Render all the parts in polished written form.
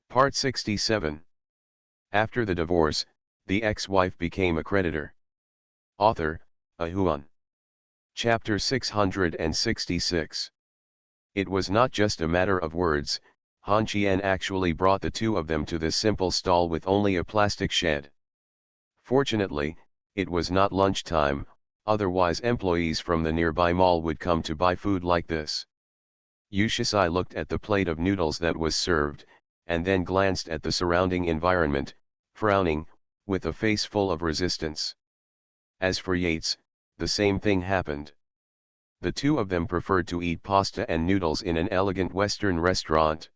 Part 67. After the divorce, the ex-wife became a creditor. Author, Ahuan. Chapter 666. It was not just a matter of words, Han Qian actually brought the two of them to this simple stall with only a plastic shed. Fortunately, it was not lunchtime, otherwise employees from the nearby mall would come to buy food like this. Yu Shisai looked at the plate of noodles that was served, and then glanced at the surrounding environment, frowning, with a face full of resistance. As for Yates, the same thing happened. The two of them preferred to eat pasta and noodles in an elegant Western restaurant.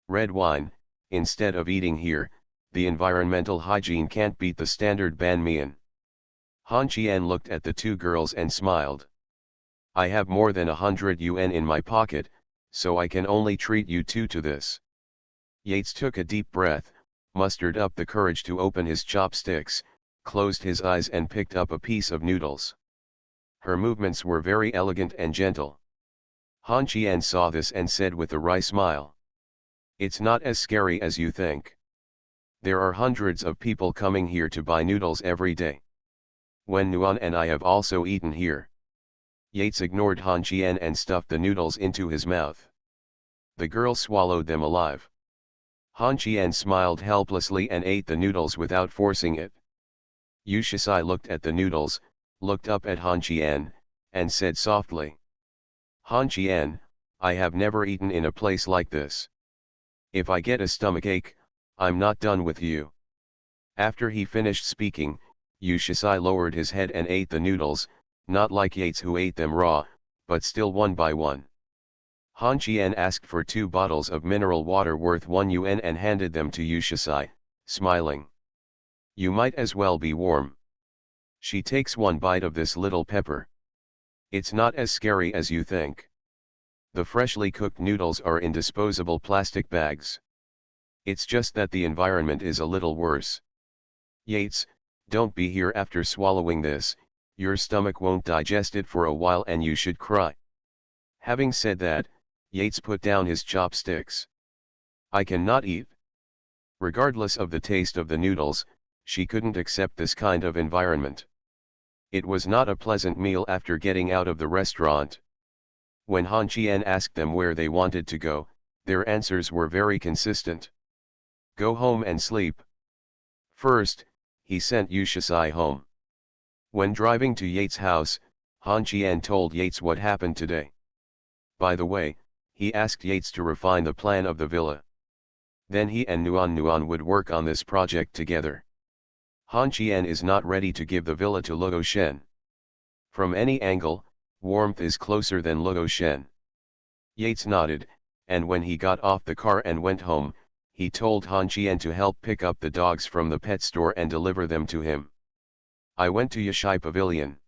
Red wine, instead of eating here, the environmental hygiene can't beat the standard banh mian. Han Qian looked at the two girls and smiled. I have more than 100 yuan in my pocket, so I can only treat you two to this. Yates took a deep breath, mustered up the courage to open his chopsticks, closed his eyes and picked up a piece of noodles. Her movements were very elegant and gentle. Han Qian saw this and said with a wry smile. It's not as scary as you think. There are hundreds of people coming here to buy noodles every day. Wen Nuan and I have also eaten here. Yates ignored Han Qian and stuffed the noodles into his mouth. The girl swallowed them alive. Han Qian smiled helplessly and ate the noodles without forcing it. Yu Shisai looked at the noodles, looked up at Han Qian, and said softly. Han Qian, I have never eaten in a place like this. If I get a stomachache, I'm not done with you. After he finished speaking, Yu Shisai lowered his head and ate the noodles, not like Yates who ate them raw, but still one by one. Han Qian asked for 2 bottles of mineral water worth 1 yuan and handed them to Yu Shisai, smiling. You might as well be warm. She takes one bite of this little pepper. It's not as scary as you think. The freshly cooked noodles are in disposable plastic bags. It's just that the environment is a little worse. Yates, don't be here after swallowing this, your stomach won't digest it for a while and you should cry. Having said that, Yates put down his chopsticks. I cannot eat. Regardless of the taste of the noodles, she couldn't accept this kind of environment. It was not a pleasant meal after getting out of the restaurant. When Han Qian asked them where they wanted to go, their answers were very consistent. Go home and sleep. First, he sent Yu Shisai home. When driving to Yates' house, Han Qian told Yates what happened today. By the way, he asked Yates to refine the plan of the villa. Then he and Nuan would work on this project together. Han Qian is not ready to give the villa to Luo Shen. From any angle, warmth is closer than Luo Shen. Yates nodded, and when he got off the car and went home, he told Han Qian to help pick up the dogs from the pet store and deliver them to him. I went to Yashai Pavilion.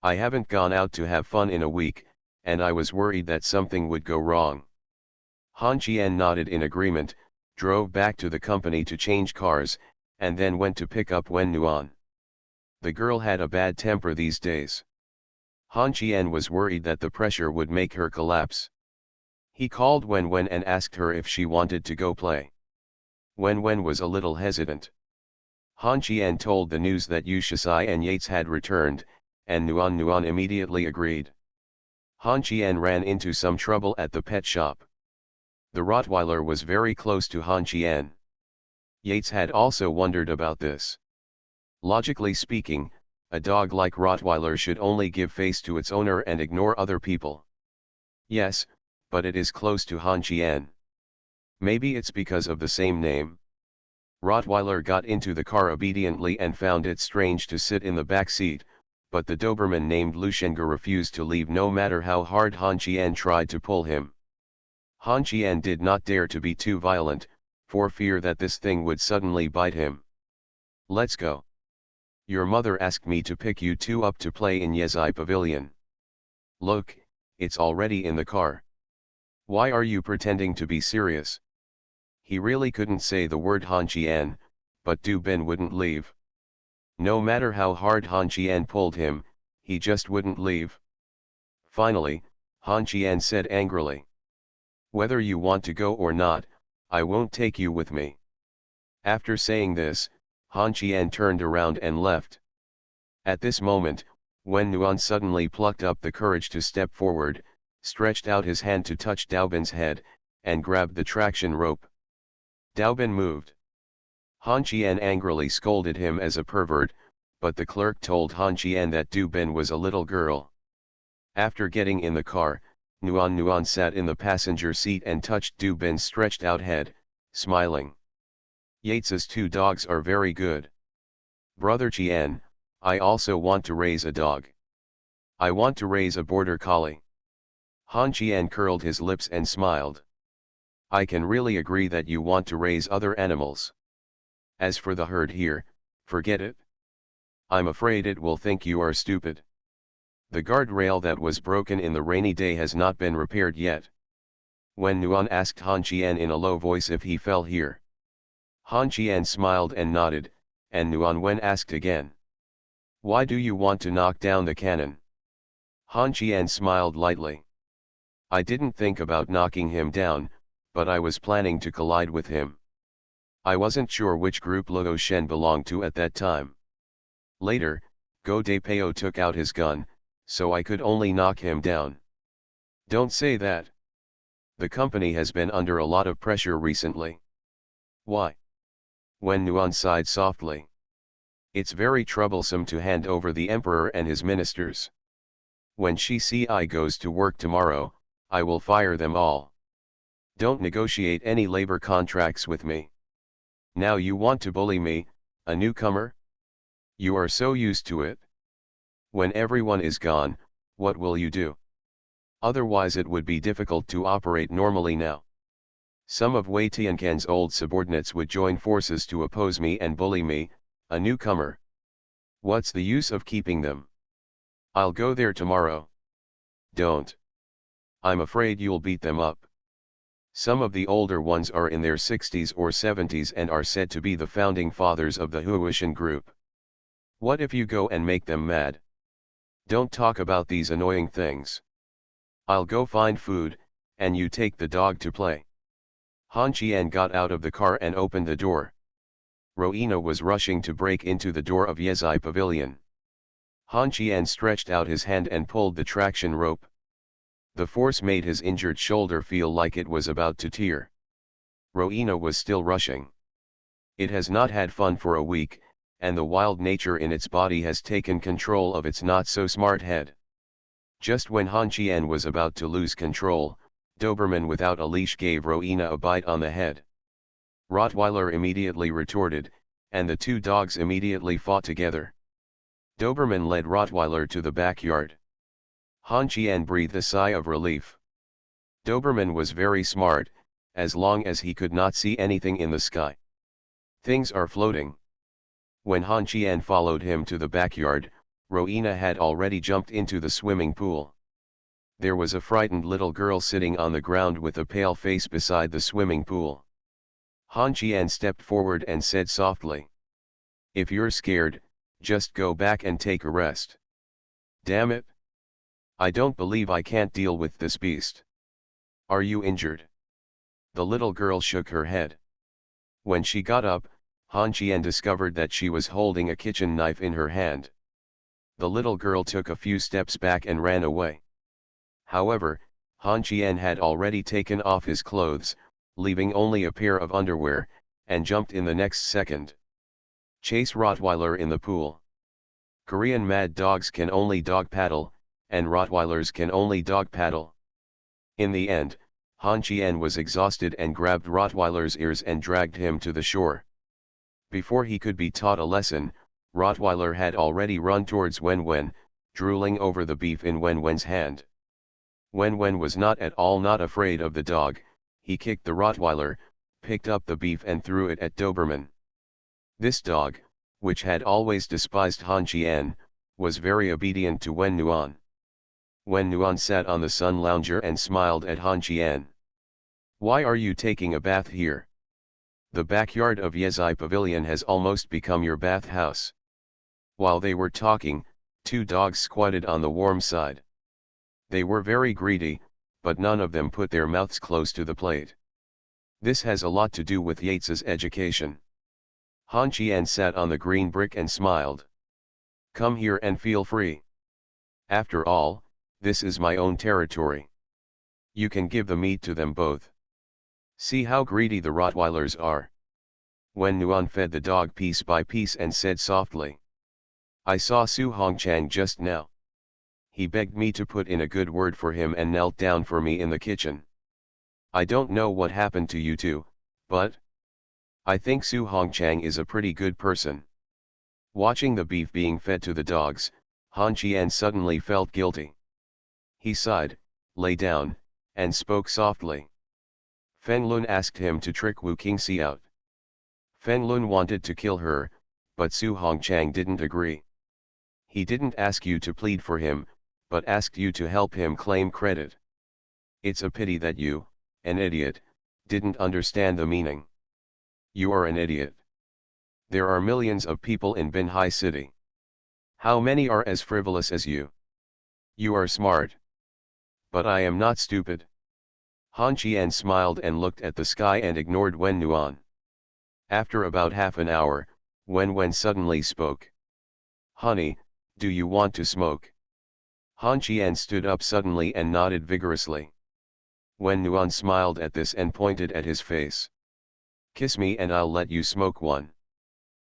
I haven't gone out to have fun in a week, and I was worried that something would go wrong. Han Qian nodded in agreement, drove back to the company to change cars, and then went to pick up Wen Nuan. The girl had a bad temper these days. Han Qian was worried that the pressure would make her collapse. He called Wen and asked her if she wanted to go play. Wen was a little hesitant. Han Qian told the news that Yu Shisai and Yates had returned, and Nuan immediately agreed. Han Qian ran into some trouble at the pet shop. The Rottweiler was very close to Han Qian. Yates had also wondered about this. Logically speaking, a dog like Rottweiler should only give face to its owner and ignore other people. Yes, but it is close to Han Qian. Maybe it's because of the same name. Rottweiler got into the car obediently and found it strange to sit in the back seat, but the Doberman named Lushenga refused to leave no matter how hard Han Qian tried to pull him. Han Qian did not dare to be too violent, for fear that this thing would suddenly bite him. Let's go. Your mother asked me to pick you two up to play in Yezai Pavilion. Look, it's already in the car. Why are you pretending to be serious? He really couldn't say the word Han Qian, but Du Ben wouldn't leave. No matter how hard Han Qian pulled him, he just wouldn't leave. Finally, Han Qian said angrily. Whether you want to go or not, I won't take you with me. After saying this, Han Qian turned around and left. At this moment, Wen Nuan suddenly plucked up the courage to step forward, stretched out his hand to touch Daobin's head, and grabbed the traction rope. Daobin moved. Han Qian angrily scolded him as a pervert, but the clerk told Han Qian that Daobin was a little girl. After getting in the car, Nuan sat in the passenger seat and touched Daobin's stretched out head, smiling. Yates's two dogs are very good. Brother Qian, I also want to raise a dog. I want to raise a border collie. Han Qian curled his lips and smiled. I can really agree that you want to raise other animals. As for the herd here, forget it. I'm afraid it will think you are stupid. The guardrail that was broken in the rainy day has not been repaired yet. When Nuan asked Han Qian in a low voice if he fell here. Han Qian smiled and nodded, and Nuan Wen asked again. Why do you want to knock down the cannon? Han Qian smiled lightly. I didn't think about knocking him down, but I was planning to collide with him. I wasn't sure which group Luo Shen belonged to at that time. Later, Go De Peo took out his gun, so I could only knock him down. Don't say that. The company has been under a lot of pressure recently. Why? Wen Nuan sighed softly. It's very troublesome to hand over the emperor and his ministers. When Shi goes to work tomorrow, I will fire them all. Don't negotiate any labor contracts with me. Now you want to bully me, a newcomer? You are so used to it. When everyone is gone, what will you do? Otherwise it would be difficult to operate normally now. Some of Wei Tianquan's old subordinates would join forces to oppose me and bully me, a newcomer. What's the use of keeping them? I'll go there tomorrow. Don't. I'm afraid you'll beat them up. Some of the older ones are in their 60s or 70s and are said to be the founding fathers of the Huishan group. What if you go and make them mad? Don't talk about these annoying things. I'll go find food, and you take the dog to play. Han Qian got out of the car and opened the door. Roina was rushing to break into the door of Yezai Pavilion. Han Qian stretched out his hand and pulled the traction rope. The force made his injured shoulder feel like it was about to tear. Roina was still rushing. It has not had fun for a week, and the wild nature in its body has taken control of its not-so-smart head. Just when Han Qian was about to lose control, Doberman without a leash gave Roina a bite on the head. Rottweiler immediately retorted, and the two dogs immediately fought together. Doberman led Rottweiler to the backyard. Han Qian breathed a sigh of relief. Doberman was very smart, as long as he could not see anything in the sky. Things are floating. When Han Qian followed him to the backyard, Roina had already jumped into the swimming pool. There was a frightened little girl sitting on the ground with a pale face beside the swimming pool. Han Qian stepped forward and said softly. If you're scared, just go back and take a rest. Damn it! I don't believe I can't deal with this beast. Are you injured? The little girl shook her head. When she got up, Han Qian discovered that she was holding a kitchen knife in her hand. The little girl took a few steps back and ran away. However, Han Qian had already taken off his clothes, leaving only a pair of underwear, and jumped in the next second. Chase Rottweiler in the pool. Korean mad dogs can only dog paddle, and Rottweilers can only dog paddle. In the end, Han Qian was exhausted and grabbed Rottweiler's ears and dragged him to the shore. Before he could be taught a lesson, Rottweiler had already run towards Wen Wen, drooling over the beef in Wen Wen's hand. Wen Wen was not at all not afraid of the dog. He kicked the Rottweiler, picked up the beef and threw it at Doberman. This dog, which had always despised Han Qian, was very obedient to Wen Nuan. Wen Nuan sat on the sun lounger and smiled at Han Qian. Why are you taking a bath here? The backyard of Yezai Pavilion has almost become your bathhouse. While they were talking, two dogs squatted on the warm side. They were very greedy, but none of them put their mouths close to the plate. This has a lot to do with Yates's education. Han Qian sat on the green brick and smiled. Come here and feel free. After all, this is my own territory. You can give the meat to them both. See how greedy the Rottweilers are. Wen Nuan fed the dog piece by piece and said softly. I saw Su Hongchang just now. He begged me to put in a good word for him and knelt down for me in the kitchen. I don't know what happened to you two, but I think Su Hongchang is a pretty good person. Watching the beef being fed to the dogs, Han Qian suddenly felt guilty. He sighed, lay down, and spoke softly. Fen Lun asked him to trick Wu Qingxi out. Fen Lun wanted to kill her, but Su Hongchang didn't agree. He didn't ask you to plead for him, but asked you to help him claim credit. It's a pity that you, an idiot, didn't understand the meaning. You are an idiot. There are millions of people in Binhai City. How many are as frivolous as you? You are smart. But I am not stupid. Han Qian smiled and looked at the sky and ignored Wen Nuan. After about half an hour, Wen suddenly spoke. Honey, do you want to smoke? Han Qian stood up suddenly and nodded vigorously. Wen Nuan smiled at this and pointed at his face. Kiss me and I'll let you smoke one.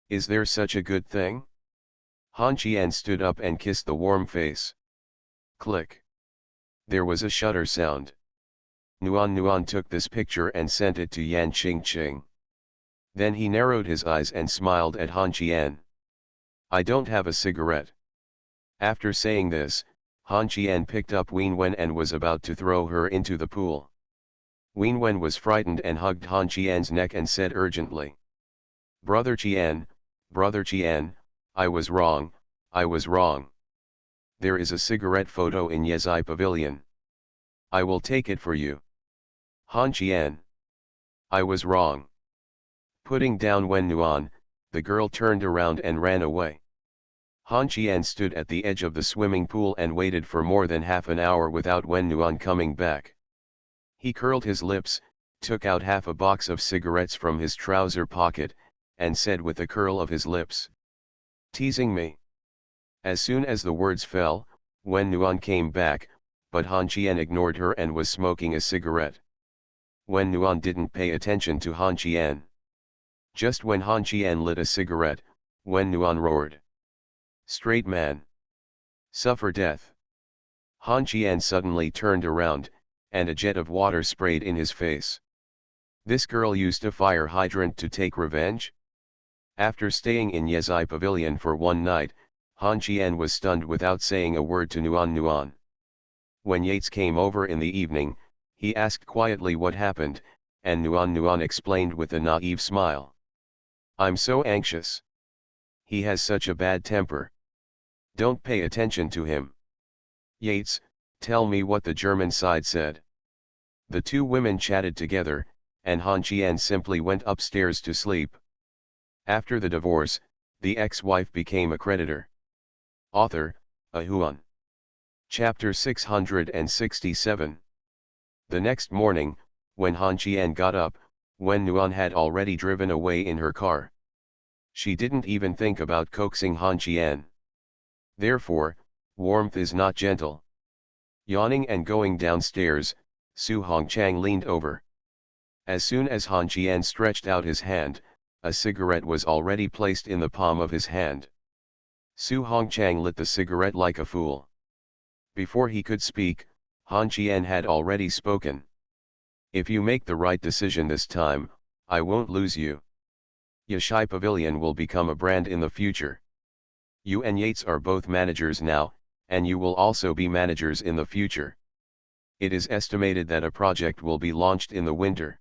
Is there such a good thing? Han Qian stood up and kissed the warm face. Click. There was a shutter sound. Nuan took this picture and sent it to Yan Qingqing. Then he narrowed his eyes and smiled at Han Qian. I don't have a cigarette. After saying this, Han Qian picked up Wen and was about to throw her into the pool. Wen was frightened and hugged Han Qian's neck and said urgently. Brother Qian, I was wrong, I was wrong. There is a cigarette photo in Yezai Pavilion. I will take it for you. Han Qian. I was wrong. Putting down Wen Nuan, the girl turned around and ran away. Han Qian stood at the edge of the swimming pool and waited for more than half an hour without Wen Nuan coming back. He curled his lips, took out half a box of cigarettes from his trouser pocket, and said with a curl of his lips. Teasing me. As soon as the words fell, Wen Nuan came back, but Han Qian ignored her and was smoking a cigarette. Wen Nuan didn't pay attention to Han Qian. Just when Han Qian lit a cigarette, Wen Nuan roared. Straight man. Suffer death. Han Qian suddenly turned around, and a jet of water sprayed in his face. This girl used a fire hydrant to take revenge? After staying in Yezai Pavilion for one night, Han Qian was stunned without saying a word to Nuan. When Yates came over in the evening, he asked quietly what happened, and Nuan explained with a naive smile. I'm so anxious. He has such a bad temper. Don't pay attention to him. Yates, tell me what the German side said. The two women chatted together, and Han Qian simply went upstairs to sleep. After the divorce, the ex-wife became a creditor. Author, A Huan. Chapter 667. The next morning, when Han Qian got up, Wen Nuan had already driven away in her car. She didn't even think about coaxing Han Qian. Therefore, warmth is not gentle. Yawning and going downstairs, Su Hongchang leaned over. As soon as Han Qian stretched out his hand, a cigarette was already placed in the palm of his hand. Su Hongchang lit the cigarette like a fool. Before he could speak, Han Qian had already spoken. If you make the right decision this time, I won't lose you. Yashai Pavilion will become a brand in the future. You and Yates are both managers now, and you will also be managers in the future. It is estimated that a project will be launched in the winter.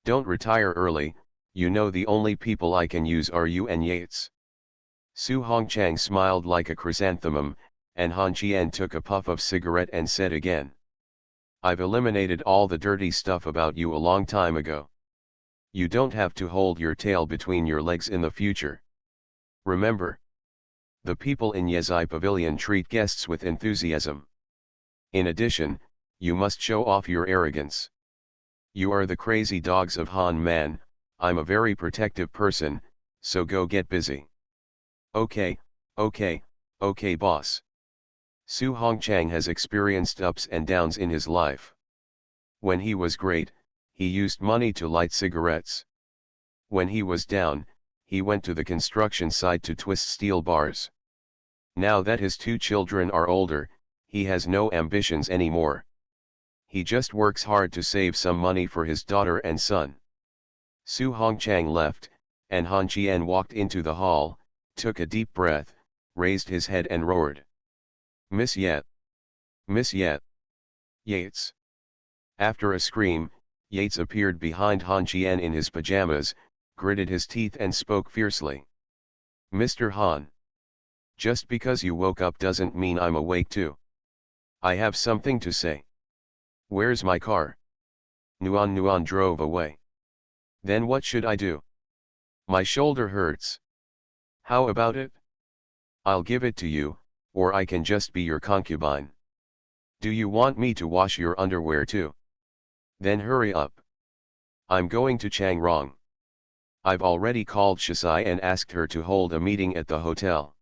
Don't retire early, you know the only people I can use are you and Yates. Su Hongchang smiled like a chrysanthemum, and Han Qian took a puff of cigarette and said again. I've eliminated all the dirty stuff about you a long time ago. You don't have to hold your tail between your legs in the future. Remember. The people in Yezai Pavilion treat guests with enthusiasm. In addition, you must show off your arrogance. You are the crazy dogs of Han man, I'm a very protective person, so go get busy. Okay, okay, okay boss. Su Hongchang has experienced ups and downs in his life. When he was great, he used money to light cigarettes. When he was down, he went to the construction site to twist steel bars. Now that his two children are older, he has no ambitions anymore. He just works hard to save some money for his daughter and son. Su Hongchang left, and Han Qian walked into the hall, took a deep breath, raised his head and roared. Miss Yet! Miss Yet! Yates! After a scream, Yates appeared behind Han Qian in his pajamas, gritted his teeth and spoke fiercely. Mr. Han! Just because you woke up doesn't mean I'm awake too. I have something to say. Where's my car? Nuan drove away. Then what should I do? My shoulder hurts. How about it? I'll give it to you, or I can just be your concubine. Do you want me to wash your underwear too? Then hurry up. I'm going to Changrong. I've already called Shisai and asked her to hold a meeting at the hotel.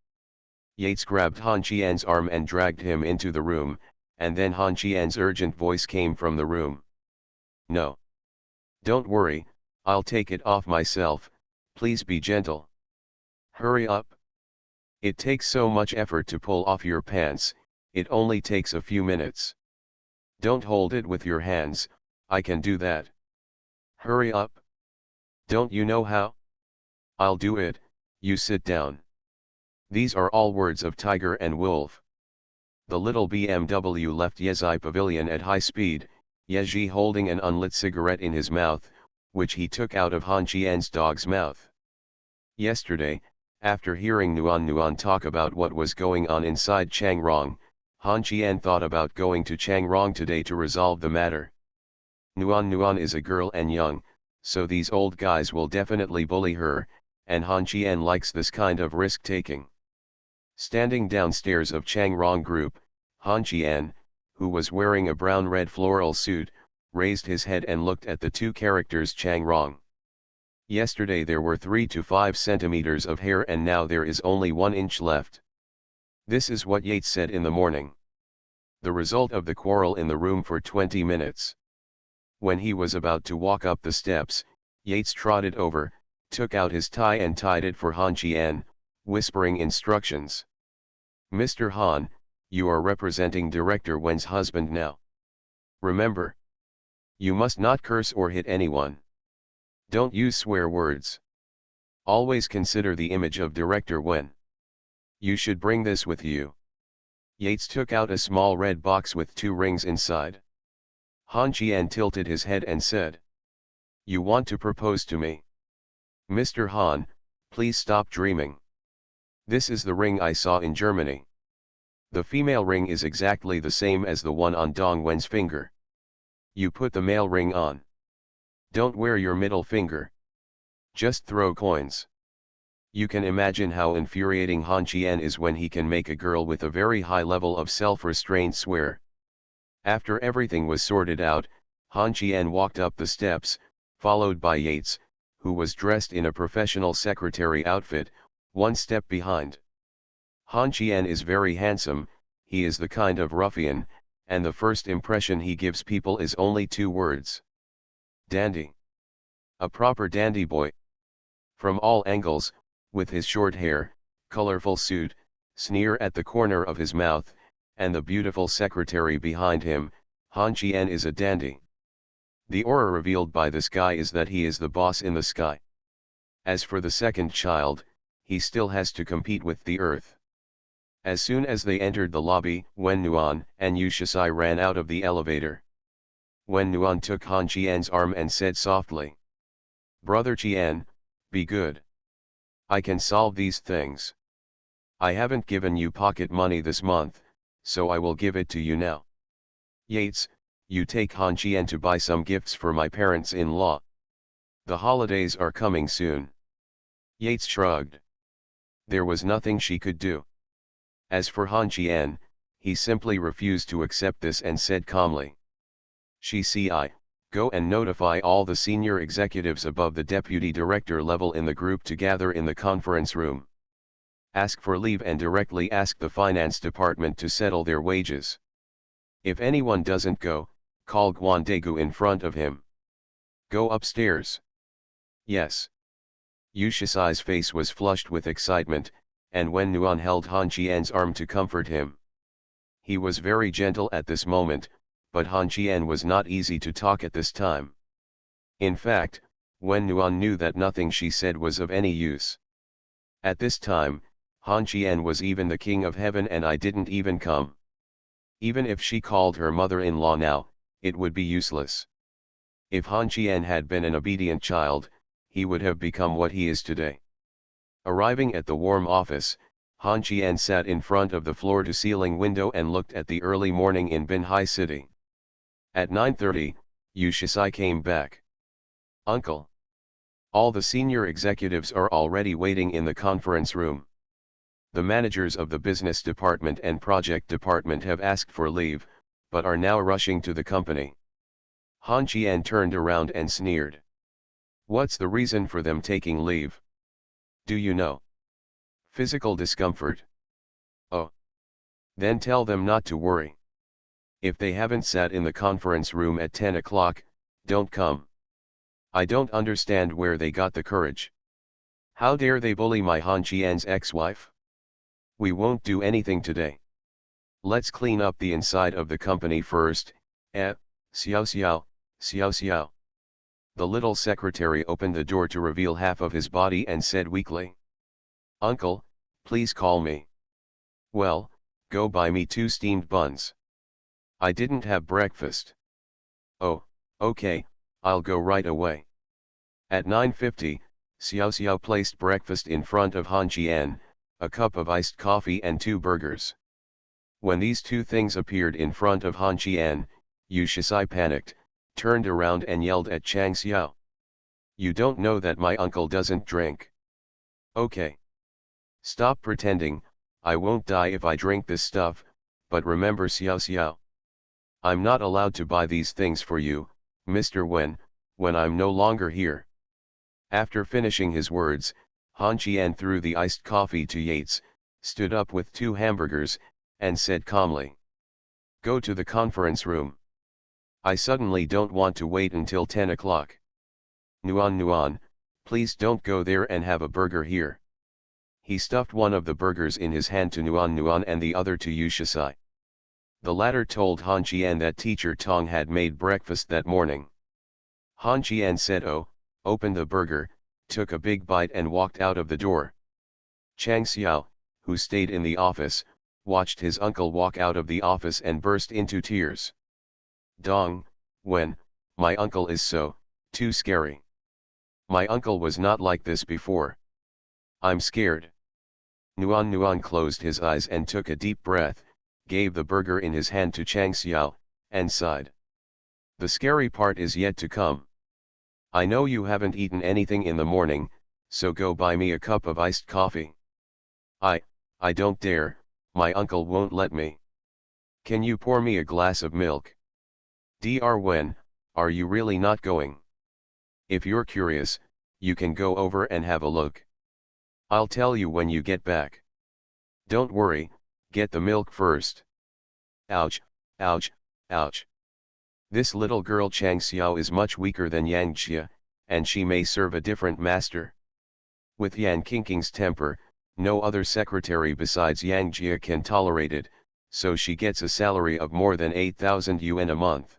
Yates grabbed Han Qian's arm and dragged him into the room, and then Han Qian's urgent voice came from the room. No. Don't worry, I'll take it off myself, please be gentle. Hurry up. It takes so much effort to pull off your pants, it only takes a few minutes. Don't hold it with your hands, I can do that. Hurry up. Don't you know how? I'll do it, you sit down. These are all words of Tiger and Wolf. The little BMW left Yezhi Pavilion at high speed, Yezhi holding an unlit cigarette in his mouth, which he took out of Han Qian's dog's mouth. Yesterday, after hearing Nuan talk about what was going on inside Changrong, Han Qian thought about going to Changrong today to resolve the matter. Nuan is a girl and young, so these old guys will definitely bully her, and Han Qian likes this kind of risk-taking. Standing downstairs of Changrong Group, Han Qian, who was wearing a brown-red floral suit, raised his head and looked at the two characters Changrong. Yesterday there were 3 to 5 centimeters of hair and now there is only 1 inch left. This is what Yates said in the morning. The result of the quarrel in the room for 20 minutes. When he was about to walk up the steps, Yates trotted over, took out his tie and tied it for Han Qian, whispering instructions. Mr. Han, you are representing Director Wen's husband now. Remember. You must not curse or hit anyone. Don't use swear words. Always consider the image of Director Wen. You should bring this with you. Yates took out a small red box with 2 rings inside. Han Qian tilted his head and said. You want to propose to me? Mr. Han, please stop dreaming. This is the ring I saw in Germany. The female ring is exactly the same as the one on Dong Wen's finger. You put the male ring on. Don't wear your middle finger. Just throw coins. You can imagine how infuriating Han Qian is when he can make a girl with a very high level of self-restraint swear. After everything was sorted out, Han Qian walked up the steps, followed by Yates, who was dressed in a professional secretary outfit, 1 step behind. Han Qian is very handsome, he is the kind of ruffian, and the first impression he gives people is only 2 words. Dandy. A proper dandy boy. From all angles, with his short hair, colorful suit, sneer at the corner of his mouth, and the beautiful secretary behind him, Han Qian is a dandy. The aura revealed by this guy is that he is the boss in the sky. As for the second child, he still has to compete with the earth. As soon as they entered the lobby, Wen Nuan and Yu Shisai ran out of the elevator. Wen Nuan took Han Qian's arm and said softly. Brother Qian, be good. I can solve these things. I haven't given you pocket money this month, so I will give it to you now. Yates, you take Han Qian to buy some gifts for my parents-in-law. The holidays are coming soon. Yates shrugged. There was nothing she could do. As for Han Qian, he simply refused to accept this and said calmly. Shi, go Go and notify all the senior executives above the deputy director level in the group to gather in the conference room. Ask for leave and directly ask the finance department to settle their wages. If anyone doesn't go, call Guandegu in front of him. Go upstairs. Yes. Yu Shisai's face was flushed with excitement, and when Nuan held Han Qian's arm to comfort him. He was very gentle at this moment, but Han Qian was not easy to talk at this time. In fact, when Nuan knew that nothing she said was of any use. At this time, Han Qian was even the king of heaven and I didn't even come. Even if she called her mother-in-law now, it would be useless. If Han Qian had been an obedient child, he would have become what he is today. Arriving at the warm office, Han Qian sat in front of the floor-to-ceiling window and looked at the early morning in Binhai City. At 9:30, Yu Shisai came back. Uncle. All the senior executives are already waiting in the conference room. The managers of the business department and project department have asked for leave, but are now rushing to the company. Han Qian turned around and sneered. What's the reason for them taking leave? Do you know? Physical discomfort. Oh. Then tell them not to worry. If they haven't sat in the conference room at 10 o'clock, don't come. I don't understand where they got the courage. How dare they bully my Han Qian's ex-wife? We won't do anything today. Let's clean up the inside of the company first. Xiao Xiao, Xiao Xiao. The little secretary opened the door to reveal half of his body and said weakly. Uncle, please call me. Well, go buy me 2 steamed buns. I didn't have breakfast. Oh, okay, I'll go right away. At 9:50, Xiao Xiao placed breakfast in front of Han Qian, a cup of iced coffee and 2 burgers. When these 2 things appeared in front of Han Qian, Yu Shisai panicked, turned around and yelled at Chang Xiao. You don't know that my uncle doesn't drink. Okay. Stop pretending, I won't die if I drink this stuff, but remember Xiao Xiao. I'm not allowed to buy these things for you, Mr. When I'm no longer here. After finishing his words, Han Qian threw the iced coffee to Yates, stood up with 2 hamburgers, and said calmly. Go to the conference room. I suddenly don't want to wait until 10 o'clock. Nuan, please don't go there and have a burger here. He stuffed one of the burgers in his hand to Nuan and the other to Yu Shisai. The latter told Han Qian that teacher Tong had made breakfast that morning. Han Qian said opened the burger, took a big bite and walked out of the door. Chang Xiao, who stayed in the office, watched his uncle walk out of the office and burst into tears. Dong, my uncle is too scary. My uncle was not like this before. I'm scared. Nuan closed his eyes and took a deep breath, gave the burger in his hand to Chang Xiao, and sighed. The scary part is yet to come. I know you haven't eaten anything in the morning, so go buy me a cup of iced coffee. I don't dare, my uncle won't let me. Can you pour me a glass of milk? Dr. Are you really not going? If you're curious, you can go over and have a look. I'll tell you when you get back. Don't worry, get the milk first. Ouch, ouch, ouch. This little girl Chang Xiao is much weaker than Yang Jia, and she may serve a different master. With Yan Qingqing's temper, no other secretary besides Yang Jia can tolerate it, so she gets a salary of more than 8,000 yuan a month.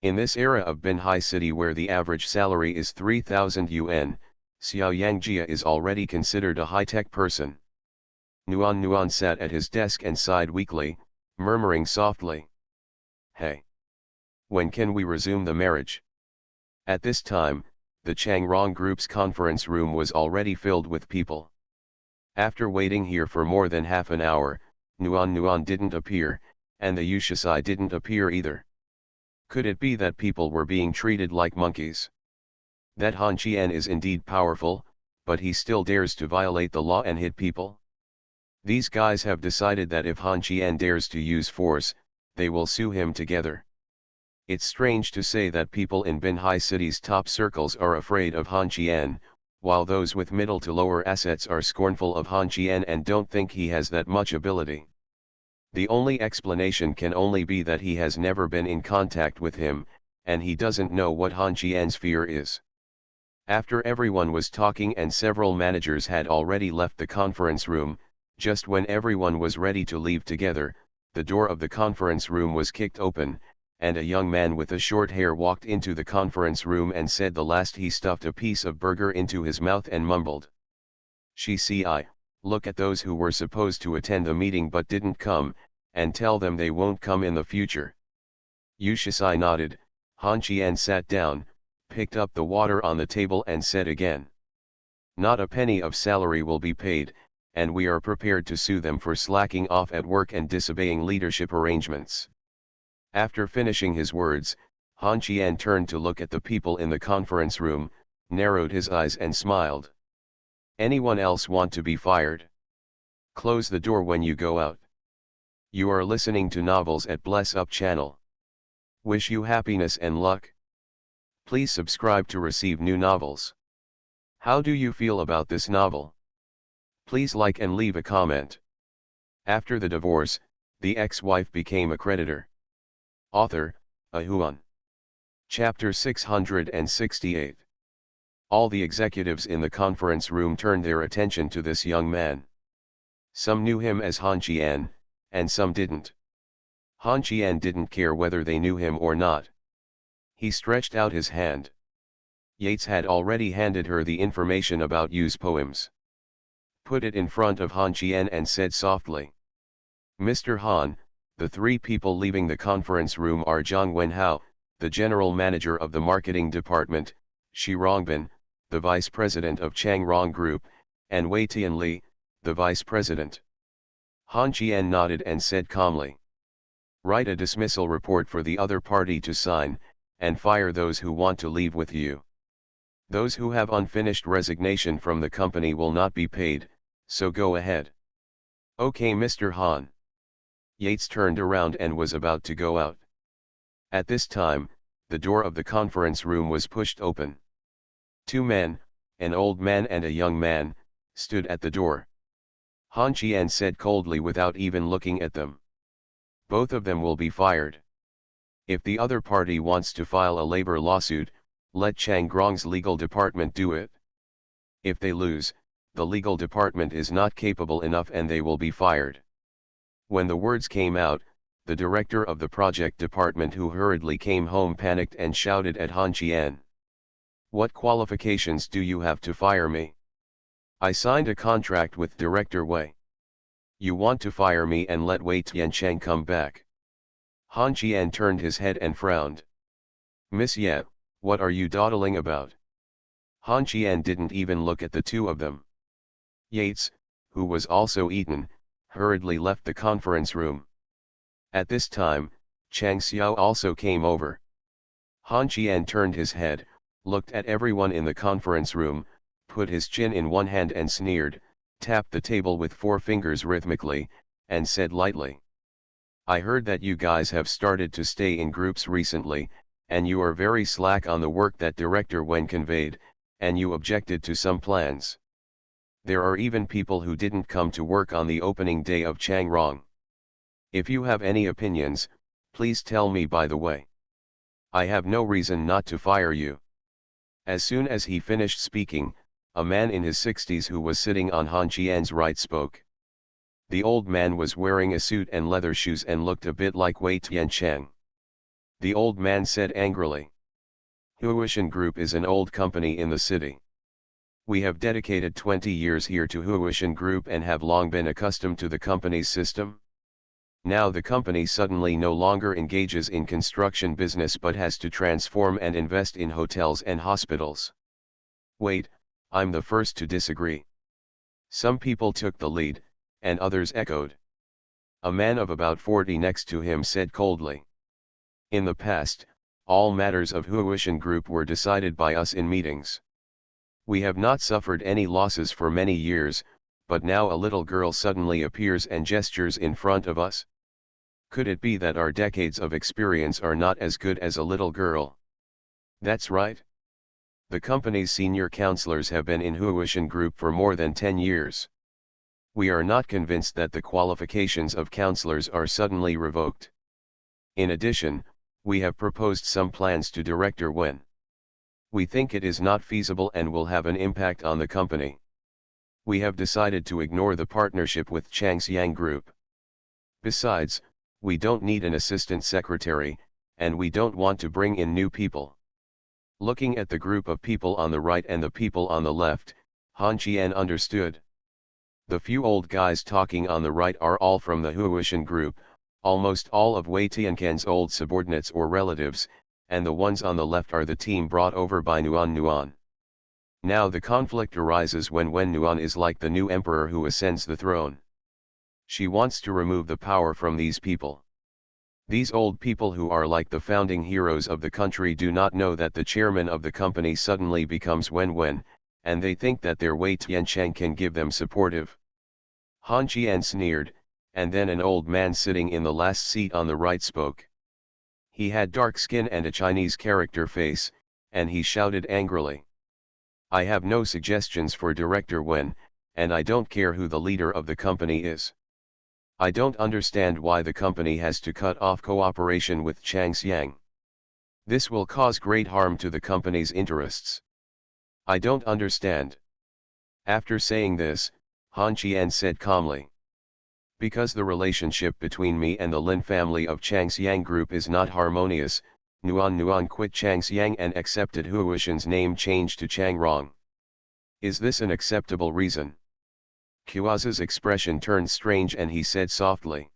In this era of Binhai City where the average salary is 3,000 yuan, Xiao Yangjia is already considered a high-tech person. Nuan sat at his desk and sighed weakly, murmuring softly. Hey! When can we resume the marriage? At this time, the Changrong Group's conference room was already filled with people. After waiting here for more than half an hour, Nuan didn't appear, and the Yu Shisai didn't appear either. Could it be that people were being treated like monkeys? That Han Qian is indeed powerful, but he still dares to violate the law and hit people? These guys have decided that if Han Qian dares to use force, they will sue him together. It's strange to say that people in Binhai City's top circles are afraid of Han Qian, while those with middle to lower assets are scornful of Han Qian and don't think he has that much ability. The only explanation can only be that he has never been in contact with him, and he doesn't know what Han Qian's fear is. After everyone was talking and several managers had already left the conference room, just when everyone was ready to leave together, the door of the conference room was kicked open, and a young man with a short hair walked into the conference room and said the last. He stuffed a piece of burger into his mouth and mumbled, "Shi, look at those who were supposed to attend the meeting but didn't come, and tell them they won't come in the future." Yu Shisai nodded. Han Qian sat down, picked up the water on the table and said again, "Not a penny of salary will be paid, and we are prepared to sue them for slacking off at work and disobeying leadership arrangements." After finishing his words, Han Qian turned to look at the people in the conference room, narrowed his eyes and smiled. "Anyone else want to be fired? Close the door when you go out." You are listening to Novels at Bless Up channel. Wish you happiness and luck. Please subscribe to receive new novels. How do you feel about this novel? Please like and leave a comment. After the divorce, the ex-wife became a creditor. Author, Ahuan. Chapter 668. All the executives in the conference room turned their attention to this young man. Some knew him as Han Qian, and some didn't. Han Qian didn't care whether they knew him or not. He stretched out his hand. Yates had already handed her the information about Yu's poems. Put it in front of Han Qian and said softly, "Mr. Han, the three people leaving the conference room are Zhang Wenhao, the general manager of the marketing department, Shi Rongbin, the vice president of Changrong Group, and Wei Tianli, the vice president." Han Qian nodded and said calmly, "Write a dismissal report for the other party to sign, and fire those who want to leave with you. Those who have unfinished resignation from the company will not be paid, so go ahead." "Okay, Mr. Han." Yates turned around and was about to go out. At this time, the door of the conference room was pushed open. Two men, an old man and a young man, stood at the door. Han Qian said coldly without even looking at them, "Both of them will be fired. If the other party wants to file a labor lawsuit, let Changrong's legal department do it. If they lose, the legal department is not capable enough and they will be fired." When the words came out, the director of the project department who hurriedly came home panicked and shouted at Han Qian, "What qualifications do you have to fire me? I signed a contract with Director Wei. You want to fire me and let Wei Tiancheng come back?" Han Qian turned his head and frowned. "Miss Ye, what are you dawdling about?" Han Qian didn't even look at the two of them. Yates, who was also eaten, hurriedly left the conference room. At this time, Chang Xiao also came over. Han Qian turned his head, looked at everyone in the conference room, put his chin in one hand and sneered, tapped the table with 4 fingers rhythmically, and said lightly, "I heard that you guys have started to stay in groups recently, and you are very slack on the work that Director Wen conveyed, and you objected to some plans. There are even people who didn't come to work on the opening day of Changrong. If you have any opinions, please tell me by the way. I have no reason not to fire you." As soon as he finished speaking, a man in his 60s who was sitting on Han Qian's right spoke. The old man was wearing a suit and leather shoes and looked a bit like Wei Tiancheng. The old man said angrily, "Huishan Group is an old company in the city. We have dedicated 20 years here to Huishan Group and have long been accustomed to the company's system. Now the company suddenly no longer engages in construction business but has to transform and invest in hotels and hospitals. Wait, I'm the first to disagree." Some people took the lead, and others echoed. A man of about 40 next to him said coldly, "In the past, all matters of Huishan Group were decided by us in meetings. We have not suffered any losses for many years, but now a little girl suddenly appears and gestures in front of us. Could it be that our decades of experience are not as good as a little girl? That's right. The company's senior counselors have been in Huishan Group for more than 10 years. We are not convinced that the qualifications of counselors are suddenly revoked. In addition, we have proposed some plans to Director Wen. We think it is not feasible and will have an impact on the company. We have decided to ignore the partnership with Changxiang Group. Besides, we don't need an assistant secretary, and we don't want to bring in new people. Looking at the group of people on the right and the people on the left, Han Qian understood. The few old guys talking on the right are all from the Huishan Group, almost all of Wei Tianquan's old subordinates or relatives, and the ones on the left are the team brought over by Nuan. Now the conflict arises when Wen Nuan is like the new emperor who ascends the throne. She wants to remove the power from these people. These old people who are like the founding heroes of the country do not know that the chairman of the company suddenly becomes Wen, and they think that their Wei Tiancheng can give them supportive. Han Qian sneered, and then an old man sitting in the last seat on the right spoke. He had dark skin and a Chinese character face, and he shouted angrily. I have no suggestions for Director Wen, and I don't care who the leader of the company is. I don't understand why the company has to cut off cooperation with Changxiang. This will cause great harm to the company's interests. I don't understand. After saying this, Han Qian said calmly. Because the relationship between me and the Lin family of Changxiang Group is not harmonious, Nuan quit Changxiang and accepted Huishan's name change to Changrong. Is this an acceptable reason? Kuaza's expression turned strange and he said softly.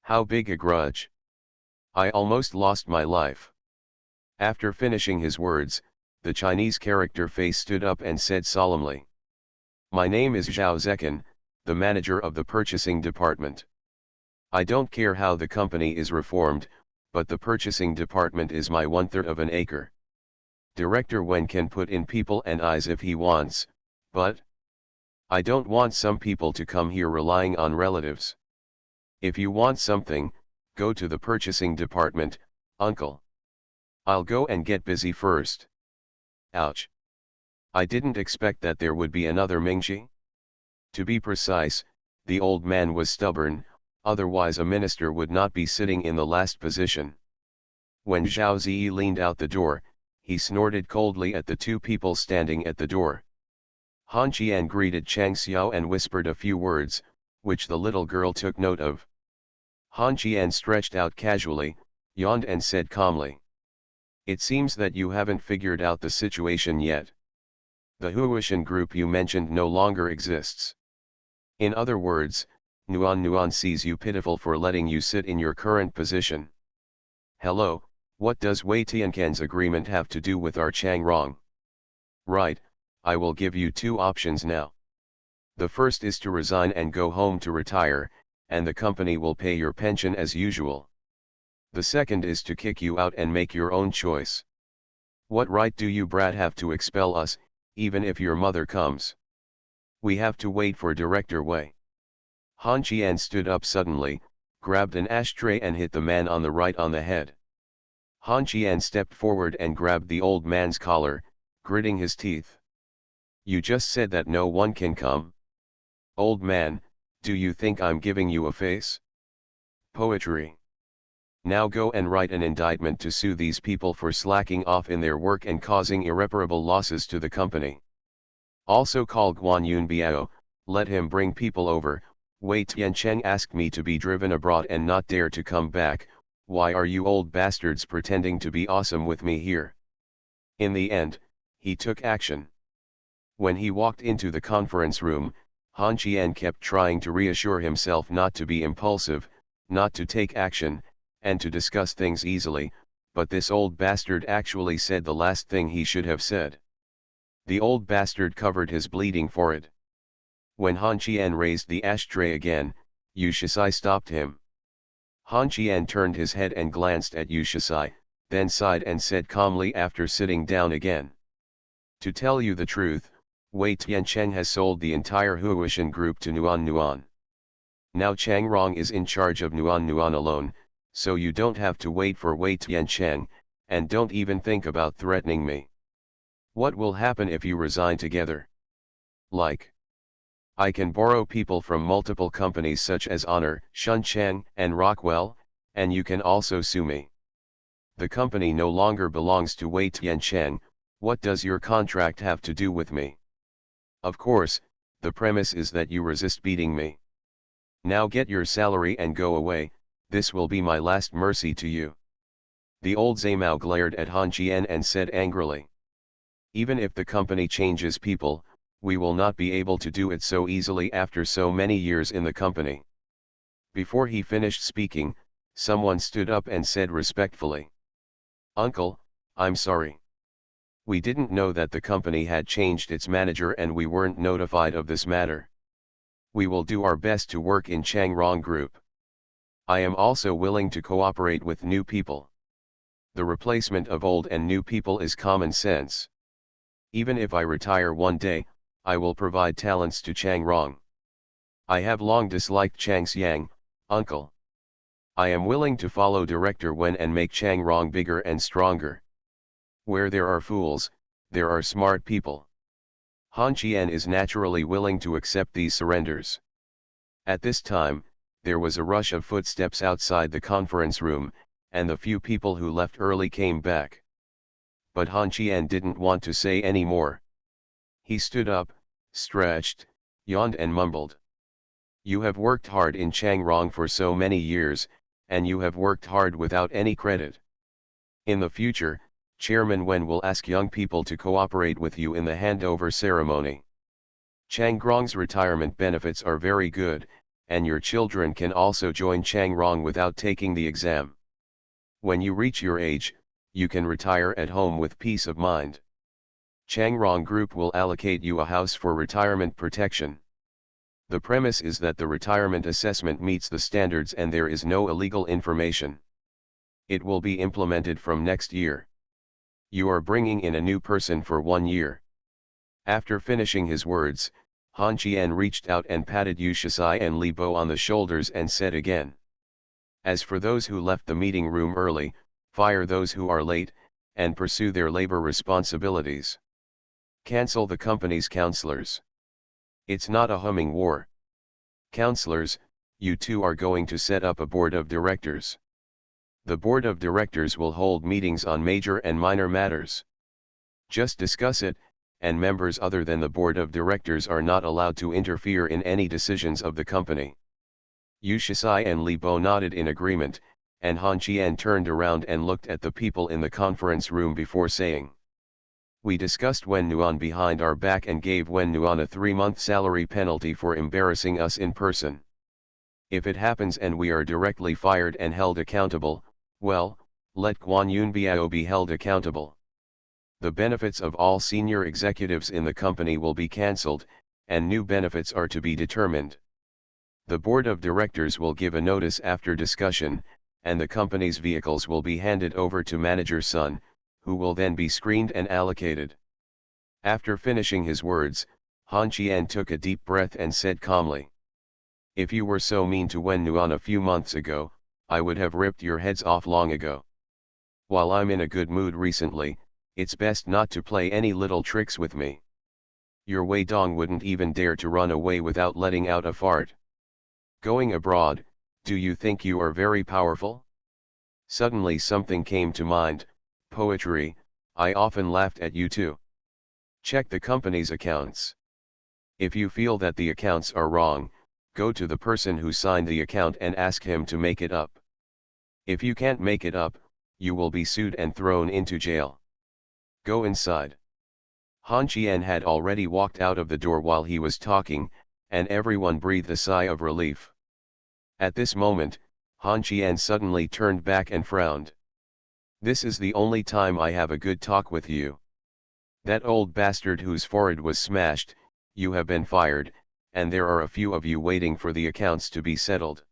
How big a grudge? I almost lost my life. After finishing his words, the Chinese character face stood up and said solemnly. My name is Zhao Zekin, the manager of the purchasing department. I don't care how the company is reformed, but the purchasing department is my 1/3 of an acre. Director Wen can put in people and eyes if he wants, but I don't want some people to come here relying on relatives. If you want something, go to the purchasing department, uncle. I'll go and get busy first. Ouch. I didn't expect that there would be another Mingxi. To be precise, the old man was stubborn, otherwise a minister would not be sitting in the last position. When Zhao Ziyi leaned out the door, he snorted coldly at the two people standing at the door. Han Qian greeted Chang Xiao and whispered a few words, which the little girl took note of. Han Qian stretched out casually, yawned and said calmly. It seems that you haven't figured out the situation yet. The Huishan Group you mentioned no longer exists. In other words, Nuan sees you pitiful for letting you sit in your current position. Hello, what does Wei Tianquan's agreement have to do with our Changrong? Right, I will give you two options now. The first is to resign and go home to retire, and the company will pay your pension as usual. The second is to kick you out and make your own choice. What right do you brat have to expel us, even if your mother comes? We have to wait for Director Wei. Han Qian stood up suddenly, grabbed an ashtray and hit the man on the right on the head. Han Qian stepped forward and grabbed the old man's collar, gritting his teeth. You just said that no one can come? Old man, do you think I'm giving you a face? Poetry. Now go and write an indictment to sue these people for slacking off in their work and causing irreparable losses to the company. Also call Guan Yunbiao, let him bring people over. Wei Tiancheng asked me to be driven abroad and not dare to come back. Why are you old bastards pretending to be awesome with me here? In the end, he took action. When he walked into the conference room, Han Qian kept trying to reassure himself not to be impulsive, not to take action, and to discuss things easily, but this old bastard actually said the last thing he should have said. The old bastard covered his bleeding forehead. When Han Qian raised the ashtray again, Yu Shisai stopped him. Han Qian turned his head and glanced at Yu Shisai, then sighed and said calmly after sitting down again. To tell you the truth, Wei Tiancheng has sold the entire Huishan Group to Nuan. Now Changrong is in charge of Nuan alone, so you don't have to wait for Wei Tiancheng, and don't even think about threatening me. What will happen if you resign together? Like, I can borrow people from multiple companies such as Honor, Shuncheng, and Rockwell, and you can also sue me. The company no longer belongs to Wei Tiancheng. What does your contract have to do with me? Of course, the premise is that you resist beating me. Now get your salary and go away, this will be my last mercy to you. The old Zaimao glared at Han Qian and said angrily. Even if the company changes people, we will not be able to do it so easily after so many years in the company. Before he finished speaking, someone stood up and said respectfully, Uncle, I'm sorry. We didn't know that the company had changed its manager and we weren't notified of this matter. We will do our best to work in Changrong Group. I am also willing to cooperate with new people. The replacement of old and new people is common sense. Even if I retire one day, I will provide talents to Changrong. I have long disliked Changxiang, uncle. I am willing to follow Director Wen and make Changrong bigger and stronger. Where there are fools, there are smart people. Han Qian is naturally willing to accept these surrenders. At this time, there was a rush of footsteps outside the conference room, and the few people who left early came back. But Han Qian didn't want to say any more. He stood up, stretched, yawned and mumbled. You have worked hard in Changrong for so many years, and you have worked hard without any credit. In the future, Chairman Wen will ask young people to cooperate with you in the handover ceremony. Changrong's retirement benefits are very good, and your children can also join Changrong without taking the exam. When you reach your age, you can retire at home with peace of mind. Changrong Group will allocate you a house for retirement protection. The premise is that the retirement assessment meets the standards and there is no illegal information. It will be implemented from next year. You are bringing in a new person for 1 year. After finishing his words, Han Qian reached out and patted Yu Shisai and Li Bo on the shoulders and said again. As for those who left the meeting room early, fire those who are late, and pursue their labor responsibilities. Cancel the company's counselors. It's not a humming war. Counselors, you two are going to set up a board of directors. The board of directors will hold meetings on major and minor matters. Just discuss it, and members other than the board of directors are not allowed to interfere in any decisions of the company. Yu Shisai and Li Bo nodded in agreement, and Han Qian turned around and looked at the people in the conference room before saying. We discussed Wen Nuan behind our back and gave Wen Nuan a 3-month salary penalty for embarrassing us in person. If it happens and we are directly fired and held accountable, well, let Guan Yunbiao be held accountable. The benefits of all senior executives in the company will be cancelled, and new benefits are to be determined. The board of directors will give a notice after discussion, and the company's vehicles will be handed over to Manager Sun, who will then be screened and allocated. After finishing his words, Han Qian took a deep breath and said calmly. If you were so mean to Wen Nuan a few months ago, I would have ripped your heads off long ago. While I'm in a good mood recently, it's best not to play any little tricks with me. Your Wei Dong wouldn't even dare to run away without letting out a fart. Going abroad, do you think you are very powerful? Suddenly something came to mind, poetry, I often laughed at you too. Check the company's accounts. If you feel that the accounts are wrong, go to the person who signed the account and ask him to make it up. If you can't make it up, you will be sued and thrown into jail. Go inside. Han Qian had already walked out of the door while he was talking, and everyone breathed a sigh of relief. At this moment, Han Qian suddenly turned back and frowned. This is the only time I have a good talk with you. That old bastard whose forehead was smashed, you have been fired, and there are a few of you waiting for the accounts to be settled.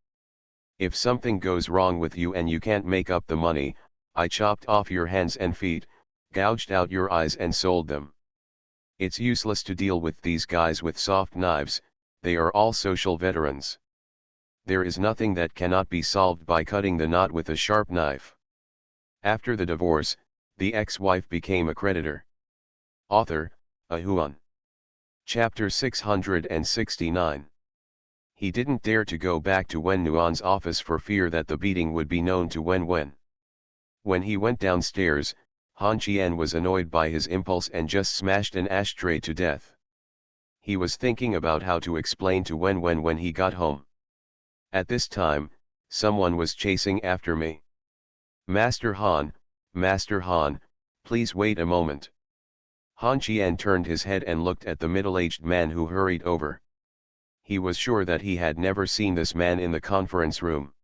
If something goes wrong with you and you can't make up the money, I chopped off your hands and feet, gouged out your eyes and sold them. It's useless to deal with these guys with soft knives, they are all social veterans. There is nothing that cannot be solved by cutting the knot with a sharp knife. After the divorce, the ex-wife became a creditor. Author, Ahuan. Chapter 669. He didn't dare to go back to Wen Nuan's office for fear that the beating would be known to Wen Wen. When he went downstairs, Han Qian was annoyed by his impulse and just smashed an ashtray to death. He was thinking about how to explain to Wen Wen when he got home. At this time, someone was chasing after me. Master Han, please wait a moment. Han Qian turned his head and looked at the middle-aged man who hurried over. He was sure that he had never seen this man in the conference room.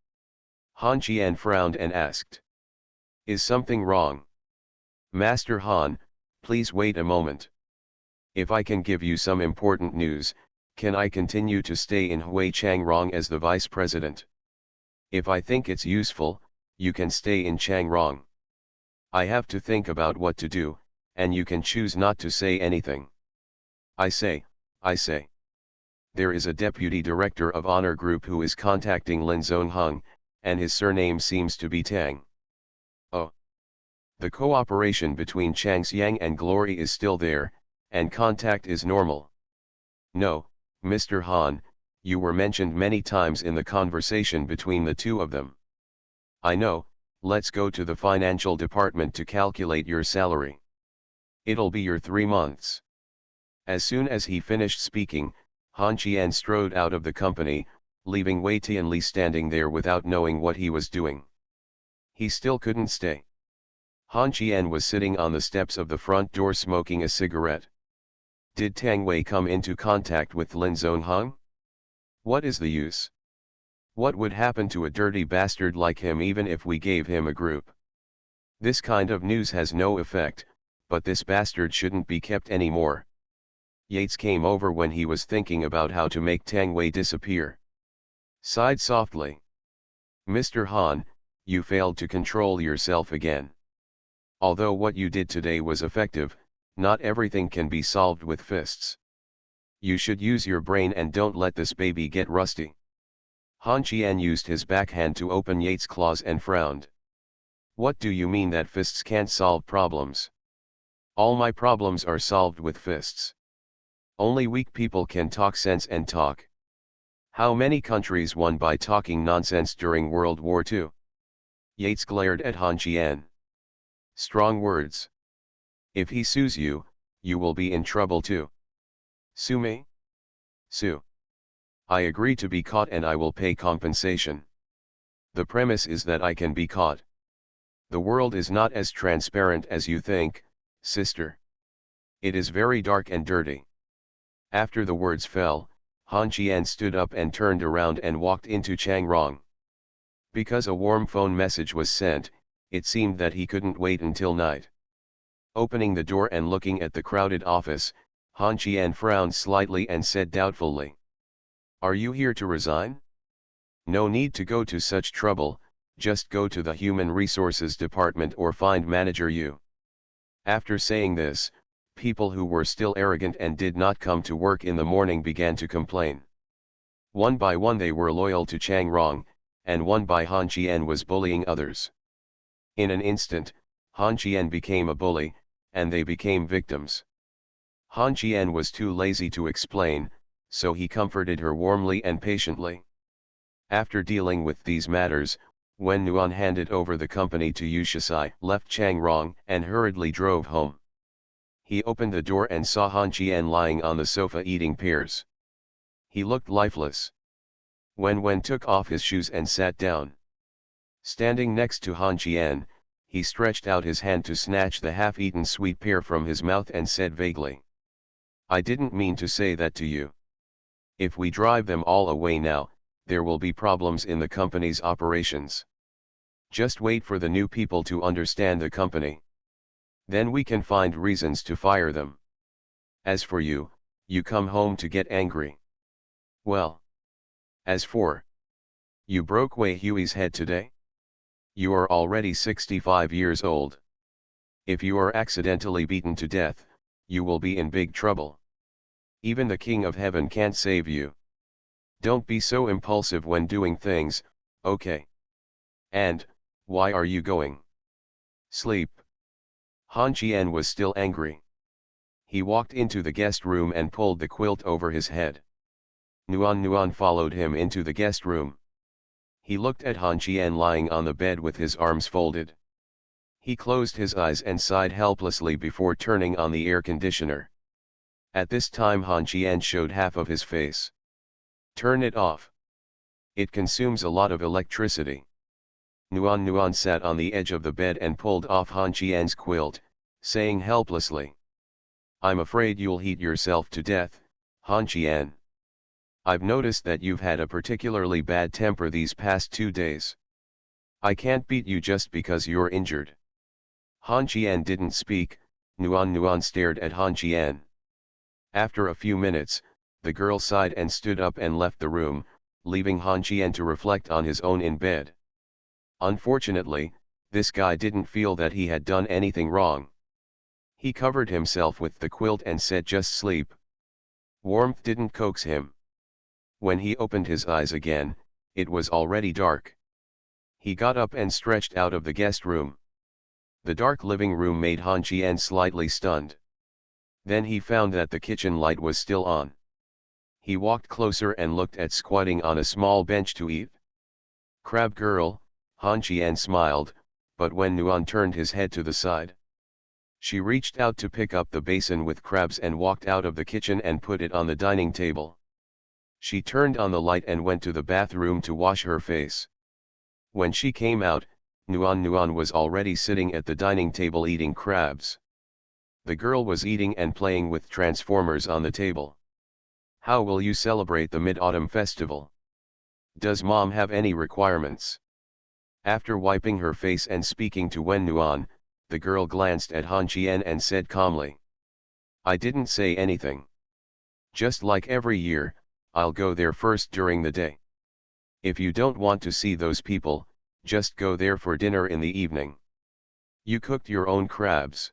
Han Qian frowned and asked, "Is something wrong?" "Master Han, please wait a moment. If I can give you some important news, can I continue to stay in Hui Changrong as the vice president? If I think it's useful, you can stay in Changrong. I have to think about what to do, and you can choose not to say anything." I say. There is a deputy director of Honor Group who is contacting Lin Zongheng, and his surname seems to be Tang. Oh. The cooperation between Changxiang and Glory is still there, and contact is normal. No, Mr. Han, you were mentioned many times in the conversation between the two of them. I know, let's go to the financial department to calculate your salary. It'll be your 3 months. As soon as he finished speaking, Han Qian strode out of the company, leaving Wei Tianli standing there without knowing what he was doing. He still couldn't stay. Han Qian was sitting on the steps of the front door smoking a cigarette. Did Tang Wei come into contact with Lin Zongheng? What is the use? What would happen to a dirty bastard like him even if we gave him a group? This kind of news has no effect, but this bastard shouldn't be kept anymore. Yates came over when he was thinking about how to make Tang Wei disappear. Sighed softly. Mr. Han, you failed to control yourself again. Although what you did today was effective, not everything can be solved with fists. You should use your brain and don't let this baby get rusty. Han Qian used his backhand to open Yates' claws and frowned. What do you mean that fists can't solve problems? All my problems are solved with fists. Only weak people can talk sense and talk. How many countries won by talking nonsense during World War II? Yates glared at Han Qian. Strong words. If he sues you, you will be in trouble too. Sue me? Sue. I agree to be caught and I will pay compensation. The premise is that I can be caught. The world is not as transparent as you think, sister. It is very dark and dirty. After the words fell, Han Qian stood up and turned around and walked into Changrong. Because a warm phone message was sent, it seemed that he couldn't wait until night. Opening the door and looking at the crowded office, Han Qian frowned slightly and said doubtfully, "Are you here to resign? No need to go to such trouble, just go to the Human Resources Department or find Manager Yu." After saying this, people who were still arrogant and did not come to work in the morning began to complain. One by one they were loyal to Changrong, and one by Han Qian was bullying others. In an instant, Han Qian became a bully, and they became victims. Han Qian was too lazy to explain, so he comforted her warmly and patiently. After dealing with these matters, Wen Nuan handed over the company to Yu Shisai, left Changrong and hurriedly drove home. He opened the door and saw Han Qian lying on the sofa eating pears. He looked lifeless. Wen took off his shoes and sat down. Standing next to Han Qian, he stretched out his hand to snatch the half-eaten sweet pear from his mouth and said vaguely, "I didn't mean to say that to you. If we drive them all away now, there will be problems in the company's operations. Just wait for the new people to understand the company. Then we can find reasons to fire them. As for you, you come home to get angry. Well. As for you broke Wei Hui's head today? You are already 65 years old. If you are accidentally beaten to death, you will be in big trouble. Even the King of Heaven can't save you. Don't be so impulsive when doing things, okay? And, why are you going? Sleep. Han Qian was still angry. He walked into the guest room and pulled the quilt over his head. Nuan followed him into the guest room. He looked at Han Qian lying on the bed with his arms folded. He closed his eyes and sighed helplessly before turning on the air conditioner. At this time Han Qian showed half of his face. Turn it off. It consumes a lot of electricity. Nuan sat on the edge of the bed and pulled off Han Qian's quilt, saying helplessly. I'm afraid you'll heat yourself to death, Han Qian. I've noticed that you've had a particularly bad temper these past 2 days. I can't beat you just because you're injured. Han Qian didn't speak. Nuan stared at Han Qian. After a few minutes, the girl sighed and stood up and left the room, leaving Han Qian to reflect on his own in bed. Unfortunately, this guy didn't feel that he had done anything wrong. He covered himself with the quilt and said just sleep. Warmth didn't coax him. When he opened his eyes again, it was already dark. He got up and stretched out of the guest room. The dark living room made Han Qian slightly stunned. Then he found that the kitchen light was still on. He walked closer and looked at squatting on a small bench to eat. Crab girl, Han Qian smiled, but when Nuan turned his head to the side, she reached out to pick up the basin with crabs and walked out of the kitchen and put it on the dining table. She turned on the light and went to the bathroom to wash her face. When she came out, Nuan was already sitting at the dining table eating crabs. The girl was eating and playing with transformers on the table. How will you celebrate the Mid-Autumn Festival? Does mom have any requirements? After wiping her face and speaking to Wen Nuan, the girl glanced at Han Qian and said calmly. I didn't say anything. Just like every year, I'll go there first during the day. If you don't want to see those people, just go there for dinner in the evening. You cooked your own crabs?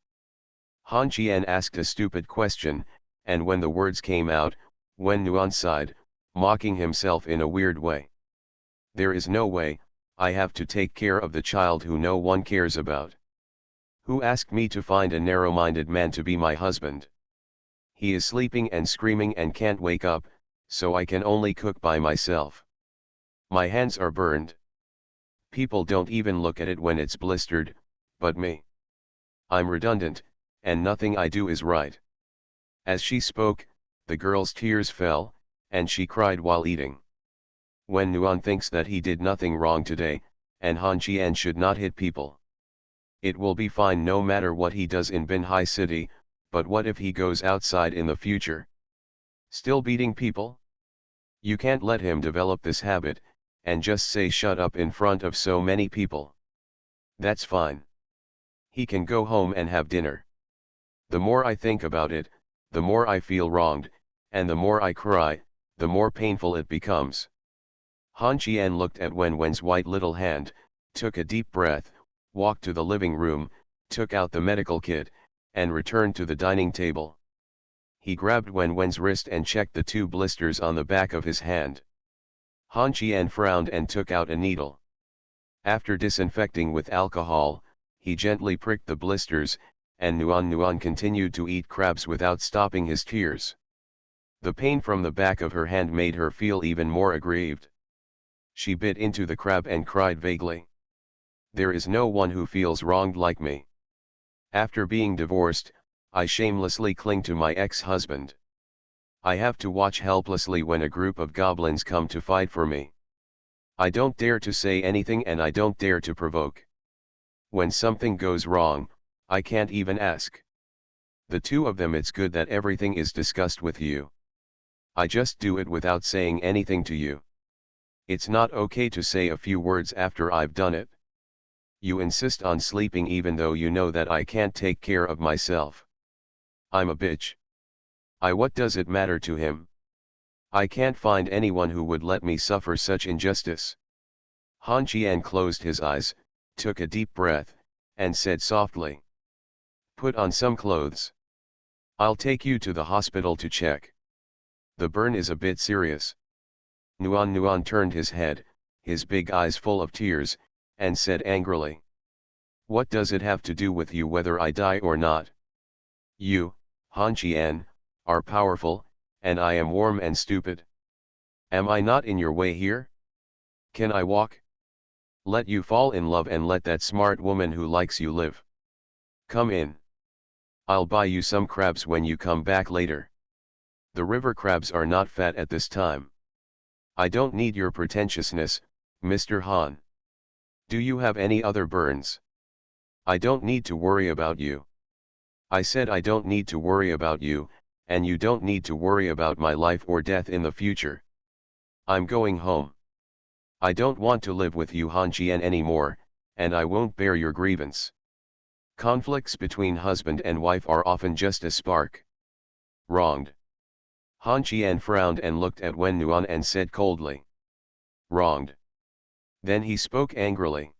Han Qian asked a stupid question, and when the words came out, Wen Nuan sighed, mocking himself in a weird way. There is no way, I have to take care of the child who no one cares about. Who asked me to find a narrow-minded man to be my husband? He is sleeping and screaming and can't wake up, so I can only cook by myself. My hands are burned. People don't even look at it when it's blistered, but me. I'm redundant, and nothing I do is right. As she spoke, the girl's tears fell, and she cried while eating. Wen Nuan thinks that he did nothing wrong today, and Han Qian should not hit people. It will be fine no matter what he does in Binhai City, but what if he goes outside in the future? Still beating people? You can't let him develop this habit, and just say shut up in front of so many people. That's fine. He can go home and have dinner. The more I think about it, the more I feel wronged, and the more I cry, the more painful it becomes. Han Qian looked at Wen's white little hand, took a deep breath, walked to the living room, took out the medical kit, and returned to the dining table. He grabbed Wen's wrist and checked the 2 blisters on the back of his hand. Han Qian frowned and took out a needle. After disinfecting with alcohol, he gently pricked the blisters, and Nuan continued to eat crabs without stopping his tears. The pain from the back of her hand made her feel even more aggrieved. She bit into the crab and cried vaguely. There is no one who feels wronged like me. After being divorced, I shamelessly cling to my ex-husband. I have to watch helplessly when a group of goblins come to fight for me. I don't dare to say anything and I don't dare to provoke. When something goes wrong, I can't even ask. The 2 of them, it's good that everything is discussed with you. I just do it without saying anything to you. It's not okay to say a few words after I've done it. You insist on sleeping even though you know that I can't take care of myself. I'm a bitch. What does it matter to him? I can't find anyone who would let me suffer such injustice. Han Qian closed his eyes, took a deep breath, and said softly. Put on some clothes. I'll take you to the hospital to check. The burn is a bit serious. Nuan turned his head, his big eyes full of tears, and said angrily. What does it have to do with you whether I die or not? You, Han Qian, are powerful, and I am warm and stupid. Am I not in your way here? Can I walk? Let you fall in love and let that smart woman who likes you live. Come in. I'll buy you some crabs when you come back later. The river crabs are not fat at this time. I don't need your pretentiousness, Mr. Han. Do you have any other burns? I don't need to worry about you. I said I don't need to worry about you, and you don't need to worry about my life or death in the future. I'm going home. I don't want to live with you Han Qian anymore, and I won't bear your grievance. Conflicts between husband and wife are often just a spark. Wronged. Han Qian frowned and looked at Wen Nuan and said coldly. Wronged. Then he spoke angrily.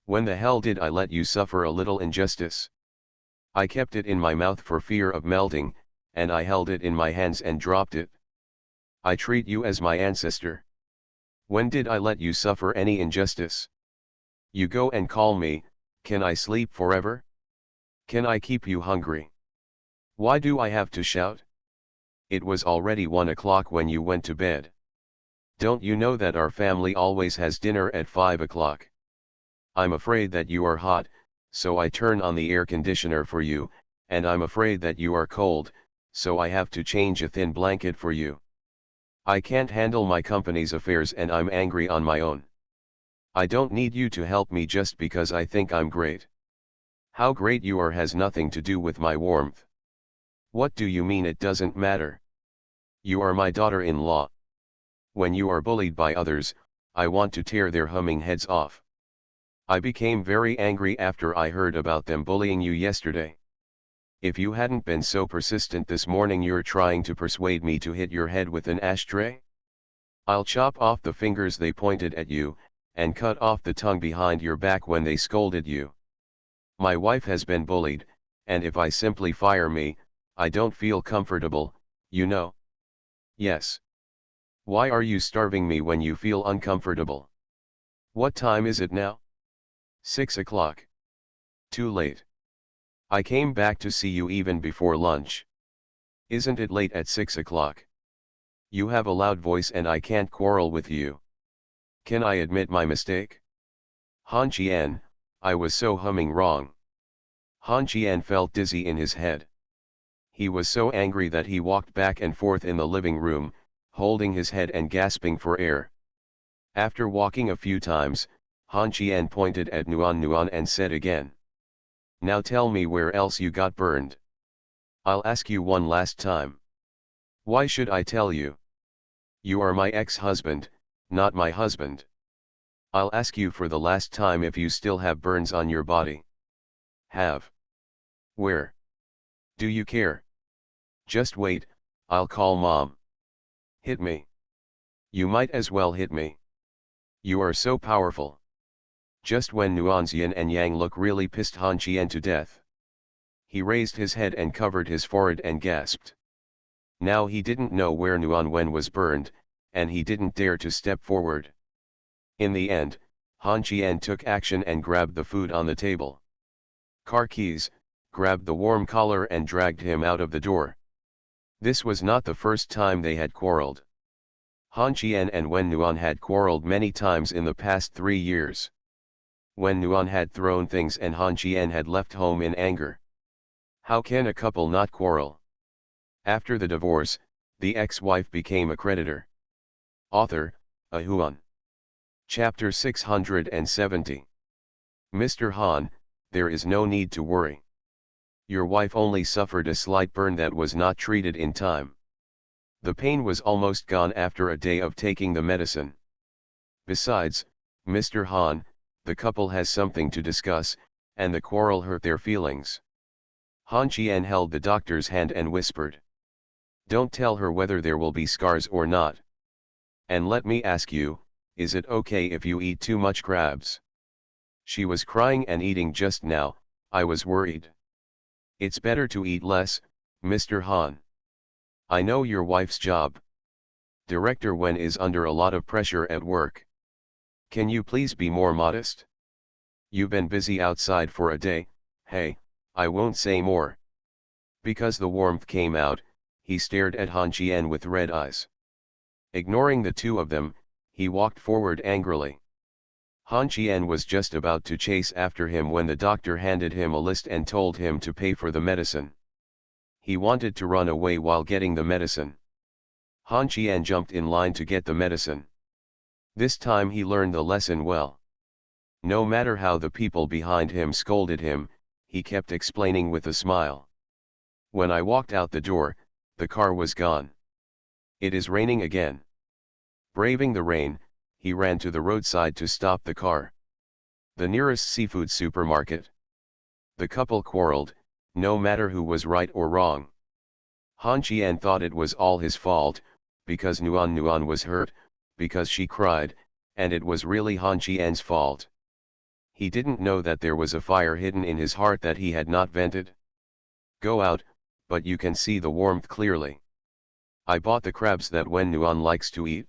When the hell did I let you suffer a little injustice? I kept it in my mouth for fear of melting, and I held it in my hands and dropped it. I treat you as my ancestor. When did I let you suffer any injustice? You go and call me, can I sleep forever? Can I keep you hungry? Why do I have to shout? It was already 1 o'clock when you went to bed. Don't you know that our family always has dinner at 5 o'clock? I'm afraid that you are hot, so I turn on the air conditioner for you, and I'm afraid that you are cold, so I have to change a thin blanket for you. I can't handle my company's affairs and I'm angry on my own. I don't need you to help me just because I think I'm great. How great you are has nothing to do with my warmth. What do you mean it doesn't matter? You are my daughter-in-law. When you are bullied by others, I want to tear their humming heads off. I became very angry after I heard about them bullying you yesterday. If you hadn't been so persistent this morning, you're trying to persuade me to hit your head with an ashtray? I'll chop off the fingers they pointed at you, and cut off the tongue behind your back when they scolded you. My wife has been bullied, and if I simply fire me, I don't feel comfortable, you know. Yes. Why are you starving me when you feel uncomfortable? What time is it now? 6 o'clock. Too late. I came back to see you even before lunch. Isn't it late at 6 o'clock? You have a loud voice and I can't quarrel with you. Can I admit my mistake? Han Qian, I was so humming wrong. Han Qian felt dizzy in his head. He was so angry that he walked back and forth in the living room, holding his head and gasping for air. After walking a few times, Han Qian pointed at Nuan and said again. Now tell me where else you got burned. I'll ask you one last time. Why should I tell you? You are my ex-husband, not my husband. I'll ask you for the last time if you still have burns on your body. Have. Where? Do you care? Just wait, I'll call Mom. Hit me. You might as well hit me. You are so powerful. Just when Nuan's yin and yang look really pissed Han Qian to death. He raised his head and covered his forehead and gasped. Now he didn't know where Nuan Wen was burned, and he didn't dare to step forward. In the end, Han Qian took action and grabbed the food on the table. Car keys, grabbed the warm collar and dragged him out of the door. This was not the first time they had quarreled. Han Qian and Wen Nuan had quarreled many times in the past 3 years. Wen Nuan had thrown things and Han Qian had left home in anger. How can a couple not quarrel? After the divorce, the ex-wife became a creditor. Author, A Huan. Chapter 670. Mr. Han, there is no need to worry. Your wife only suffered a slight burn that was not treated in time. The pain was almost gone after a day of taking the medicine. Besides, Mr. Han, the couple has something to discuss, and the quarrel hurt their feelings. Han Qian held the doctor's hand and whispered. Don't tell her whether there will be scars or not. And let me ask you, is it okay if you eat too much crabs? She was crying and eating just now, I was worried. It's better to eat less, Mr. Han. I know your wife's job. Director Wen is under a lot of pressure at work. Can you please be more modest? You've been busy outside for a day. Hey, I won't say more. Because the warmth came out, he stared at Han Qian with red eyes. Ignoring the two of them, he walked forward angrily. Han Qian was just about to chase after him when the doctor handed him a list and told him to pay for the medicine. He wanted to run away while getting the medicine. Han Qian jumped in line to get the medicine. This time he learned the lesson well. No matter how the people behind him scolded him, he kept explaining with a smile. When I walked out the door, the car was gone. It is raining again. Braving the rain, he ran to the roadside to stop the car. The nearest seafood supermarket. The couple quarreled, no matter who was right or wrong. Han Qian thought it was all his fault, because Nuan was hurt, because she cried, and it was really Han Qian's fault. He didn't know that there was a fire hidden in his heart that he had not vented. Go out, but you can see the warmth clearly. I bought the crabs that Wen Nuan likes to eat.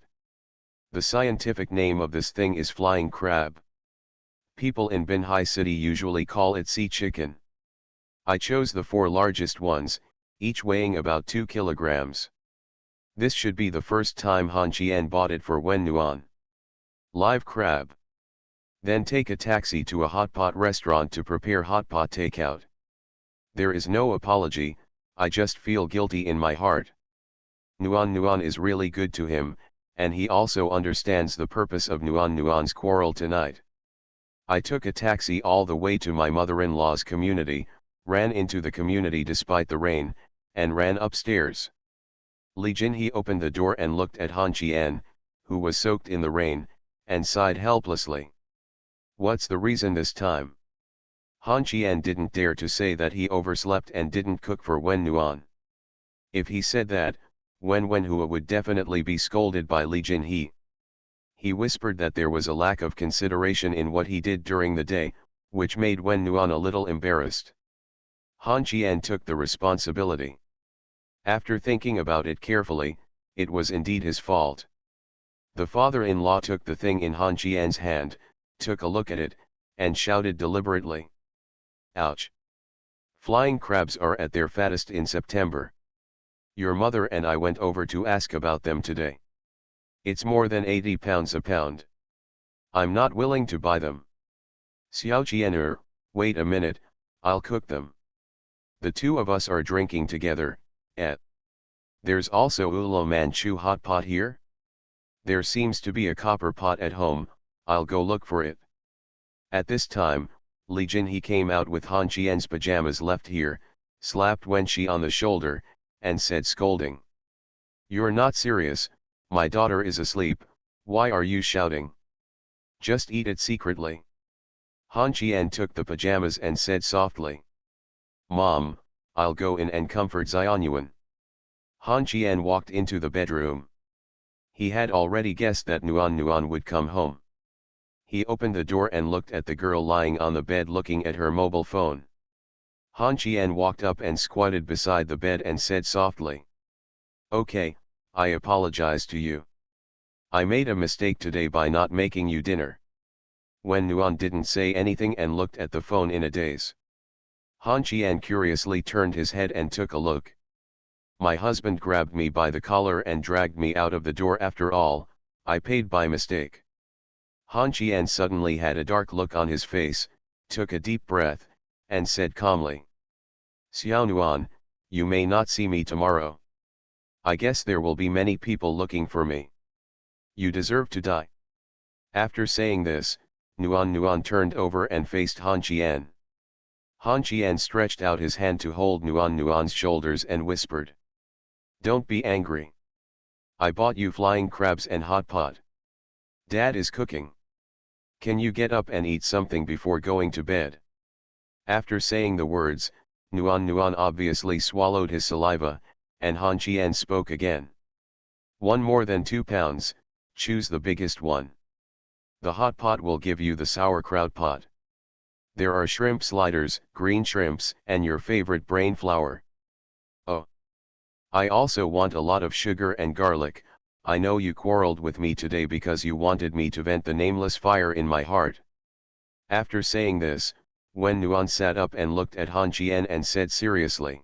The scientific name of this thing is flying crab. People in Binhai City usually call it sea chicken. I chose the 4 largest ones, each weighing about 2 kilograms. This should be the first time Han Qian bought it for Wen Nuan. Live crab. Then take a taxi to a hot pot restaurant to prepare hot pot takeout. There is no apology, I just feel guilty in my heart. Nuan is really good to him, and he also understands the purpose of Nuan's quarrel tonight. I took a taxi all the way to my mother-in-law's community, ran into the community despite the rain, and ran upstairs. Li Jinhe opened the door and looked at Han Qian, who was soaked in the rain, and sighed helplessly. What's the reason this time? Han Qian didn't dare to say that he overslept and didn't cook for Wen Nuan. If he said that, Wen Wenhua would definitely be scolded by Li Jinhe. He whispered that there was a lack of consideration in what he did during the day, which made Wen Nuan a little embarrassed. Han Qian took the responsibility. After thinking about it carefully, it was indeed his fault. The father-in-law took the thing in Han Qian's hand, took a look at it, and shouted deliberately. Ouch! Flying crabs are at their fattest in September. Your mother and I went over to ask about them today. It's more than 80 pounds a pound. I'm not willing to buy them. Xiao Qianer, wait a minute, I'll cook them. The two of us are drinking together, There's also Ulo Manchu hot pot here? There seems to be a copper pot at home, I'll go look for it. At this time, Li Jinhe came out with Han Qian's pajamas left here, slapped Wenxi on the shoulder, and said scolding. You're not serious, my daughter is asleep, why are you shouting? Just eat it secretly. Han Qian took the pajamas and said softly. Mom, I'll go in and comfort Xianyuan. Han Qian walked into the bedroom. He had already guessed that Nuan would come home. He opened the door and looked at the girl lying on the bed looking at her mobile phone. Han Qian walked up and squatted beside the bed and said softly. Okay, I apologize to you. I made a mistake today by not making you dinner. Wen Nuan didn't say anything and looked at the phone in a daze. Han Qian curiously turned his head and took a look. My husband grabbed me by the collar and dragged me out of the door after all, I paid by mistake. Han Qian suddenly had a dark look on his face, took a deep breath, and said calmly. Xiao Nuan, you may not see me tomorrow. I guess there will be many people looking for me. You deserve to die. After saying this, Nuan turned over and faced Han Qian. Han Qian stretched out his hand to hold Nuan's shoulders and whispered. Don't be angry. I bought you flying crabs and hot pot. Dad is cooking. Can you get up and eat something before going to bed? After saying the words, Nuan obviously swallowed his saliva, and Han Qian spoke again. One more than 2 pounds, choose the biggest one. The hot pot will give you the sauerkraut pot. There are shrimp sliders, green shrimps, and your favorite brain flour. Oh. I also want a lot of sugar and garlic, I know you quarreled with me today because you wanted me to vent the nameless fire in my heart. After saying this, Wen Nuan sat up and looked at Han Qian and said seriously.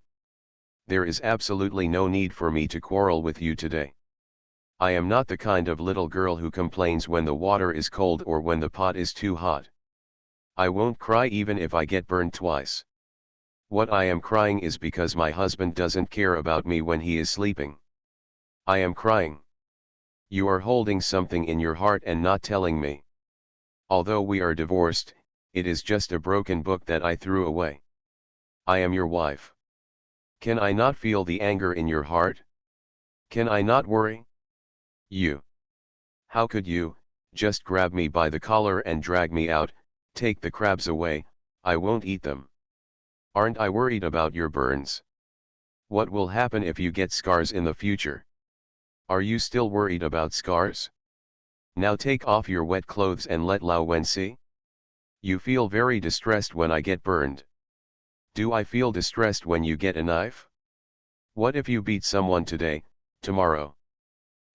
There is absolutely no need for me to quarrel with you today. I am not the kind of little girl who complains when the water is cold or when the pot is too hot. I won't cry even if I get burned twice. What I am crying is because my husband doesn't care about me when he is sleeping. I am crying. You are holding something in your heart and not telling me. Although we are divorced, it is just a broken book that I threw away. I am your wife. Can I not feel the anger in your heart? Can I not worry? You. How could you, just grab me by the collar and drag me out, take the crabs away, I won't eat them. Aren't I worried about your burns? What will happen if you get scars in the future? Are you still worried about scars? Now take off your wet clothes and let Lao Wen see. You feel very distressed when I get burned. Do I feel distressed when you get a knife? What if you beat someone today, tomorrow?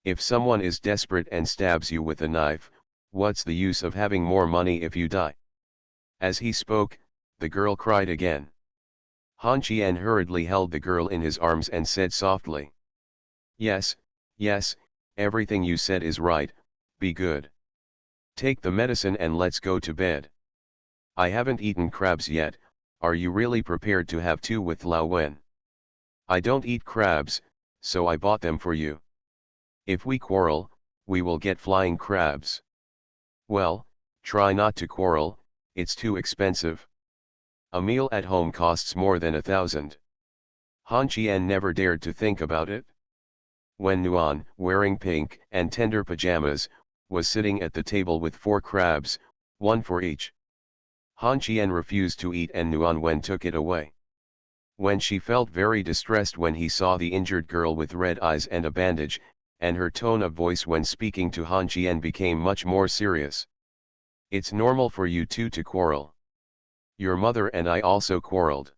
If someone is desperate and stabs you with a knife, what's the use of having more money if you die? As he spoke, the girl cried again. Han Qian hurriedly held the girl in his arms and said softly. Yes, yes, everything you said is right, be good. Take the medicine and let's go to bed. I haven't eaten crabs yet, are you really prepared to have two with Lao Wen? I don't eat crabs, so I bought them for you. If we quarrel, we will get flying crabs. Well, try not to quarrel, it's too expensive. A meal at home costs more than 1,000. Han Qian never dared to think about it. Wen Nuan, wearing pink and tender pajamas, was sitting at the table with 4 crabs, one for each. Han Qian refused to eat and Nuan Wen took it away. When she felt very distressed when he saw the injured girl with red eyes and a bandage, and her tone of voice when speaking to Han Qian became much more serious. It's normal for you two to quarrel. Your mother and I also quarreled.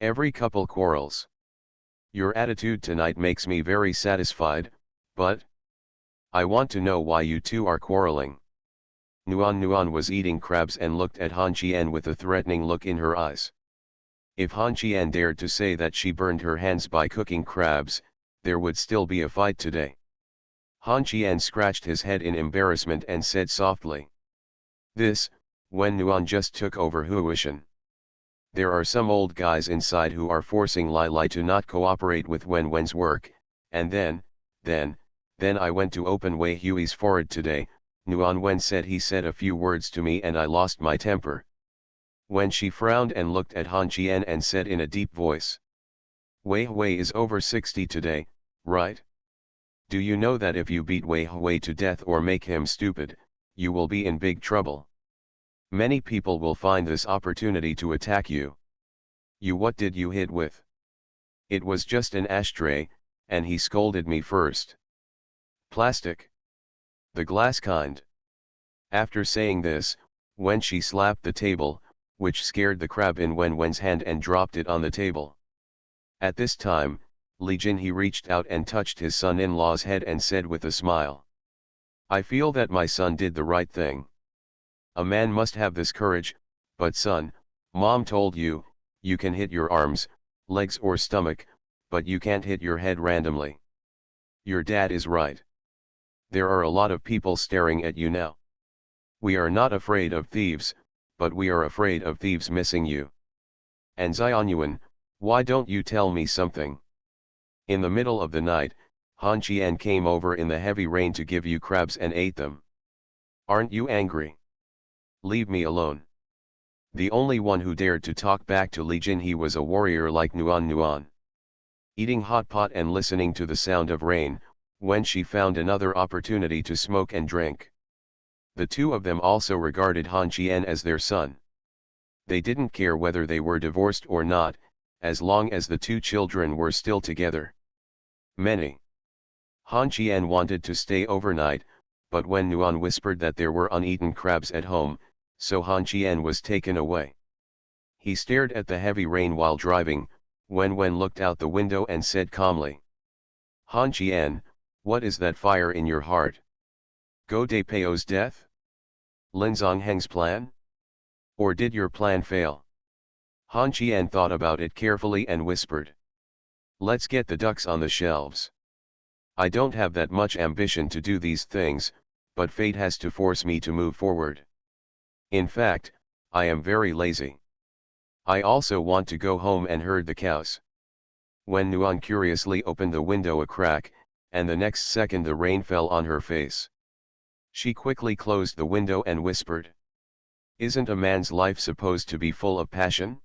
Every couple quarrels. Your attitude tonight makes me very satisfied, but I want to know why you two are quarreling. Nuan was eating crabs and looked at Han Qian with a threatening look in her eyes. If Han Qian dared to say that she burned her hands by cooking crabs, there would still be a fight today. Han Qian scratched his head in embarrassment and said softly. This, Wen Nuan just took over Huishan. There are some old guys inside who are forcing Lai Lai to not cooperate with Wen Wen's work, and then I went to open Wei Hui's forehead today, Nuan Wen said he said a few words to me and I lost my temper. When she frowned and looked at Han Qian and said in a deep voice. Wei Hui is over 60 today, right? Do you know that if you beat Wei Hui to death or make him stupid, you will be in big trouble? Many people will find this opportunity to attack you. What did you hit with? It was just an ashtray, and he scolded me first. Plastic. The glass kind. After saying this, when she slapped the table, which scared the crab in Wen Wen's hand and dropped it on the table. At this time, Li Jinhe reached out and touched his son-in-law's head and said with a smile. I feel that my son did the right thing. A man must have this courage, but son, mom told you, you can hit your arms, legs or stomach, but you can't hit your head randomly. Your dad is right. There are a lot of people staring at you now. We are not afraid of thieves, but we are afraid of thieves missing you. And Xianyuan, why don't you tell me something? In the middle of the night, Han Qian came over in the heavy rain to give you crabs and ate them. Aren't you angry? Leave me alone. The only one who dared to talk back to Li Jinhe was a warrior like Nuan. Eating hot pot and listening to the sound of rain, when she found another opportunity to smoke and drink. The two of them also regarded Han Qian as their son. They didn't care whether they were divorced or not, as long as the two children were still together. Han Qian wanted to stay overnight, but when Nuan whispered that there were uneaten crabs at home, so Han Qian was taken away. He stared at the heavy rain while driving, Wen looked out the window and said calmly. Han Qian, What is that fire in your heart? Go de Peo's death? Lin Zongheng's plan? Or did your plan fail? Han Qian thought about it carefully and whispered. Let's get the ducks on the shelves. I don't have that much ambition to do these things, but fate has to force me to move forward. In fact, I am very lazy. I also want to go home and herd the cows. When Nuan curiously opened the window a crack, and the next second the rain fell on her face. She quickly closed the window and whispered. Isn't a man's life supposed to be full of passion?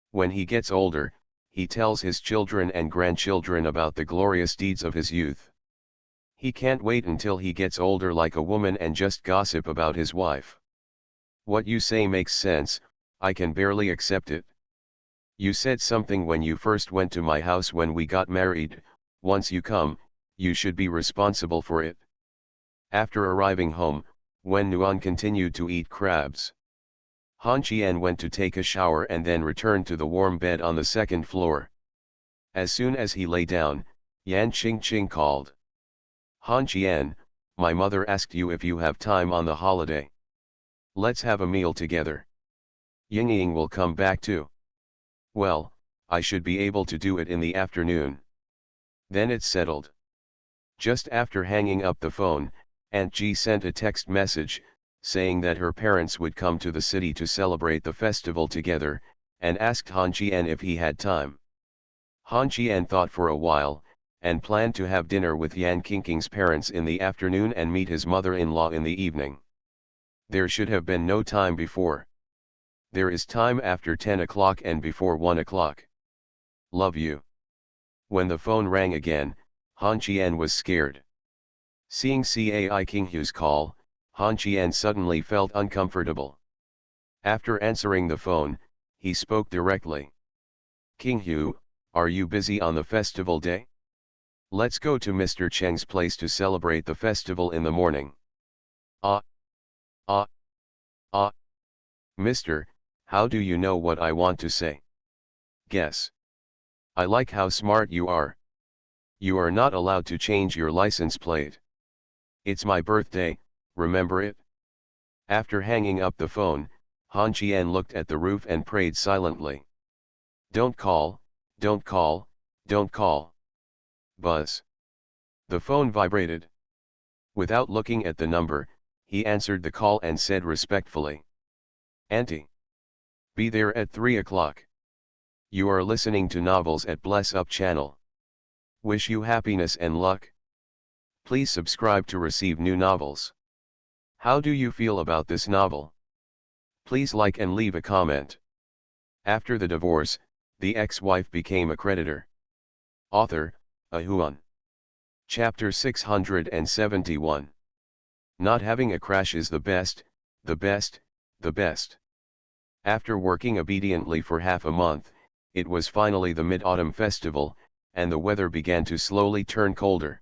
When he gets older, he tells his children and grandchildren about the glorious deeds of his youth. He can't wait until he gets older like a woman and just gossip about his wife. What you say makes sense, I can barely accept it. You said something when you first went to my house when we got married, once you come, you should be responsible for it. After arriving home, Wen Nuan continued to eat crabs. Han Qian went to take a shower and then returned to the warm bed on the second floor. As soon as he lay down, Yan Qingqing called. Han Qian, my mother asked you if you have time on the holiday. Let's have a meal together. Yingying will come back too. Well, I should be able to do it in the afternoon. Then it's settled. Just after hanging up the phone, Aunt Ji sent a text message, saying that her parents would come to the city to celebrate the festival together, and asked Han Qian if he had time. Han Qian thought for a while, and planned to have dinner with Yan Qingqing's parents in the afternoon and meet his mother-in-law in the evening. There should have been no time before. There is time after 10 o'clock and before 1 o'clock. Love you. When the phone rang again, Han Qian was scared. Seeing Cai Qinghu's call, Han Qian suddenly felt uncomfortable. After answering the phone, he spoke directly. Qinghu, are you busy on the festival day? Let's go to Mr. Cheng's place to celebrate the festival in the morning. Ah. Mister, how do you know what I want to say? Guess. I like how smart you are. You are not allowed to change your license plate. It's my birthday, remember it? After hanging up the phone, Han Qian looked at the roof and prayed silently. Don't call, don't call, don't call. Buzz. The phone vibrated. Without looking at the number, he answered the call and said respectfully. Auntie. Be there at 3 o'clock. You are listening to novels at Bless Up channel. Wish you happiness and luck. Please subscribe to receive new novels. How do you feel about this novel? Please like and leave a comment. After the divorce, the ex-wife became a creditor. Author, Ahuan. Chapter 671. Not having a crash is the best, the best, the best. After working obediently for half a month, it was finally the Mid-Autumn Festival, and the weather began to slowly turn colder.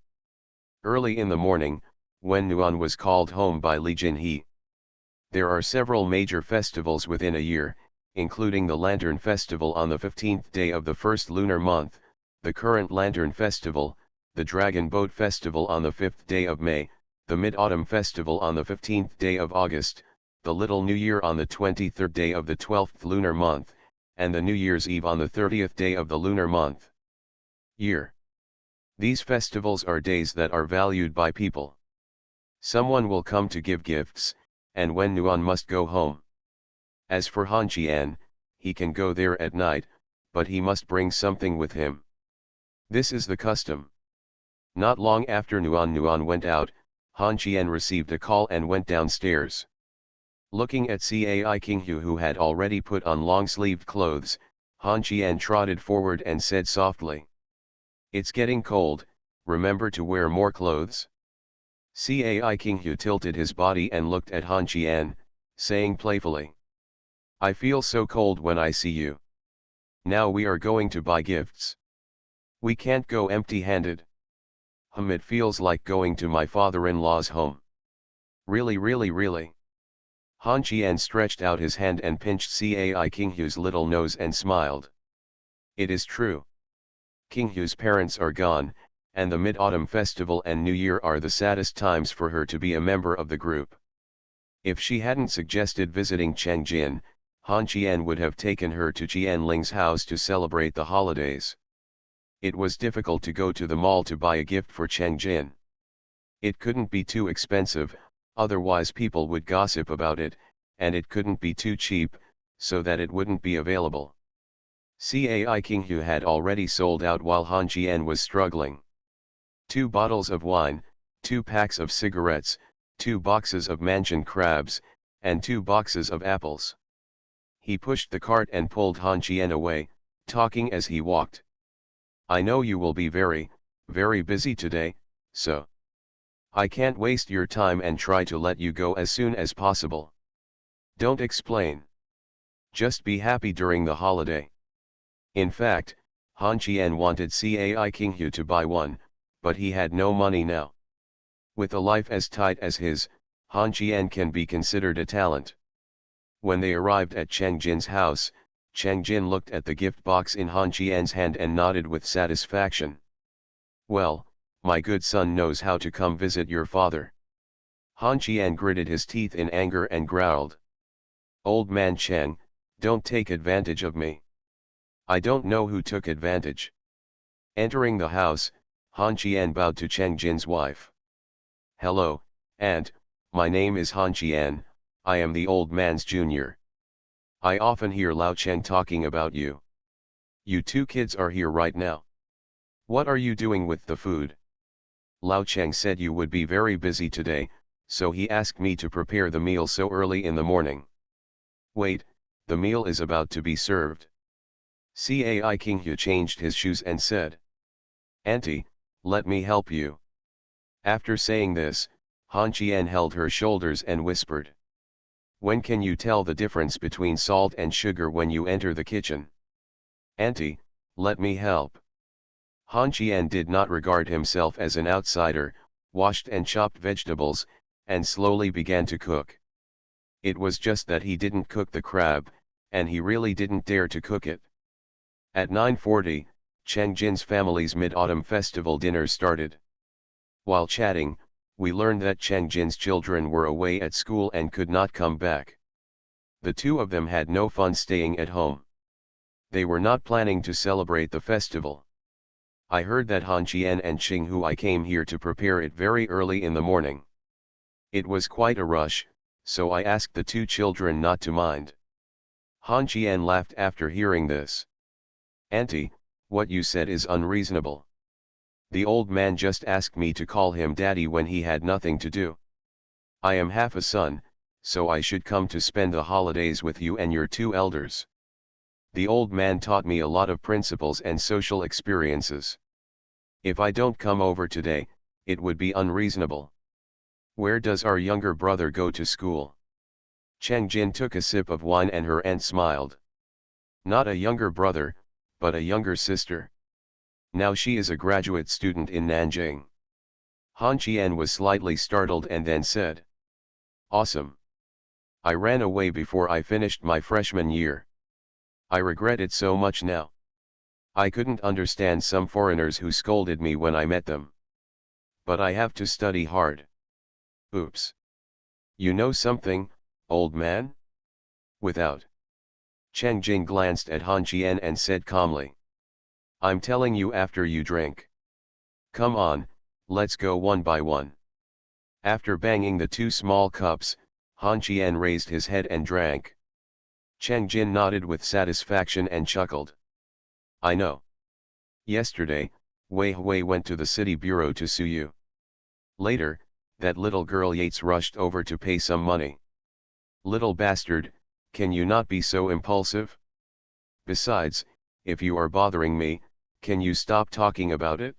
Early in the morning, Wen Nuan was called home by Li Jinhe. There are several major festivals within a year, including the Lantern Festival on the 15th day of the first lunar month, the current Lantern Festival, the Dragon Boat Festival on the 5th day of May, the Mid-Autumn Festival on the 15th day of August, the Little New Year on the 23rd day of the 12th lunar month, and the New Year's Eve on the 30th day of the lunar month. Year. These festivals are days that are valued by people. Someone will come to give gifts, and Wen Nuan must go home. As for Han Qian, he can go there at night, but he must bring something with him. This is the custom. Not long after Nuan went out, Han Qian received a call and went downstairs. Looking at Cai Qinghu who had already put on long-sleeved clothes, Han Qian trotted forward and said softly. It's getting cold, remember to wear more clothes? Cai Qinghu tilted his body and looked at Han Qian, saying playfully. I feel so cold when I see you. Now we are going to buy gifts. We can't go empty-handed. It feels like going to my father-in-law's home. Really really really. Han Qian stretched out his hand and pinched Cai Qinghu's little nose and smiled. It is true. Qinghu's parents are gone, and the Mid-Autumn Festival and New Year are the saddest times for her to be a member of the group. If she hadn't suggested visiting Changjin, Han Qian would have taken her to Qianling's house to celebrate the holidays. It was difficult to go to the mall to buy a gift for Changjin. It couldn't be too expensive, otherwise people would gossip about it, and it couldn't be too cheap, so that it wouldn't be available. Cai Qinghu had already sold out while Han Qian was struggling. 2 bottles of wine, 2 packs of cigarettes, 2 boxes of mansion crabs, and 2 boxes of apples. He pushed the cart and pulled Han Qian away, talking as he walked. I know you will be very, very busy today, so I can't waste your time and try to let you go as soon as possible. Don't explain. Just be happy during the holiday. In fact, Han Qian wanted Cai Qinghu to buy one, but he had no money now. With a life as tight as his, Han Qian can be considered a talent. When they arrived at Changjin's house, Changjin looked at the gift box in Han Qian's hand and nodded with satisfaction. Well, my good son knows how to come visit your father. Han Qian gritted his teeth in anger and growled. Old man Cheng, don't take advantage of me. I don't know who took advantage. Entering the house, Han Qian bowed to Changjin's wife. Hello, aunt, my name is Han Qian, I am the old man's junior. I often hear Lao Cheng talking about you. You 2 kids are here right now. What are you doing with the food? Lao Cheng said you would be very busy today, so he asked me to prepare the meal so early in the morning. Wait, the meal is about to be served. Cai Qinghu changed his shoes and said. Auntie, let me help you. After saying this, Han Qian held her shoulders and whispered. When can you tell the difference between salt and sugar when you enter the kitchen? Auntie, let me help. Han Qian did not regard himself as an outsider, washed and chopped vegetables, and slowly began to cook. It was just that he didn't cook the crab, and he really didn't dare to cook it. At 9:40, Changjin's family's Mid-Autumn Festival dinner started. While chatting, we learned that Changjin's children were away at school and could not come back. The 2 of them had no fun staying at home. They were not planning to celebrate the festival. I heard that Han Qian and Qinghu came here to prepare it very early in the morning. It was quite a rush, so I asked the 2 children not to mind. Han Qian laughed after hearing this. Auntie, what you said is unreasonable. The old man just asked me to call him daddy when he had nothing to do. I am half a son, so I should come to spend the holidays with you and your 2 elders. The old man taught me a lot of principles and social experiences. If I don't come over today, it would be unreasonable. Where does our younger brother go to school? Changjin took a sip of wine and her aunt smiled. Not a younger brother, but a younger sister. Now she is a graduate student in Nanjing. Han Qian was slightly startled and then said. Awesome. I ran away before I finished my freshman year. I regret it so much now. I couldn't understand some foreigners who scolded me when I met them. But I have to study hard. Oops. You know something, old man? Without. Changjin glanced at Han Qian and said calmly. I'm telling you after you drink. Come on, let's go one by one. After banging the 2 small cups, Han Qian raised his head and drank. Changjin nodded with satisfaction and chuckled. I know. Yesterday, Wei Hui went to the city bureau to sue you. Later, that little girl Yates rushed over to pay some money. Little bastard, can you not be so impulsive? Besides, if you are bothering me, can you stop talking about it?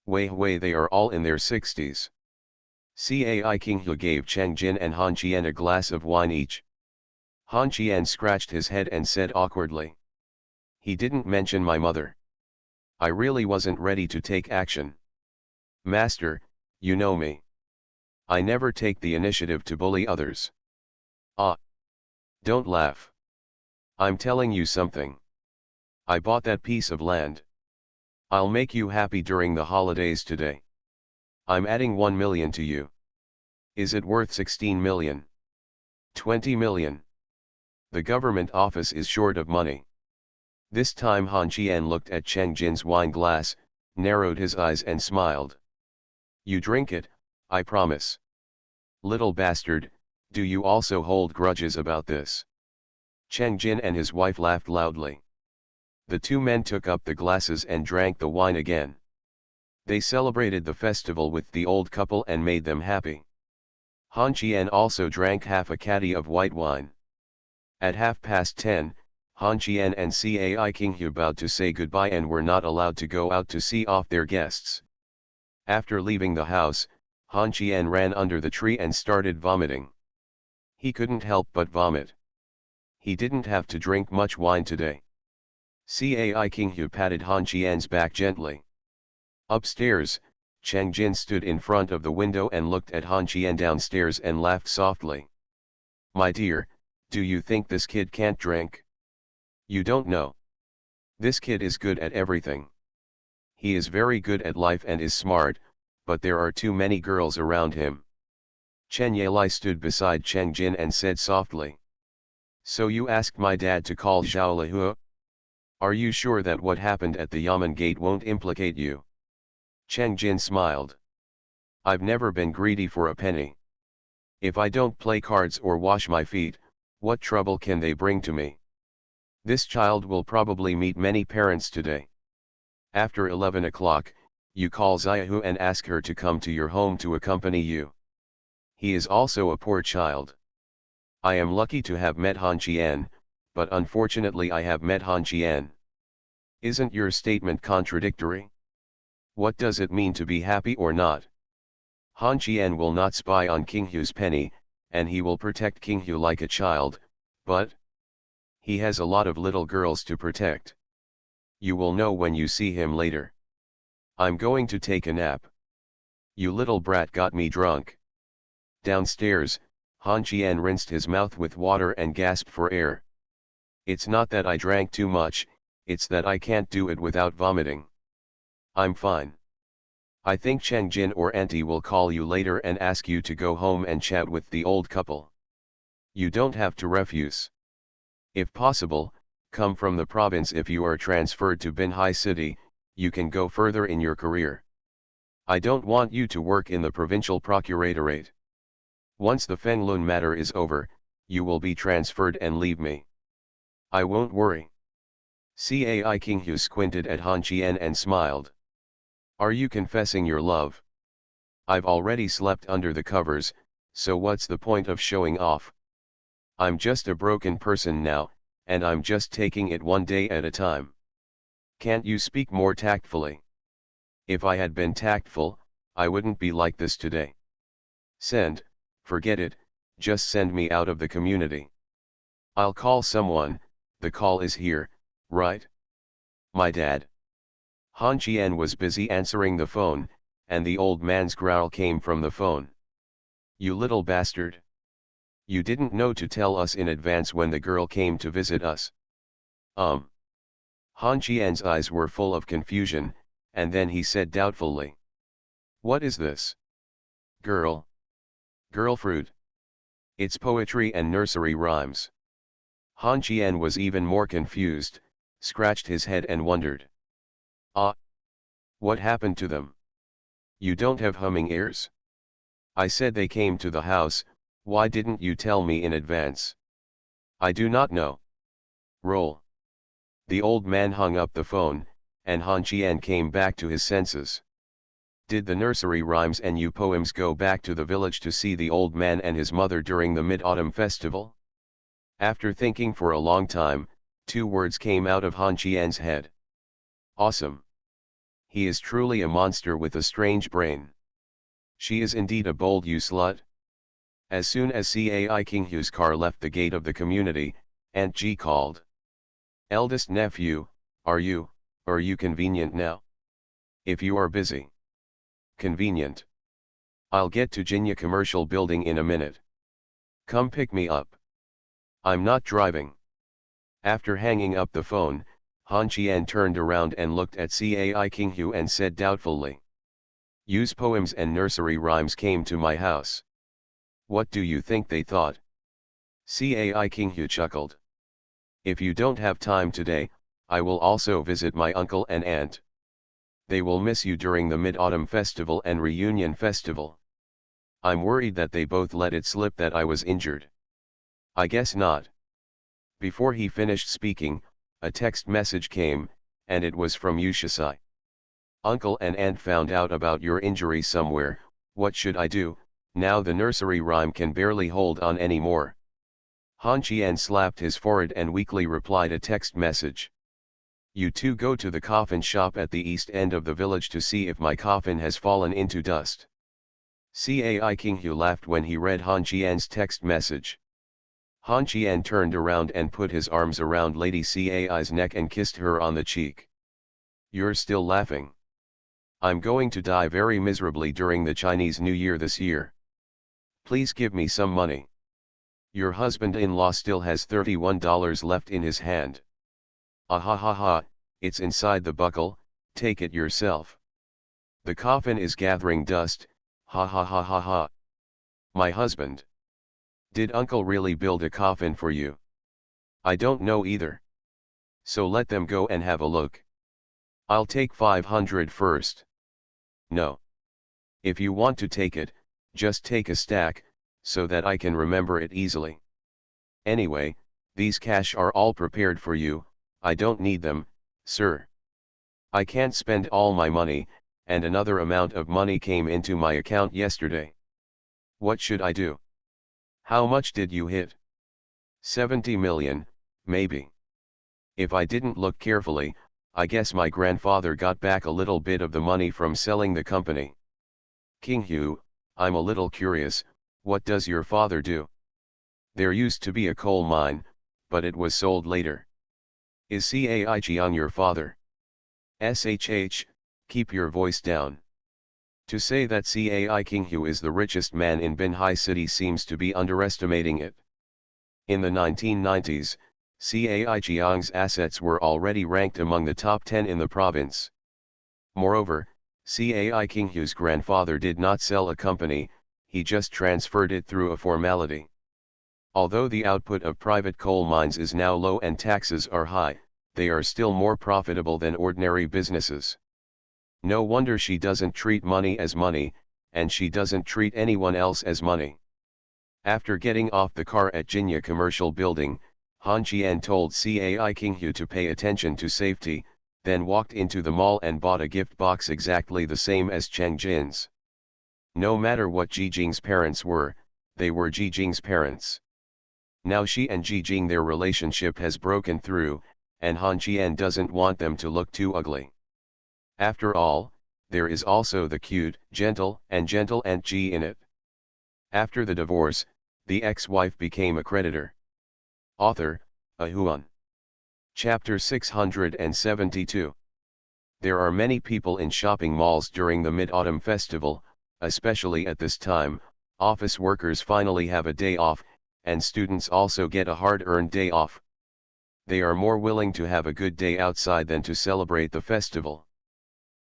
Wei Hui, they are all in their 60s. Cai Qinghu gave Changjin and Han Qian a glass of wine each. Han Qian scratched his head and said awkwardly. He didn't mention my mother. I really wasn't ready to take action. Master, you know me. I never take the initiative to bully others. Ah. Don't laugh. I'm telling you something. I bought that piece of land. I'll make you happy during the holidays today. I'm adding 1 million to you. Is it worth 16 million? 20 million. The government office is short of money. This time Han Qian looked at Cheng Jin's wine glass, narrowed his eyes and smiled. You drink it, I promise. Little bastard, do you also hold grudges about this? Cheng Jin and his wife laughed loudly. The two men took up the glasses and drank the wine again. They celebrated the festival with the old couple and made them happy. Han Qian also drank half a caddy of white wine. At 10:30, Han Qian and Cai Qinghu bowed to say goodbye and were not allowed to go out to see off their guests. After leaving the house, Han Qian ran under the tree and started vomiting. He couldn't help but vomit. He didn't have to drink much wine today. Cai Qinghu patted Han Qian's back gently. Upstairs, Cheng Jin stood in front of the window and looked at Han Qian downstairs and laughed softly. My dear, do you think this kid can't drink? You don't know. This kid is good at everything. He is very good at life and is smart, but there are too many girls around him. Chen Yalai stood beside Cheng Jin and said softly. So you asked my dad to call Zhao Lihua? Are you sure that what happened at the Yamen gate won't implicate you? Cheng Jin smiled. I've never been greedy for a penny. If I don't play cards or wash my feet, what trouble can they bring to me? This child will probably meet many parents today. After 11 o'clock, you call Xiaohu and ask her to come to your home to accompany you. He is also a poor child. I am lucky to have met Han Qian, but unfortunately I have met Han Qian. Isn't your statement contradictory? What does it mean to be happy or not? Han Qian will not spy on Qinghu's penny, and he will protect Qinghu like a child, but he has a lot of little girls to protect. You will know when you see him later. I'm going to take a nap. You little brat got me drunk. Downstairs, Han Qian rinsed his mouth with water and gasped for air. It's not that I drank too much, it's that I can't do it without vomiting. I'm fine. I think Cheng Jin or Auntie will call you later and ask you to go home and chat with the old couple. You don't have to refuse. If possible, come from the province. If you are transferred to Binhai City, you can go further in your career. I don't want you to work in the provincial procuratorate. Once the Fenglun matter is over, you will be transferred and leave me. I won't worry. Cai Qinghu squinted at Han Qian and smiled. Are you confessing your love? I've already slept under the covers, so what's the point of showing off? I'm just a broken person now, and I'm just taking it one day at a time. Can't you speak more tactfully? If I had been tactful, I wouldn't be like this today. Forget it, just send me out of the community. I'll call someone, the call is here, right? My dad. Han Qian was busy answering the phone, and the old man's growl came from the phone. You little bastard. You didn't know to tell us in advance when the girl came to visit us. Han Qian's eyes were full of confusion, and then he said doubtfully. What is this? Girl? Girl fruit. It's poetry and nursery rhymes. Han Qian was even more confused, scratched his head and wondered. What happened to them? You don't have humming ears? I said they came to the house, why didn't you tell me in advance? I do not know. Roll. The old man hung up the phone, and Han Qian came back to his senses. Did the nursery rhymes and you poems go back to the village to see the old man and his mother during the Mid-Autumn Festival? After thinking for a long time, two words came out of Han Qian's head. Awesome. He is truly a monster with a strange brain. She is indeed a bold you slut. As soon as Cai Qinghu's car left the gate of the community, Aunt Ji called. Eldest nephew, are you convenient now? If you are busy. Convenient. I'll get to Jinya Commercial Building in a minute. Come pick me up. I'm not driving. After hanging up the phone, Han Qian turned around and looked at Cai Qinghu and said doubtfully. Use poems and nursery rhymes came to my house. What do you think they thought? Cai Qinghu chuckled. If you don't have time today, I will also visit my uncle and aunt. They will miss you during the Mid-Autumn Festival and Reunion Festival. I'm worried that they both let it slip that I was injured. I guess not. Before he finished speaking, a text message came, and it was from Yushasai. Uncle and aunt found out about your injury somewhere. What should I do? Now the nursery rhyme can barely hold on anymore. Han Qian slapped his forehead and weakly replied a text message. You two go to the coffin shop at the east end of the village to see if my coffin has fallen into dust. Cai Qinghu laughed when he read Han Qian's text message. Han Qian turned around and put his arms around Lady Cai's neck and kissed her on the cheek. You're still laughing. I'm going to die very miserably during the Chinese New Year this year. Please give me some money. Your husband-in-law still has $31 left in his hand. Ah ha ha ha, it's inside the buckle, take it yourself. The coffin is gathering dust, ha ha ha ha ha. My husband. Did uncle really build a coffin for you? I don't know either. So let them go and have a look. I'll take 500 first. No. If you want to take it, just take a stack, so that I can remember it easily. Anyway, these cash are all prepared for you, I don't need them, sir. I can't spend all my money, and another amount of money came into my account yesterday. What should I do? How much did you hit? 70 million, maybe. If I didn't look carefully, I guess my grandfather got back a little bit of the money from selling the company. Qinghu, I'm a little curious, what does your father do? There used to be a coal mine, but it was sold later. Is Cai Jiang your father? SHH, keep your voice down. To say that Cai Qinghu is the richest man in Binhai City seems to be underestimating it. In the 1990s, Cai Jiang's assets were already ranked among the top 10 in the province. Moreover, Cai Qinghu's grandfather did not sell a company, he just transferred it through a formality. Although the output of private coal mines is now low and taxes are high, they are still more profitable than ordinary businesses. No wonder she doesn't treat money as money, and she doesn't treat anyone else as money. After getting off the car at Jinya Commercial Building, Han Qian told Cai Qinghu to pay attention to safety, then walked into the mall and bought a gift box exactly the same as Cheng Jin's. No matter what Ji Jing's parents were, they were Ji Jing's parents. Now she and Ji Jing, their relationship has broken through, and Han Qian doesn't want them to look too ugly. After all, there is also the cute, gentle Aunt Ji in it. After the divorce, the ex-wife became a creditor. Author, Ahuan. Chapter 672. There are many people in shopping malls during the Mid-Autumn Festival, especially at this time. Office workers finally have a day off, and students also get a hard-earned day off. They are more willing to have a good day outside than to celebrate the festival.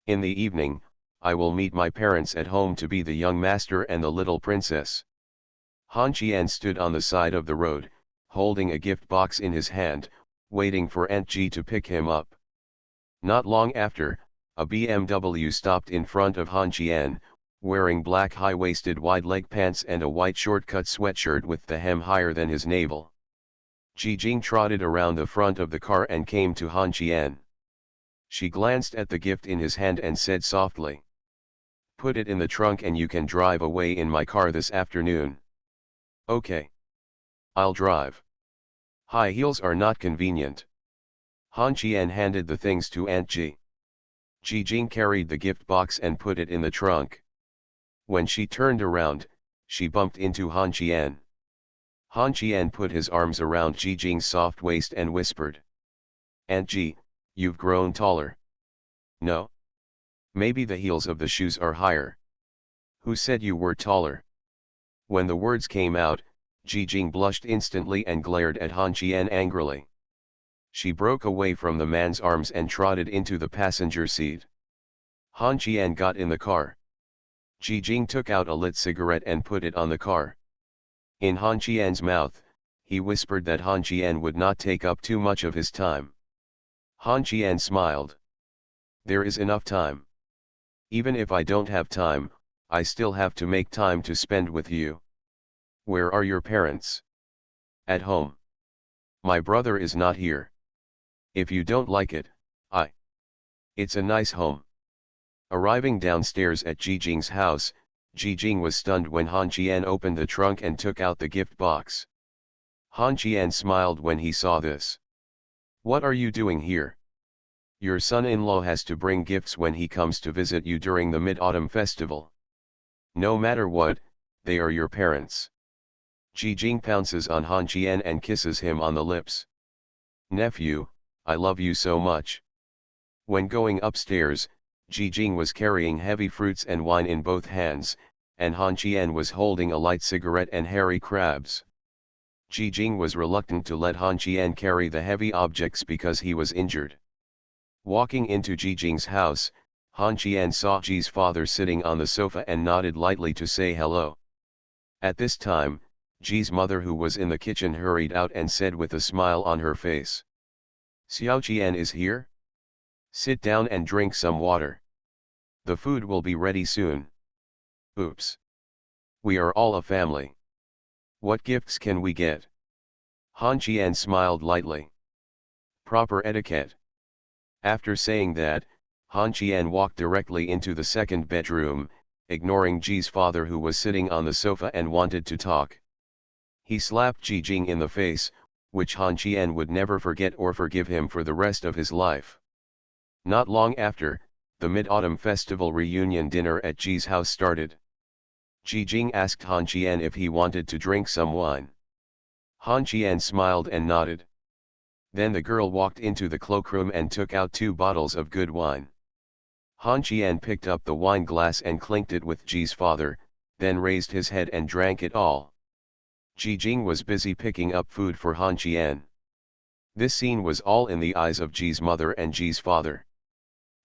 In the evening, I will meet my parents at home to be the young master and the little princess. Han Qian stood on the side of the road, holding a gift box in his hand, waiting for Aunt Ji to pick him up. Not long after, a BMW stopped in front of Han Qian, wearing black high-waisted wide-leg pants and a white short-cut sweatshirt with the hem higher than his navel. Ji Jing trotted around the front of the car and came to Han Qian. She glanced at the gift in his hand and said softly, "Put it in the trunk and you can drive away in my car this afternoon." "Okay. I'll drive." High heels are not convenient. Han Qian handed the things to Aunt Ji. Ji Jing carried the gift box and put it in the trunk. When she turned around, she bumped into Han Qian. Han Qian put his arms around Ji Jing's soft waist and whispered, "Aunt Ji, you've grown taller." "No. Maybe the heels of the shoes are higher." "Who said you were taller?" When the words came out, Ji Jing blushed instantly and glared at Han Qian angrily. She broke away from the man's arms and trotted into the passenger seat. Han Qian got in the car. Ji Jing took out a lit cigarette and put it on the car. In Han Qian's mouth, he whispered that Han Qian would not take up too much of his time. Han Qian smiled. There is enough time. Even if I don't have time, I still have to make time to spend with you. Where are your parents? At home. My brother is not here. If you don't like it, It's a nice home. Arriving downstairs at Ji Jing's house, Ji Jing was stunned when Han Qian opened the trunk and took out the gift box. Han Qian smiled when he saw this. What are you doing here? Your son-in-law has to bring gifts when he comes to visit you during the Mid-Autumn Festival. No matter what, they are your parents. Ji Jing pounces on Han Qian and kisses him on the lips. Nephew, I love you so much. When going upstairs, Ji Jing was carrying heavy fruits and wine in both hands, and Han Qian was holding a light cigarette and hairy crabs. Ji Jing was reluctant to let Han Qian carry the heavy objects because he was injured. Walking into Ji Jing's house, Han Qian saw Ji's father sitting on the sofa and nodded lightly to say hello. At this time, Ji's mother, who was in the kitchen, hurried out and said with a smile on her face, Xiao Qian is here? Sit down and drink some water. The food will be ready soon. Oops. We are all a family. What gifts can we get? Han Qian smiled lightly. Proper etiquette. After saying that, Han Qian walked directly into the second bedroom, ignoring Ji's father, who was sitting on the sofa and wanted to talk. He slapped Ji Jing in the face, which Han Qian would never forget or forgive him for the rest of his life. Not long after, the Mid-Autumn Festival reunion dinner at Ji's house started. Ji Jing asked Han Qian if he wanted to drink some wine. Han Qian smiled and nodded. Then the girl walked into the cloakroom and took out 2 bottles of good wine. Han Qian picked up the wine glass and clinked it with Ji's father, then raised his head and drank it all. Ji Jing was busy picking up food for Han Qian. This scene was all in the eyes of Ji's mother and Ji's father.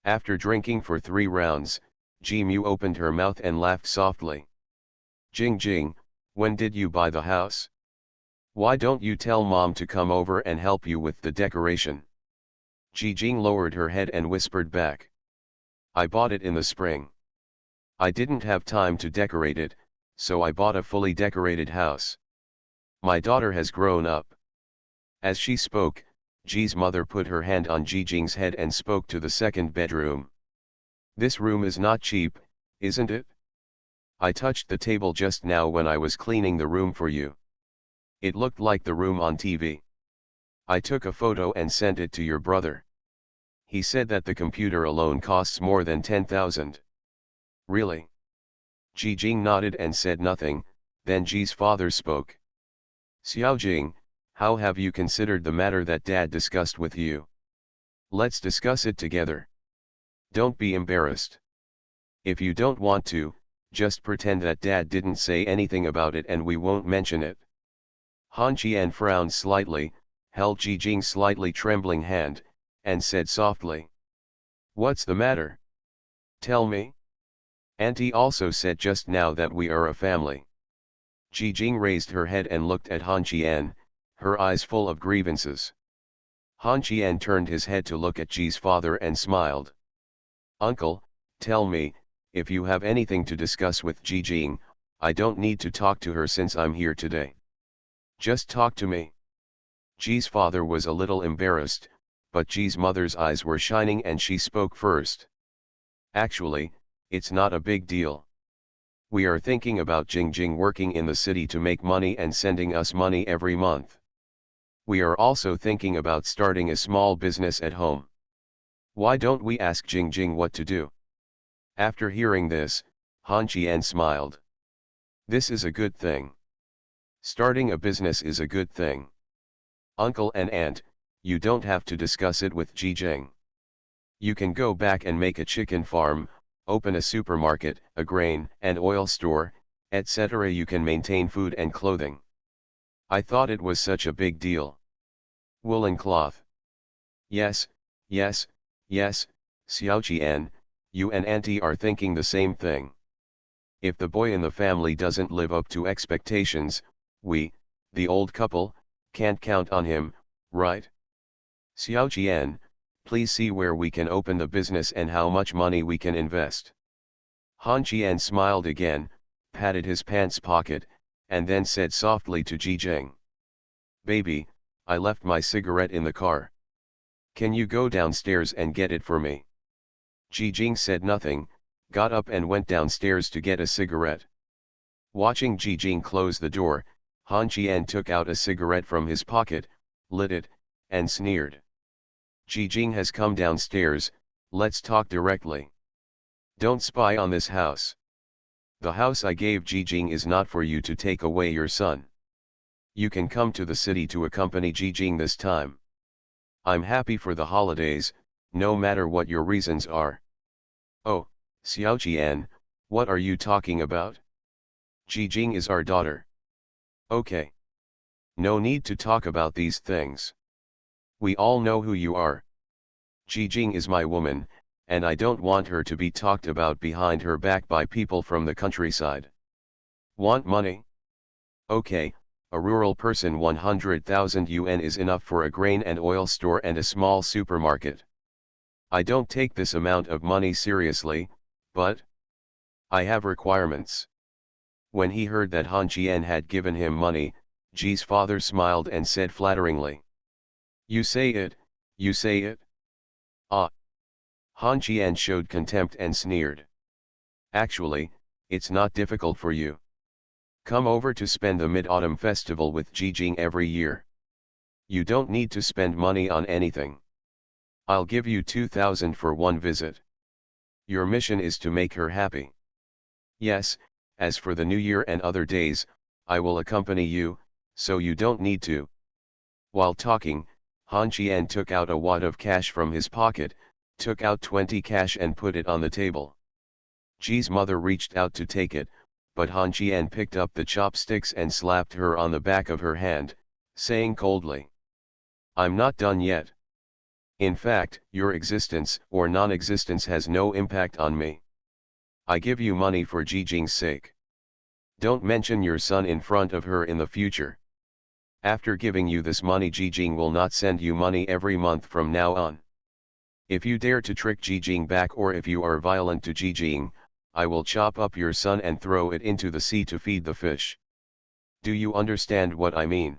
After drinking for 3 rounds, Ji Mu opened her mouth and laughed softly. Jing Jing, when did you buy the house? Why don't you tell mom to come over and help you with the decoration? Ji Jing lowered her head and whispered back. I bought it in the spring. I didn't have time to decorate it, so I bought a fully decorated house. My daughter has grown up. As she spoke, Ji's mother put her hand on Ji Jing's head and spoke to the second bedroom. This room is not cheap, isn't it? I touched the table just now when I was cleaning the room for you. It looked like the room on TV. I took a photo and sent it to your brother. He said that the computer alone costs more than 10,000. Really? Ji Jing nodded and said nothing, then Ji's father spoke. Xiao Jing, how have you considered the matter that Dad discussed with you? Let's discuss it together. Don't be embarrassed. If you don't want to, just pretend that Dad didn't say anything about it and we won't mention it. Han Qian frowned slightly, held Ji Jing's slightly trembling hand, and said softly. What's the matter? Tell me. Auntie also said just now that we are a family. Ji Jing raised her head and looked at Han Qian, her eyes full of grievances. Han Qian turned his head to look at Ji's father and smiled. Uncle, tell me, if you have anything to discuss with Ji Jing, I don't need to talk to her since I'm here today. Just talk to me. Ji's father was a little embarrassed, but Ji's mother's eyes were shining and she spoke first. Actually, it's not a big deal. We are thinking about Jing Jing working in the city to make money and sending us money every month. We are also thinking about starting a small business at home. Why don't we ask Jing Jing what to do? After hearing this, Han Qian smiled. This is a good thing. Starting a business is a good thing. Uncle and aunt, you don't have to discuss it with Ji Jing. You can go back and make a chicken farm, open a supermarket, a grain and oil store, etc. You can maintain food and clothing. I thought it was such a big deal. Woolen cloth. Yes, yes, yes, Xiaoqian, you and Auntie are thinking the same thing. If the boy in the family doesn't live up to expectations, we, the old couple, can't count on him, right? Xiaoqian, please see where we can open the business and how much money we can invest. Han Qian smiled again, patted his pants pocket, and then said softly to Ji Jing. Baby, I left my cigarette in the car. Can you go downstairs and get it for me? Ji Jing said nothing, got up and went downstairs to get a cigarette. Watching Ji Jing close the door, Han Qian took out a cigarette from his pocket, lit it, and sneered. Ji Jing has come downstairs, let's talk directly. Don't spy on this house. The house I gave Ji Jing is not for you to take away your son. You can come to the city to accompany Ji Jing this time. I'm happy for the holidays, no matter what your reasons are. Oh, Xiaoqian, what are you talking about? Ji Jing is our daughter. Okay. No need to talk about these things. We all know who you are. Ji Jing is my woman, and I don't want her to be talked about behind her back by people from the countryside. Want money? Okay, a rural person 100,000 yuan is enough for a grain and oil store and a small supermarket. I don't take this amount of money seriously, but I have requirements. When he heard that Han Qian had given him money, Ji's father smiled and said flatteringly. You say it, you say it? Ah. Han Qian showed contempt and sneered. Actually, it's not difficult for you. Come over to spend the Mid-Autumn Festival with Ji Jing every year. You don't need to spend money on anything. I'll give you 2,000 for one visit. Your mission is to make her happy. Yes, as for the New Year and other days, I will accompany you, so you don't need to. While talking, Han Qian took out a wad of cash from his pocket, took out 20 cash and put it on the table. Ji's mother reached out to take it, but Han Qian picked up the chopsticks and slapped her on the back of her hand, saying coldly. I'm not done yet. In fact, your existence or non-existence has no impact on me. I give you money for Ji Jing's sake. Don't mention your son in front of her in the future. After giving you this money, Ji Jing will not send you money every month from now on. If you dare to trick Ji Jing back or if you are violent to Ji Jing, I will chop up your son and throw it into the sea to feed the fish. Do you understand what I mean?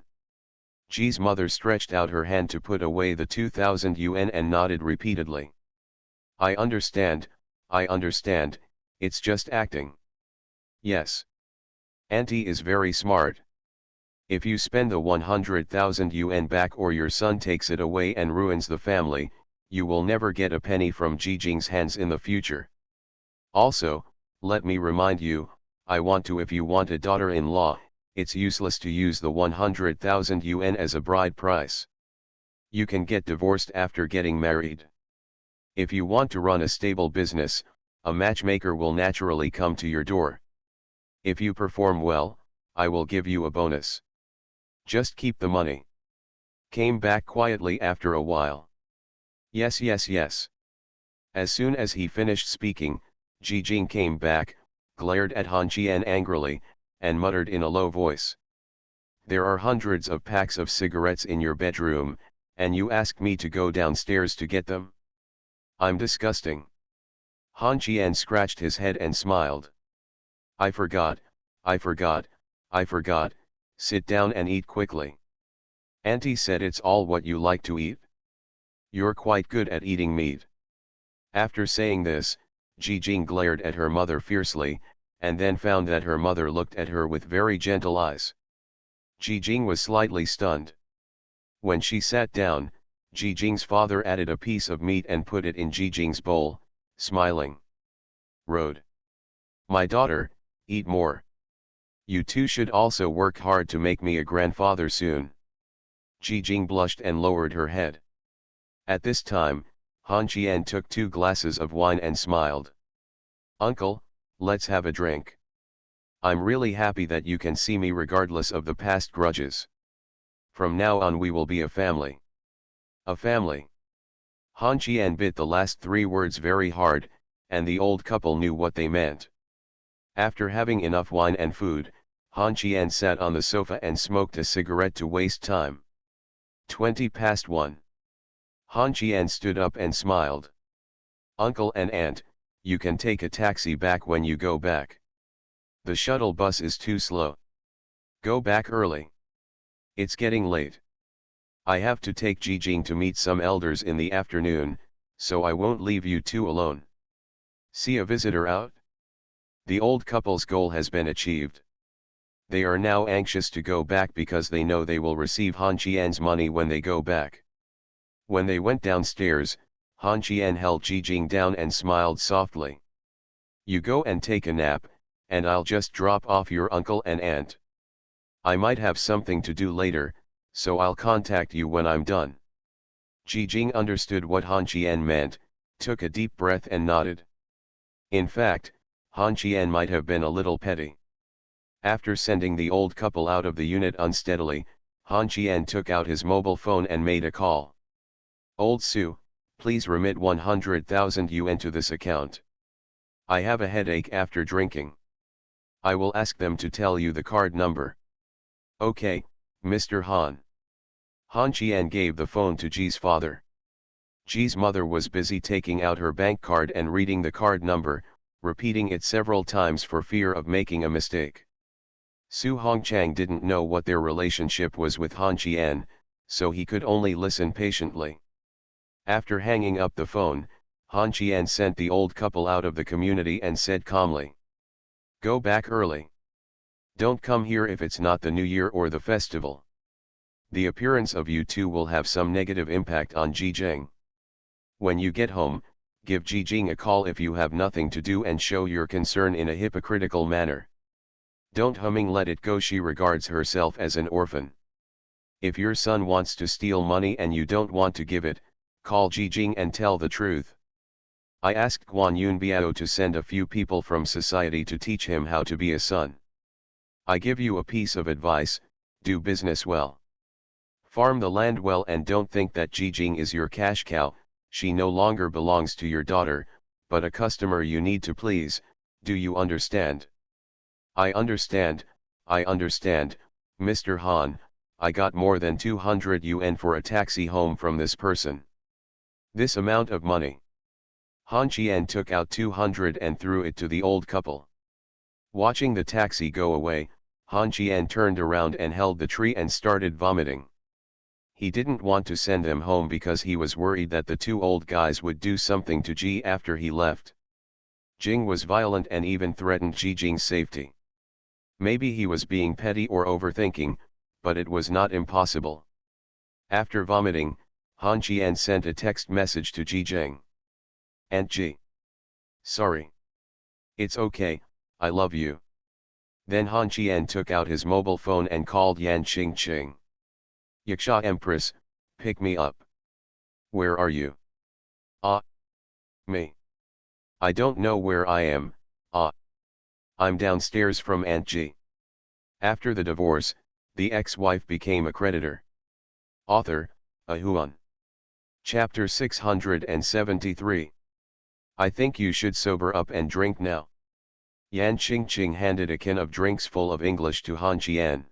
Ji's mother stretched out her hand to put away the 2,000 yuan and nodded repeatedly. I understand, it's just acting. Yes. Auntie is very smart. If you spend the 100,000 yuan back or your son takes it away and ruins the family, you will never get a penny from Ji Jing's hands in the future. Also, let me remind you, if you want a daughter-in-law, it's useless to use the 100,000 yuan as a bride price. You can get divorced after getting married. If you want to run a stable business, a matchmaker will naturally come to your door. If you perform well, I will give you a bonus. Just keep the money. Came back quietly after a while. Yes, yes, yes. As soon as he finished speaking, Ji Jing came back, glared at Han Qian angrily, and muttered in a low voice. There are hundreds of packs of cigarettes in your bedroom, and you ask me to go downstairs to get them? I'm disgusting. Han Qian scratched his head and smiled. I forgot, sit down and eat quickly. Auntie said it's all what you like to eat? You're quite good at eating meat. After saying this, Ji Jing glared at her mother fiercely, and then found that her mother looked at her with very gentle eyes. Ji Jing was slightly stunned. When she sat down, Ji Jing's father added a piece of meat and put it in Ji Jing's bowl, smiling. Road. My daughter, eat more. You two should also work hard to make me a grandfather soon. Ji Jing blushed and lowered her head. At this time, Han Qian took 2 glasses of wine and smiled. Uncle, let's have a drink. I'm really happy that you can see me regardless of the past grudges. From now on we will be a family. A family. Han Qian bit the last three words very hard, and the old couple knew what they meant. After having enough wine and food, Han Qian sat on the sofa and smoked a cigarette to waste time. 1:20. Han Qian stood up and smiled. Uncle and aunt, you can take a taxi back when you go back. The shuttle bus is too slow. Go back early. It's getting late. I have to take Jijing to meet some elders in the afternoon, so I won't leave you two alone. See a visitor out? The old couple's goal has been achieved. They are now anxious to go back because they know they will receive Han Qian's money when they go back. When they went downstairs, Han Qian held Jijing down and smiled softly. You go and take a nap, and I'll just drop off your uncle and aunt. I might have something to do later, so I'll contact you when I'm done. Jijing understood what Han Qian meant, took a deep breath and nodded. In fact, Han Qian might have been a little petty. After sending the old couple out of the unit unsteadily, Han Qian took out his mobile phone and made a call. Old Sue, please remit 100,000 yuan to this account. I have a headache after drinking. I will ask them to tell you the card number. Okay, Mr. Han. Han Qian gave the phone to Ji's father. Ji's mother was busy taking out her bank card and reading the card number, repeating it several times for fear of making a mistake. Su Hongchang didn't know what their relationship was with Han Qian, so he could only listen patiently. After hanging up the phone, Han Qian sent the old couple out of the community and said calmly, "Go back early. Don't come here if it's not the New Year or the festival. The appearance of you two will have some negative impact on Jijing. When you get home, give Jijing a call if you have nothing to do and show your concern in a hypocritical manner. Don't let it go, she regards herself as an orphan. If your son wants to steal money and you don't want to give it, call Jijing and tell the truth. I asked Guan Yunbiao to send a few people from society to teach him how to be a son. I give you a piece of advice, do business well. Farm the land well and don't think that Jijing is your cash cow, she no longer belongs to your daughter, but a customer you need to please, do you understand?" I understand, Mr. Han, I got more than 200 yuan for a taxi home from this person. This amount of money. Han Qian took out 200 and threw it to the old couple. Watching the taxi go away, Han Qian turned around and held the tree and started vomiting. He didn't want to send them home because he was worried that the two old guys would do something to Ji after he left. Jing was violent and even threatened Jijing's safety. Maybe he was being petty or overthinking, but it was not impossible. After vomiting, Han Qian sent a text message to Jijing. "Aunt Ji. Sorry. It's okay, I love you." Then Han Qian took out his mobile phone and called Yan Qingqing. "Yaksha Empress, pick me up." "Where are you?" "Ah. Me. I don't know where I am, I'm downstairs from Aunt Ji." After the divorce, the ex-wife became a creditor. Author, Ahuan. Chapter 673. I think you should sober up and drink now. Yan Qingqing handed a can of drinks full of English to Han Qian.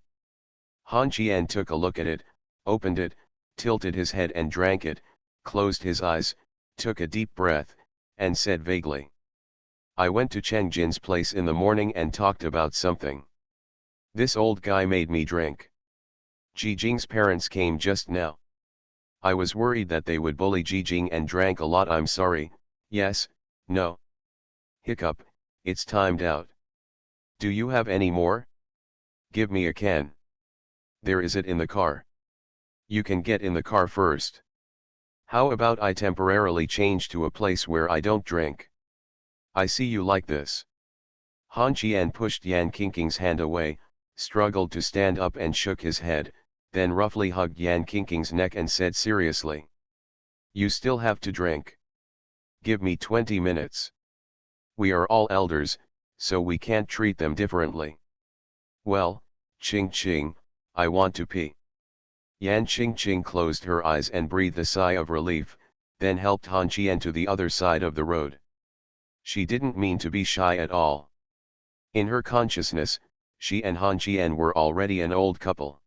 Han Qian took a look at it, opened it, tilted his head and drank it, closed his eyes, took a deep breath, and said vaguely, "I went to Cheng Jin's place in the morning and talked about something. This old guy made me drink. Jijing's parents came just now. I was worried that they would bully Jijing and drank a lot. I'm sorry, yes, no. Hiccup, it's timed out. Do you have any more? Give me a can. There is it in the car. You can get in the car first. How about I temporarily change to a place where I don't drink? I see you like this." Han Qian pushed Yan Qingqing's hand away, struggled to stand up and shook his head, then roughly hugged Yan Qingqing's neck and said seriously, "You still have to drink. Give me 20 minutes. We are all elders, so we can't treat them differently." "Well, Qingqing, I want to pee." Yan Qingqing closed her eyes and breathed a sigh of relief, then helped Han Qian to the other side of the road. She didn't mean to be shy at all. In her consciousness, she and Han Qian were already an old couple.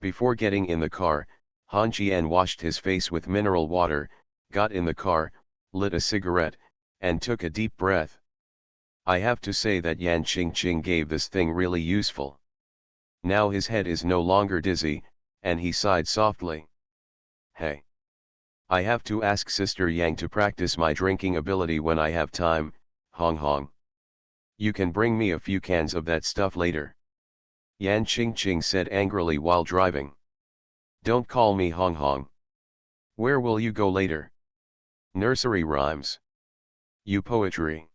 Before getting in the car, Han Qian washed his face with mineral water, got in the car, lit a cigarette, and took a deep breath. I have to say that Yan Qingqing gave this thing really useful. Now his head is no longer dizzy, and he sighed softly. Hey. I have to ask Sister Yang to practice my drinking ability when I have time, Hong Hong. You can bring me a few cans of that stuff later. Yan Qingqing said angrily while driving. Don't call me Hong Hong. Where will you go later? Nursery rhymes. You poetry.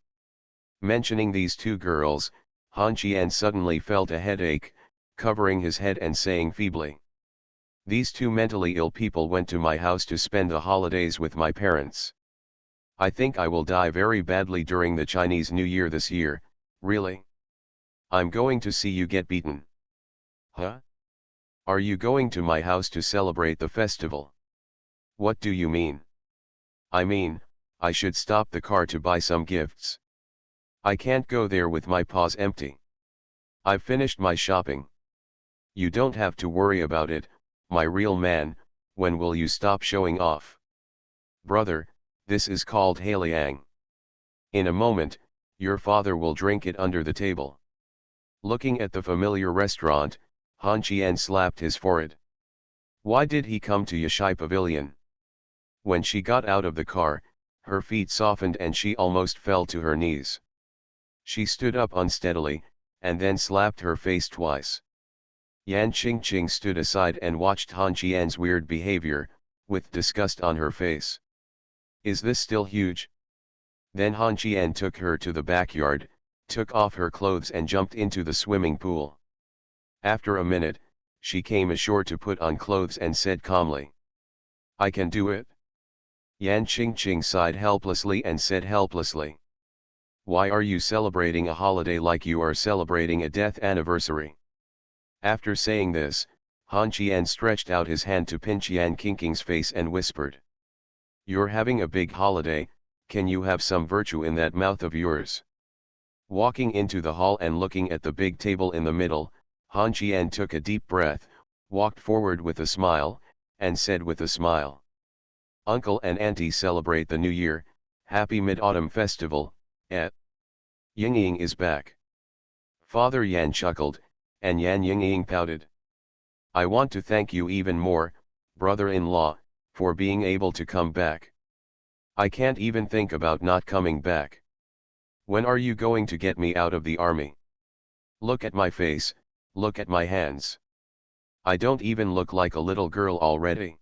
Mentioning these two girls, Han Qian suddenly felt a headache, covering his head and saying feebly. These two mentally ill people went to my house to spend the holidays with my parents. I think I will die very badly during the Chinese New Year this year, really? I'm going to see you get beaten. Huh? Are you going to my house to celebrate the festival? What do you mean? I mean, I should stop the car to buy some gifts. I can't go there with my paws empty. I've finished my shopping. You don't have to worry about it, my real man. When will you stop showing off? Brother, this is called Haliang. In a moment, your father will drink it under the table. Looking at the familiar restaurant, Han Qian slapped his forehead. Why did he come to Yashai Pavilion? When she got out of the car, her feet softened and she almost fell to her knees. She stood up unsteadily, and then slapped her face twice. Yan Qingqing stood aside and watched Han Qian's weird behavior, with disgust on her face. Is this still huge? Then Han Qian took her to the backyard, took off her clothes and jumped into the swimming pool. After a minute, she came ashore to put on clothes and said calmly. I can do it. Yan Qingqing sighed helplessly and said helplessly. Why are you celebrating a holiday like you are celebrating a death anniversary? After saying this, Han Qian stretched out his hand to pinch Yan Qingqing's face and whispered. You're having a big holiday, can you have some virtue in that mouth of yours? Walking into the hall and looking at the big table in the middle, Han Qian took a deep breath, walked forward with a smile, and said with a smile. Uncle and Auntie celebrate the New Year, Happy Mid-Autumn Festival, Yingying is back. Father Yan chuckled, and Yan Yingying pouted. I want to thank you even more, brother-in-law, for being able to come back. I can't even think about not coming back. When are you going to get me out of the army? Look at my face, look at my hands. I don't even look like a little girl already.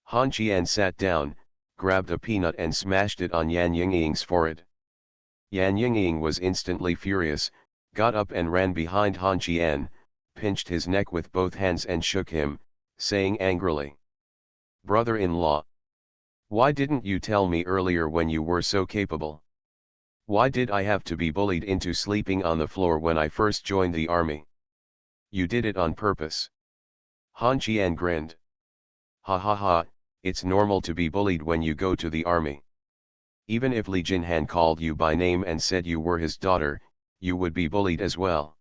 Han Qian sat down, grabbed a peanut and smashed it on Yan Yingying's forehead. Yan Yingying was instantly furious, got up and ran behind Han Qian, pinched his neck with both hands and shook him, saying angrily. Brother-in-law. Why didn't you tell me earlier when you were so capable? Why did I have to be bullied into sleeping on the floor when I first joined the army? You did it on purpose. Han Qian grinned. Ha ha ha, it's normal to be bullied when you go to the army. Even if Li Jinhan called you by name and said you were his daughter, you would be bullied as well.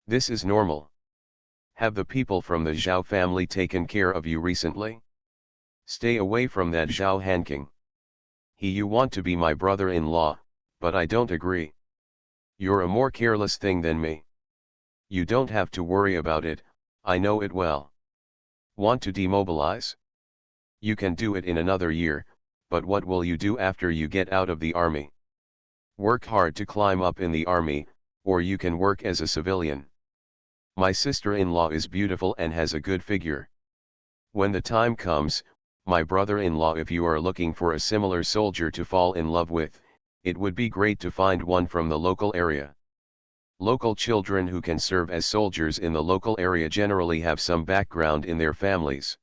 This is normal. Have the people from the Zhao family taken care of you recently? Stay away from that Zhao Hanking. You want to be my brother-in-law, but I don't agree. You're a more careless thing than me. You don't have to worry about it, I know it well. Want to demobilize? You can do it in another year, but what will you do after you get out of the army? Work hard to climb up in the army, or you can work as a civilian. My sister-in-law is beautiful and has a good figure. When the time comes, my brother-in-law, if you are looking for a similar soldier to fall in love with, it would be great to find one from the local area. Local children who can serve as soldiers in the local area generally have some background in their families.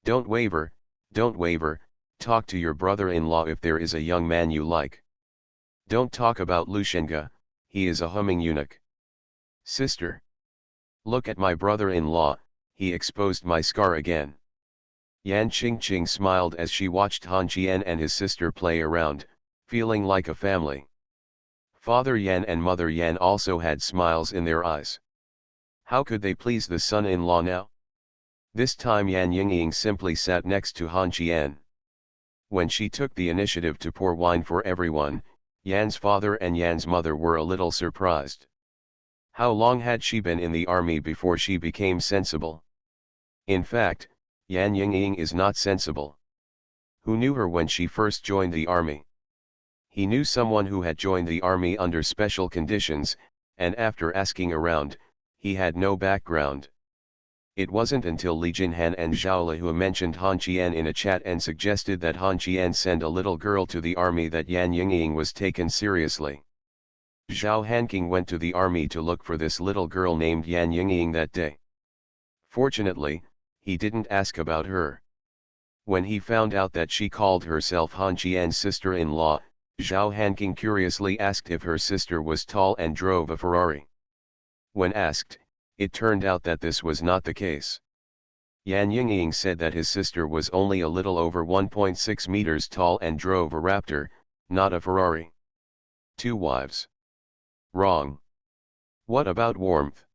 Don't waver, talk to your brother-in-law if there is a young man you like. Don't talk about Lushenga, he is a humming eunuch. Sister. Look at my brother-in-law, he exposed my scar again. Yan Qingqing smiled as she watched Han Qian and his sister play around, feeling like a family. Father Yan and Mother Yan also had smiles in their eyes. How could they please the son-in-law now? This time Yan Yingying simply sat next to Han Qian. When she took the initiative to pour wine for everyone, Yan's father and Yan's mother were a little surprised. How long had she been in the army before she became sensible? In fact, Yan Yingying is not sensible. Who knew her when she first joined the army? He knew someone who had joined the army under special conditions, and after asking around, he had no background. It wasn't until Li Jinhan and Zhao Lihua mentioned Han Qian in a chat and suggested that Han Qian send a little girl to the army that Yan Yingying was taken seriously. Zhao Hanqing went to the army to look for this little girl named Yan Yingying that day. Fortunately, he didn't ask about her. When he found out that she called herself Han Qian's sister-in-law, Zhao Hanqing curiously asked if her sister was tall and drove a Ferrari. When asked, it turned out that this was not the case. Yan Yingying said that his sister was only a little over 1.6 meters tall and drove a Raptor, not a Ferrari. 2 wives. Wrong. What about warmth?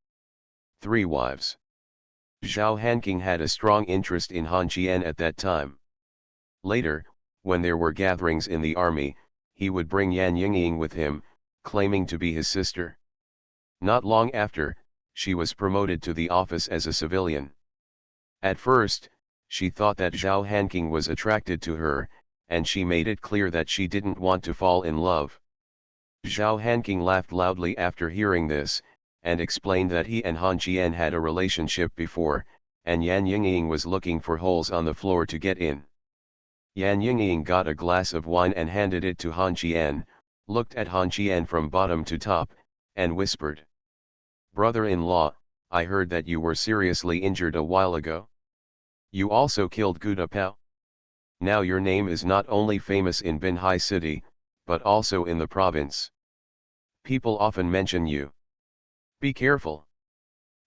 3 wives. Zhao Hanqing had a strong interest in Han Qian at that time. Later, when there were gatherings in the army, he would bring Yan Yingying with him, claiming to be his sister. Not long after, she was promoted to the office as a civilian. At first, she thought that Zhao Hanqing was attracted to her, and she made it clear that she didn't want to fall in love. Zhao Hanqing laughed loudly after hearing this, and explained that he and Han Qian had a relationship before, and Yan Yingying was looking for holes on the floor to get in. Yan Yingying got a glass of wine and handed it to Han Qian, looked at Han Qian from bottom to top, and whispered, "Brother-in-law, I heard that you were seriously injured a while ago. You also killed Guda Pao. Now your name is not only famous in Binhai city, but also in the province. People often mention you. Be careful.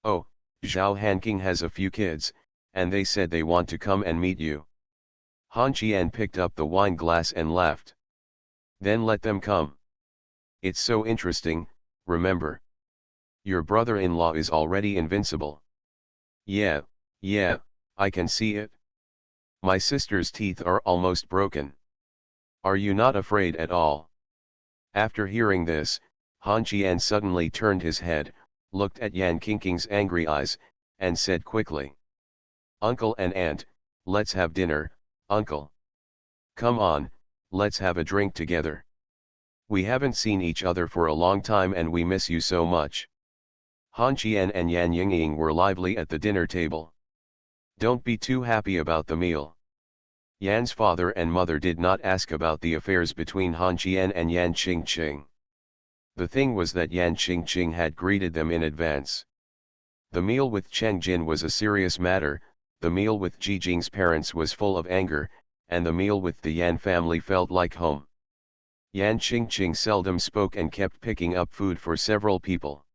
Oh, Zhao Hanqing has a few kids, and they said they want to come and meet you." Han Qian picked up the wine glass and laughed. "Then let them come. It's so interesting, remember. Your brother-in-law is already invincible." Yeah, I can see it. My sister's teeth are almost broken. Are you not afraid at all?" After hearing this, Han Qian suddenly turned his head, looked at Yan Qingqing's angry eyes, and said quickly, "Uncle and aunt, let's have dinner, uncle. Come on, let's have a drink together. We haven't seen each other for a long time and we miss you so much." Han Qian and Yan Yingying were lively at the dinner table. Don't be too happy about the meal. Yan's father and mother did not ask about the affairs between Han Qian and Yan Qingqing. The thing was that Yan Qingqing had greeted them in advance. The meal with Cheng Jin was a serious matter, the meal with Ji Jing's parents was full of anger, and the meal with the Yan family felt like home. Yan Qingqing seldom spoke and kept picking up food for several people.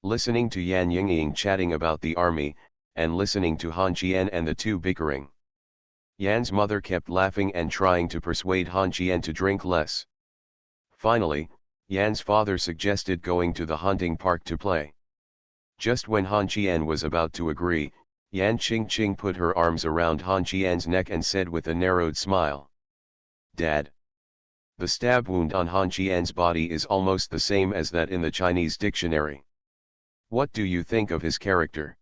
Listening to Yan Yingying chatting about the army, and listening to Han Qian and the two bickering, Yan's mother kept laughing and trying to persuade Han Qian to drink less. Finally, Yan's father suggested going to the hunting park to play. Just when Han Qian was about to agree, Yan Qingqing put her arms around Han Qian's neck and said with a narrowed smile, "Dad." The stab wound on Han Qian's body is almost the same as that in the Chinese dictionary. What do you think of his character?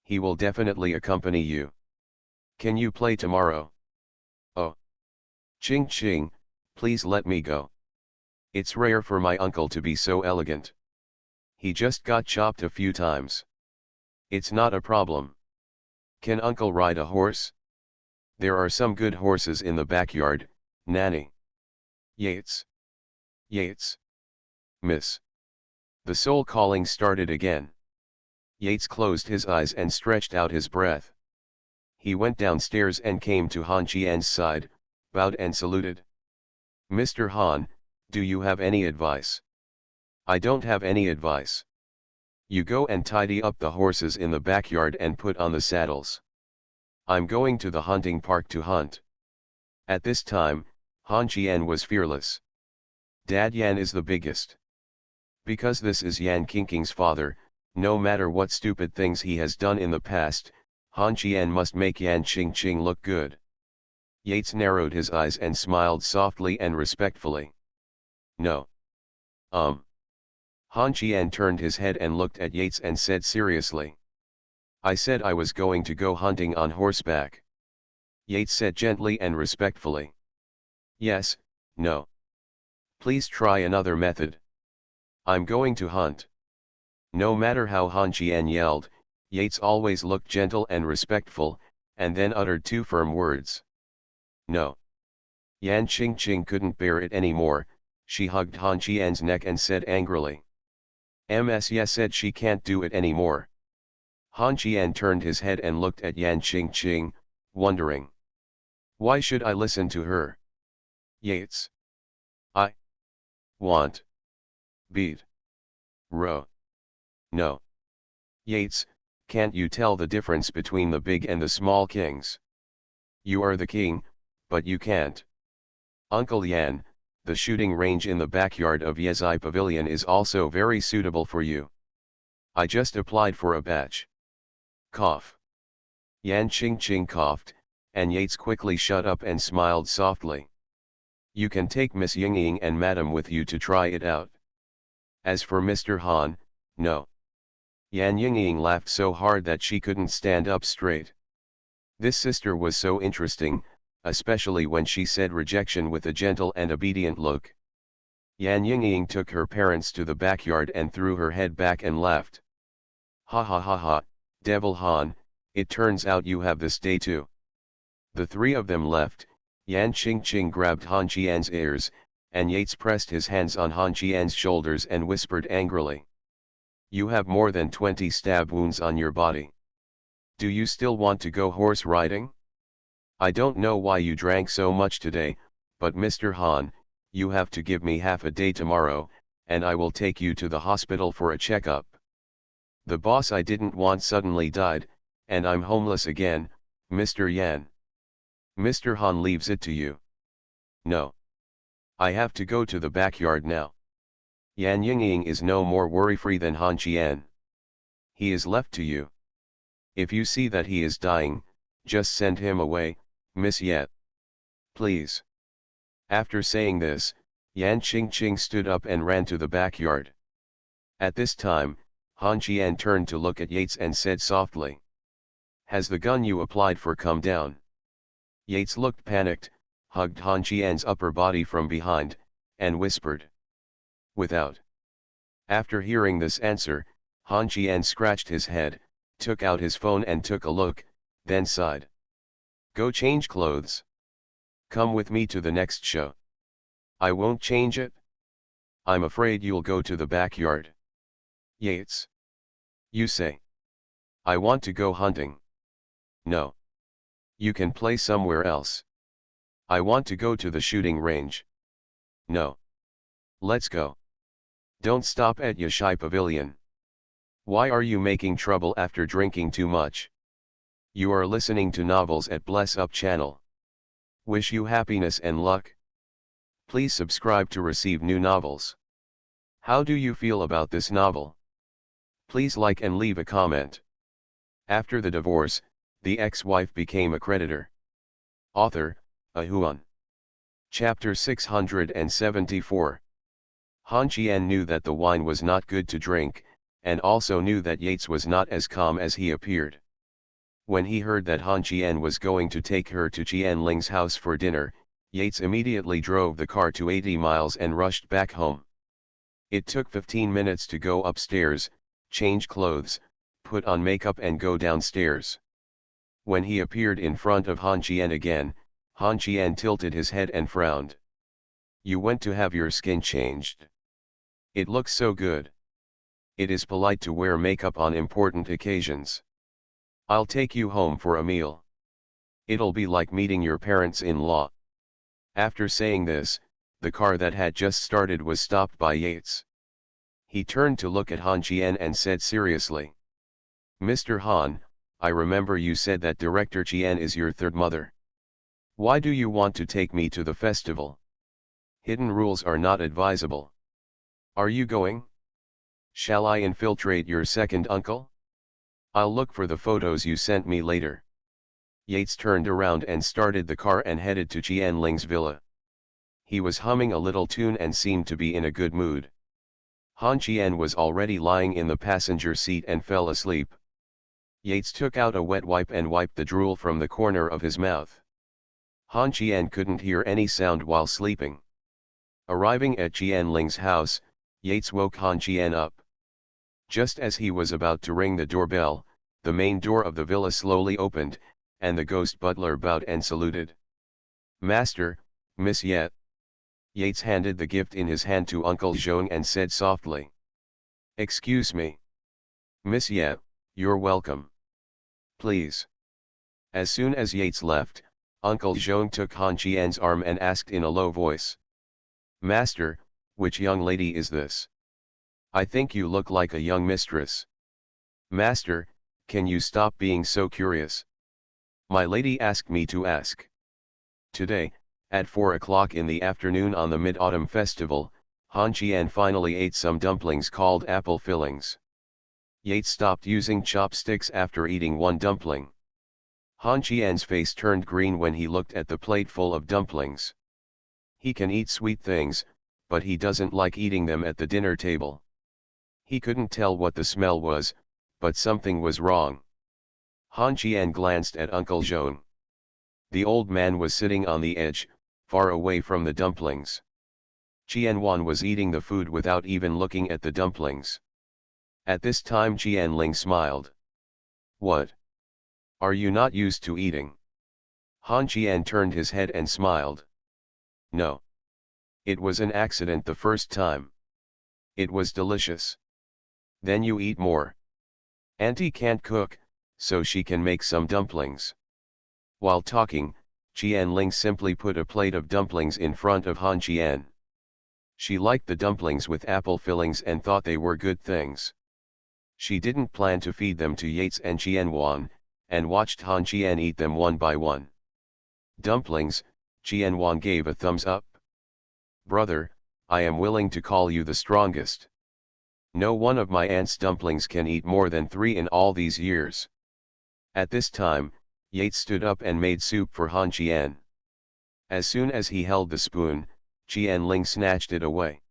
He will definitely accompany you. Can you play tomorrow? Oh. Qingqing, please let me go. It's rare for my uncle to be so elegant. He just got chopped a few times. It's not a problem. Can uncle ride a horse? There are some good horses in the backyard, Nanny. Yates. Yates. Miss. The soul calling started again. Yates closed his eyes and stretched out his breath. He went downstairs and came to Han Qian's side, bowed and saluted. "Mr. Han, do you have any advice?" "I don't have any advice. You go and tidy up the horses in the backyard and put on the saddles." I'm going to the hunting park to hunt. At this time, Han Qian was fearless. Dad Yan is the biggest. Because this is Yan Qingqing's father, no matter what stupid things he has done in the past, Han Qian must make Yan Qingqing look good. Yates narrowed his eyes and smiled softly and respectfully. No. Han Qian turned his head and looked at Yates and said seriously. I said I was going to go hunting on horseback. Yates said gently and respectfully. Yes, no. Please try another method. I'm going to hunt. No matter how Han Qian yelled, Yates always looked gentle and respectful, and then uttered two firm words. No. Yan Qingqing couldn't bear it anymore. She hugged Han Qian's neck and said angrily. Yes, said she can't do it anymore. Han Qian turned his head and looked at Yan Qingqing, wondering. Why should I listen to her? Yates. I want. Beat. Row. No. Yates, can't you tell the difference between the big and the small kings? You are the king, but you can't. Uncle Yan, the shooting range in the backyard of Yezai Pavilion is also very suitable for you. I just applied for a batch. Cough. Yan Qingqing coughed, and Yates quickly shut up and smiled softly. You can take Miss Yingying and Madam with you to try it out. As for Mr. Han, no. Yan Yingying laughed so hard that she couldn't stand up straight. This sister was so interesting, especially when she said rejection with a gentle and obedient look. Yan Yingying took her parents to the backyard and threw her head back and laughed. Ha ha ha ha, Devil Han, it turns out you have this day too. The three of them left. Yan Qingqing grabbed Han Qian's ears, and Yates pressed his hands on Han Qian's shoulders and whispered angrily. You have more than 20 stab wounds on your body. Do you still want to go horse riding? I don't know why you drank so much today, but Mr. Han, you have to give me half a day tomorrow, and I will take you to the hospital for a checkup. The boss I didn't want suddenly died, and I'm homeless again, Mr. Yan. Mr. Han leaves it to you. No. I have to go to the backyard now. Yan Yingying is no more worry-free than Han Qian. He is left to you. If you see that he is dying, just send him away, Miss Yet. Please. After saying this, Yan Qingqing stood up and ran to the backyard. At this time, Han Qian turned to look at Yates and said softly. Has the gun you applied for come down? Yates looked panicked, hugged Han Qian's upper body from behind, and whispered. Without. After hearing this answer, Han Qian scratched his head, took out his phone and took a look, then sighed. Go change clothes. Come with me to the next show. I won't change it. I'm afraid you'll go to the backyard. Yates. You say. I want to go hunting. No. You can play somewhere else. I want to go to the shooting range. No. Let's go. Don't stop at Yezai Pavilion. Why are you making trouble after drinking too much? You are listening to novels at Bless Up channel. Wish you happiness and luck. Please subscribe to receive new novels. How do you feel about this novel? Please like and leave a comment. After the divorce, the ex-wife became a creditor. Author, Ahuan. Chapter 674. Han Qian knew that the wine was not good to drink, and also knew that Yates was not as calm as he appeared. When he heard that Han Qian was going to take her to Qian Ling's house for dinner, Yates immediately drove the car to 80 miles and rushed back home. It took 15 minutes to go upstairs, change clothes, put on makeup and go downstairs. When he appeared in front of Han Qian again, Han Qian tilted his head and frowned. You went to have your skin changed. It looks so good. It is polite to wear makeup on important occasions. I'll take you home for a meal. It'll be like meeting your parents-in-law. After saying this, the car that had just started was stopped by Yates. He turned to look at Han Qian and said seriously. Mr. Han, I remember you said that Director Chien is your third mother. Why do you want to take me to the festival? Hidden rules are not advisable. Are you going? Shall I infiltrate your second uncle? I'll look for the photos you sent me later. Yates turned around and started the car and headed to Chien Ling's villa. He was humming a little tune and seemed to be in a good mood. Han Chien was already lying in the passenger seat and fell asleep. Yates took out a wet wipe and wiped the drool from the corner of his mouth. Han Chien couldn't hear any sound while sleeping. Arriving at Chien Ling's house, Yates woke Han Chien up. Just as he was about to ring the doorbell, the main door of the villa slowly opened, and the ghost butler bowed and saluted. "Master, Miss Yet." Yates handed the gift in his hand to Uncle Zhong and said softly, "Excuse me. Miss Yet, you're welcome. Please." As soon as Yates left, Uncle Zhong took Han Chien's arm and asked in a low voice, "Master, which young lady is this? I think you look like a young mistress." "Master, can you stop being so curious? My lady asked me to ask." Today, at 4 o'clock in the afternoon on the Mid-Autumn Festival, Han Chien finally ate some dumplings called apple fillings. Yates stopped using chopsticks after eating one dumpling. Han Chien's face turned green when he looked at the plate full of dumplings. He can eat sweet things, but he doesn't like eating them at the dinner table. He couldn't tell what the smell was, but something was wrong. Han Chien glanced at Uncle Zhong. The old man was sitting on the edge, far away from the dumplings. Chien Wan was eating the food without even looking at the dumplings. At this time Chien Ling smiled. "What? Are you not used to eating?" Han Chien turned his head and smiled. "No. It was an accident the first time. It was delicious." "Then you eat more. Auntie can't cook, so she can make some dumplings." While talking, Chien Ling simply put a plate of dumplings in front of Han Chien. She liked the dumplings with apple fillings and thought they were good things. She didn't plan to feed them to Yates and Chien Wan, and watched Han Chien eat them one by one. "Dumplings," Chien Wan gave a thumbs up. "Brother, I am willing to call you the strongest. No one of my aunt's dumplings can eat more than 3 in all these years." At this time, Yates stood up and made soup for Han Chien. As soon as he held the spoon, Chien Ling snatched it away.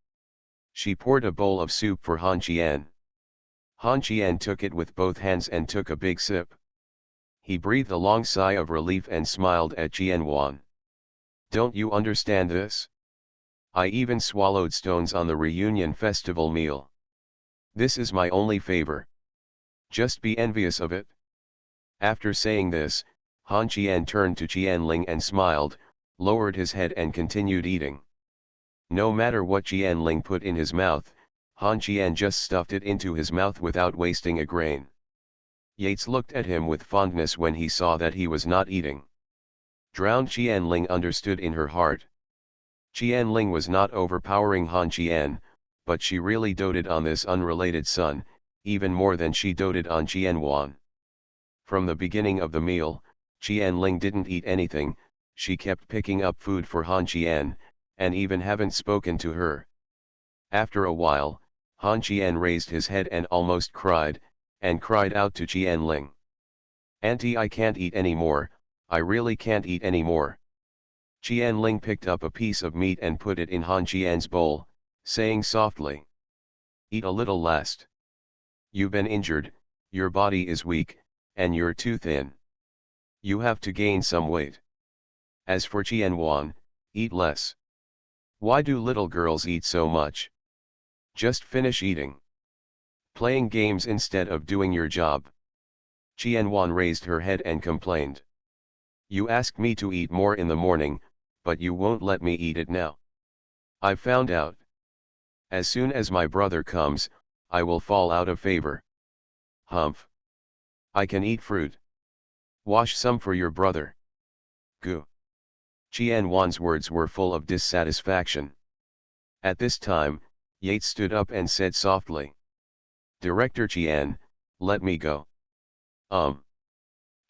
She poured a bowl of soup for Han Chien. Han Chien took it with both hands and took a big sip. He breathed a long sigh of relief and smiled at Chien Wan. "Don't you understand this? I even swallowed stones on the reunion festival meal. This is my only favor. Just be envious of it." After saying this, Han Chien turned to Chien Ling and smiled, lowered his head and continued eating. No matter what Chien Ling put in his mouth, Han Chien just stuffed it into his mouth without wasting a grain. Yates looked at him with fondness when he saw that he was not eating. Drowned Chien Ling understood in her heart. Chien Ling was not overpowering Han Chien, but she really doted on this unrelated son, even more than she doted on Chien Wan. From the beginning of the meal, Chien Ling didn't eat anything, she kept picking up food for Han Chien, and even haven't spoken to her. After a while, Han Chien raised his head and almost cried, and cried out to Chien Ling. "Auntie, I can't eat anymore, I really can't eat anymore." Chien Ling picked up a piece of meat and put it in Han Chien's bowl, saying softly, "Eat a little last. You've been injured, your body is weak, and you're too thin. You have to gain some weight. As for Chien Wan, eat less. Why do little girls eat so much? Just finish eating. Playing games instead of doing your job." Chien Wan raised her head and complained. "You ask me to eat more in the morning, but you won't let me eat it now. I've found out. As soon as my brother comes, I will fall out of favor. Humph. I can eat fruit. Wash some for your brother. Goo." Chien Wan's words were full of dissatisfaction. At this time, Yates stood up and said softly, "Director Chien, let me go."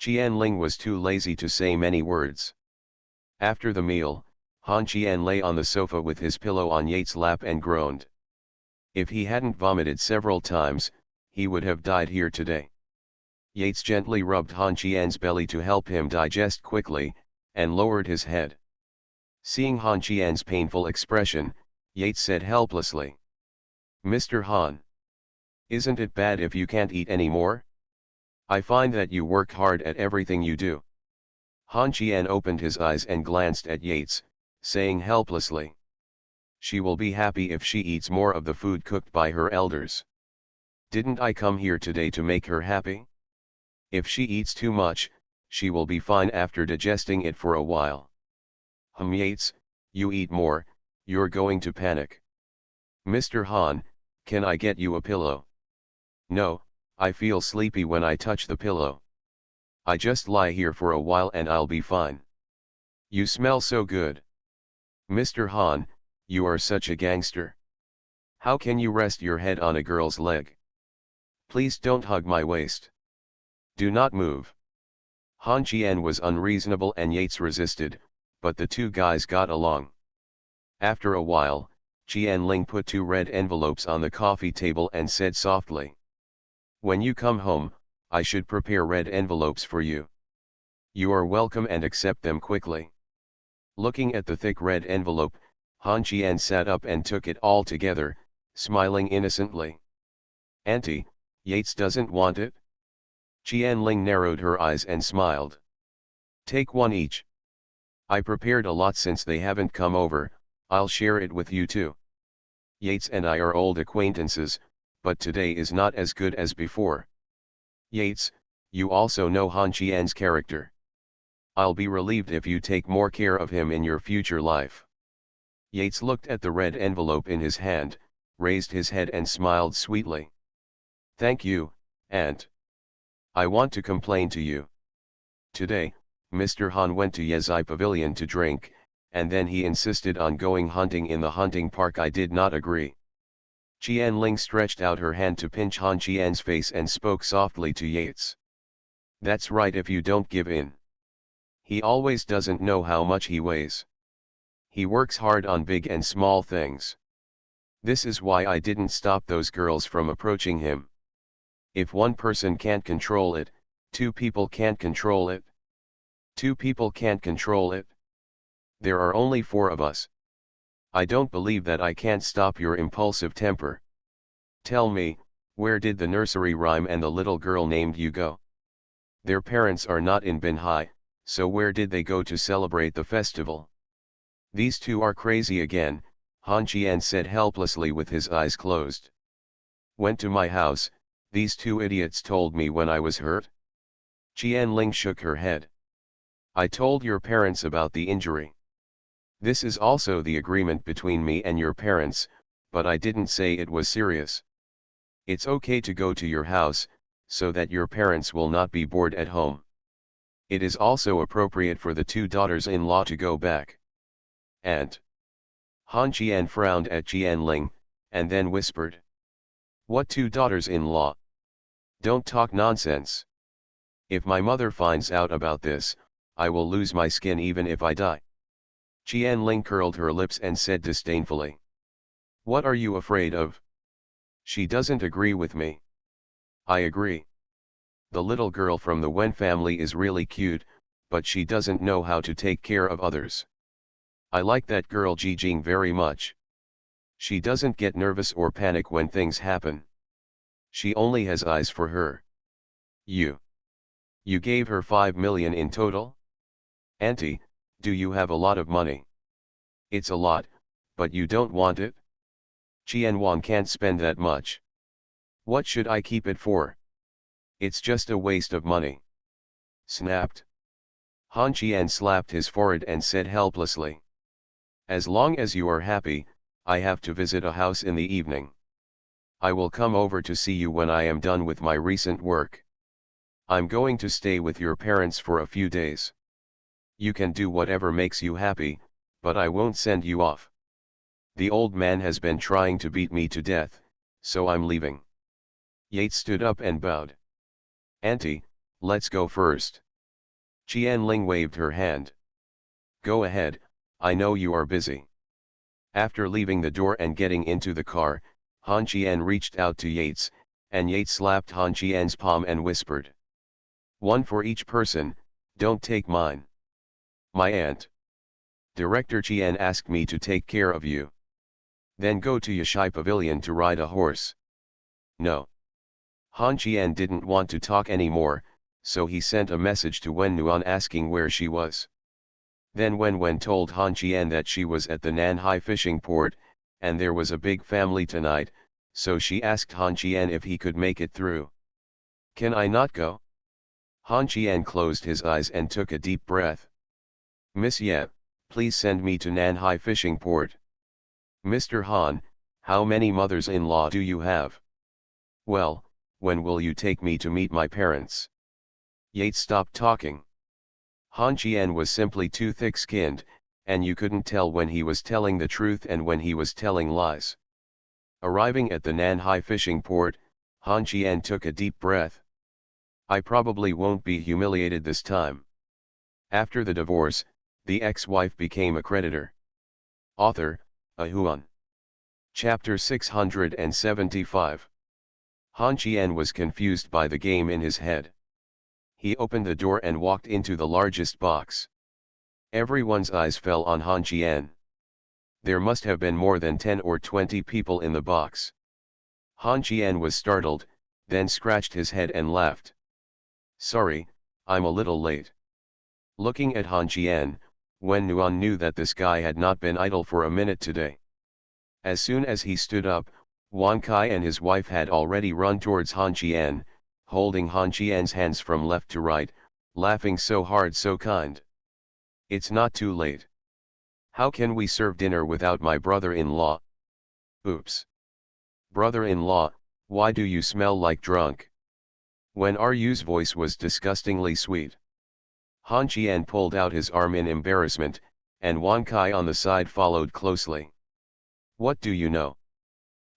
Qianling was too lazy to say many words. After the meal, Han Qian lay on the sofa with his pillow on Yates' lap and groaned. If he hadn't vomited several times, he would have died here today. Yates gently rubbed Han Qian's belly to help him digest quickly, and lowered his head. Seeing Han Qian's painful expression, Yates said helplessly, "Mr. Han, isn't it bad if you can't eat anymore? I find that you work hard at everything you do." Han Qian opened his eyes and glanced at Yates, saying helplessly, "She will be happy if she eats more of the food cooked by her elders. Didn't I come here today to make her happy? If she eats too much, she will be fine after digesting it for a while." Yates, you eat more, you're going to panic." "Mr. Han, can I get you a pillow?" "No, I feel sleepy when I touch the pillow. I just lie here for a while and I'll be fine." "You smell so good." "Mr. Han, you are such a gangster. How can you rest your head on a girl's leg? Please don't hug my waist. Do not move." Han Qian was unreasonable and Yates resisted, but the two guys got along. After a while, Qianling put 2 red envelopes on the coffee table and said softly, "When you come home, I should prepare red envelopes for you. You are welcome and accept them quickly." Looking at the thick red envelope, Han Qian sat up and took it all together, smiling innocently. "Auntie, Yates doesn't want it?" Qianling narrowed her eyes and smiled. "Take one each. I prepared a lot since they haven't come over, I'll share it with you too. Yates and I are old acquaintances, but today is not as good as before. Yates, you also know Han Qian's character. I'll be relieved if you take more care of him in your future life." Yates looked at the red envelope in his hand, raised his head and smiled sweetly. "Thank you, Aunt. I want to complain to you. Today, Mr. Han went to Yezai Pavilion to drink, and then he insisted on going hunting in the hunting park. I did not agree." Qianling stretched out her hand to pinch Han Qian's face and spoke softly to Yates. "That's right if you don't give in. He always doesn't know how much he weighs. He works hard on big and small things. This is why I didn't stop those girls from approaching him. If one person can't control it, 2 people can't control it. 2 people can't control it. There are only 4 of us. I don't believe that I can't stop your impulsive temper. Tell me, where did the nursery rhyme and the little girl named you go? Their parents are not in Binhai, so where did they go to celebrate the festival?" "These 2 are crazy again," Han Qian said helplessly with his eyes closed. "Went to my house, these 2 idiots told me when I was hurt." Qianling shook her head. "I told your parents about the injury. This is also the agreement between me and your parents, but I didn't say it was serious. It's okay to go to your house, so that your parents will not be bored at home. It is also appropriate for the 2 daughters-in-law to go back." "Aunt." Han Qian frowned at Qianling, and then whispered, "What 2 daughters-in-law? Don't talk nonsense. If my mother finds out about this, I will lose my skin even if I die." Qianling curled her lips and said disdainfully, "What are you afraid of? She doesn't agree with me." "I agree. The little girl from the Wen family is really cute, but she doesn't know how to take care of others. I like that girl Jijing very much. She doesn't get nervous or panic when things happen. She only has eyes for her." You gave her 5 million in total? Auntie, do you have a lot of money?" "It's a lot, but you don't want it?" "Qianwang can't spend that much." "What should I keep it for? It's just a waste of money." Snapped. Han Qian slapped his forehead and said helplessly, "As long as you are happy, I have to visit a house in the evening. I will come over to see you when I am done with my recent work. I'm going to stay with your parents for a few days. You can do whatever makes you happy, but I won't send you off. The old man has been trying to beat me to death, so I'm leaving." Yates stood up and bowed. "Auntie, let's go first." Qianling waved her hand. Go ahead, I know you are busy. After leaving the door and getting into the car, Han Qian reached out to Yates, and Yates slapped Han Qian's palm and whispered. One for each person, don't take mine. My aunt. Director Qian asked me to take care of you. Then go to Yashai Pavilion to ride a horse. No. Han Qian didn't want to talk anymore, so he sent a message to Wen Nuan asking where she was. Then Wen told Han Qian that she was at the Nanhai fishing port, and there was a big family tonight, so she asked Han Qian if he could make it through. Can I not go? Han Qian closed his eyes and took a deep breath. Miss Ye, please send me to Nanhai fishing port. Mr. Han, how many mothers-in-law do you have? Well, when will you take me to meet my parents? Yates stopped talking. Han Qian was simply too thick-skinned, and you couldn't tell when he was telling the truth and when he was telling lies. Arriving at the Nanhai fishing port, Han Qian took a deep breath. I probably won't be humiliated this time. After the divorce, the ex-wife became a creditor. Author, Ahuan. Chapter 675. Han Qian was confused by the game in his head. He opened the door and walked into the largest box. Everyone's eyes fell on Han Qian. There must have been more than 10 or 20 people in the box. Han Qian was startled, then scratched his head and laughed. Sorry, I'm a little late. Looking at Han Qian, Wen Nuan knew that this guy had not been idle for a minute today. As soon as he stood up, Wan Kai and his wife had already run towards Han Qian, holding Han Qian's hands from left to right, laughing so hard so kind. It's not too late. How can we serve dinner without my brother-in-law? Oops. Brother-in-law, why do you smell like drunk? Wen Ryu's voice was disgustingly sweet. Han Qian pulled out his arm in embarrassment, and Wan Kai on the side followed closely. What do you know?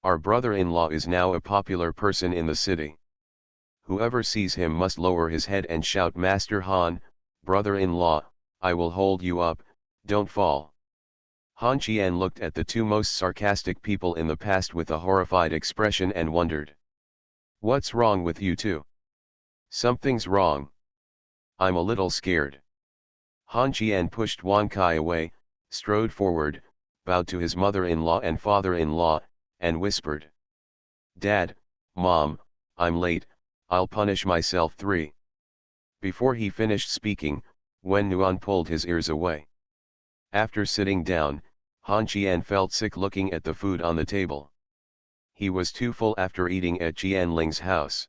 Our brother-in-law is now a popular person in the city. Whoever sees him must lower his head and shout, Master Han, brother-in-law, I will hold you up, don't fall. Han Qian looked at the two most sarcastic people in the past with a horrified expression and wondered. What's wrong with you two? Something's wrong. I'm a little scared. Han Qian pushed Wan Kai away, strode forward, bowed to his mother-in-law and father-in-law, and whispered. Dad, Mom, I'm late, I'll punish myself 3. Before he finished speaking, Wen Nuan pulled his ears away. After sitting down, Han Qian felt sick looking at the food on the table. He was too full after eating at Qianling's house.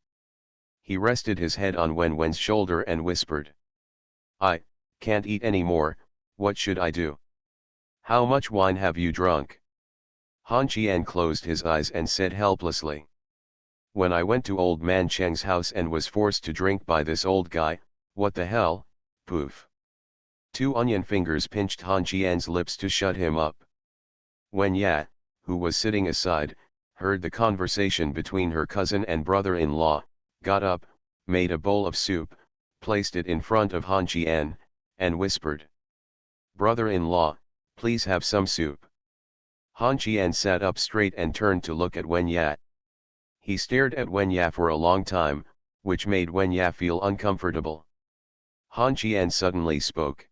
He rested his head on Wen's shoulder and whispered. I can't eat any more, what should I do? How much wine have you drunk? Han Qian closed his eyes and said helplessly. When I went to old man Cheng's house and was forced to drink by this old guy, what the hell, poof. 2 onion fingers pinched Han Qian's lips to shut him up. Wen Ya, who was sitting aside, heard the conversation between her cousin and brother-in-law, got up, made a bowl of soup, placed it in front of Han Qian, and whispered. Brother-in-law, please have some soup. Han Qian sat up straight and turned to look at Wen Ya. He stared at Wen Ya for a long time, which made Wen Ya feel uncomfortable. Han Qian suddenly spoke.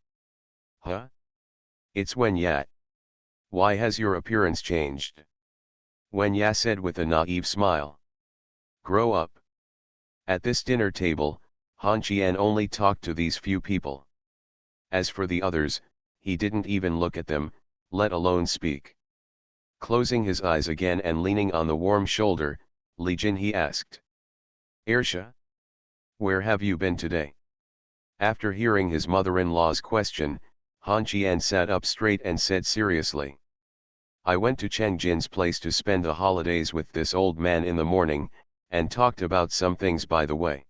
Huh? It's Wen Ya. Why has your appearance changed? Wen Ya said with a naive smile. Grow up. At this dinner table, Han Qian only talked to these few people. As for the others, he didn't even look at them, let alone speak. Closing his eyes again and leaning on the warm shoulder, Li Jin he asked. Arsha? Where have you been today? After hearing his mother-in-law's question, Han Qian sat up straight and said seriously. I went to Cheng Jin's place to spend the holidays with this old man in the morning, and talked about some things by the way.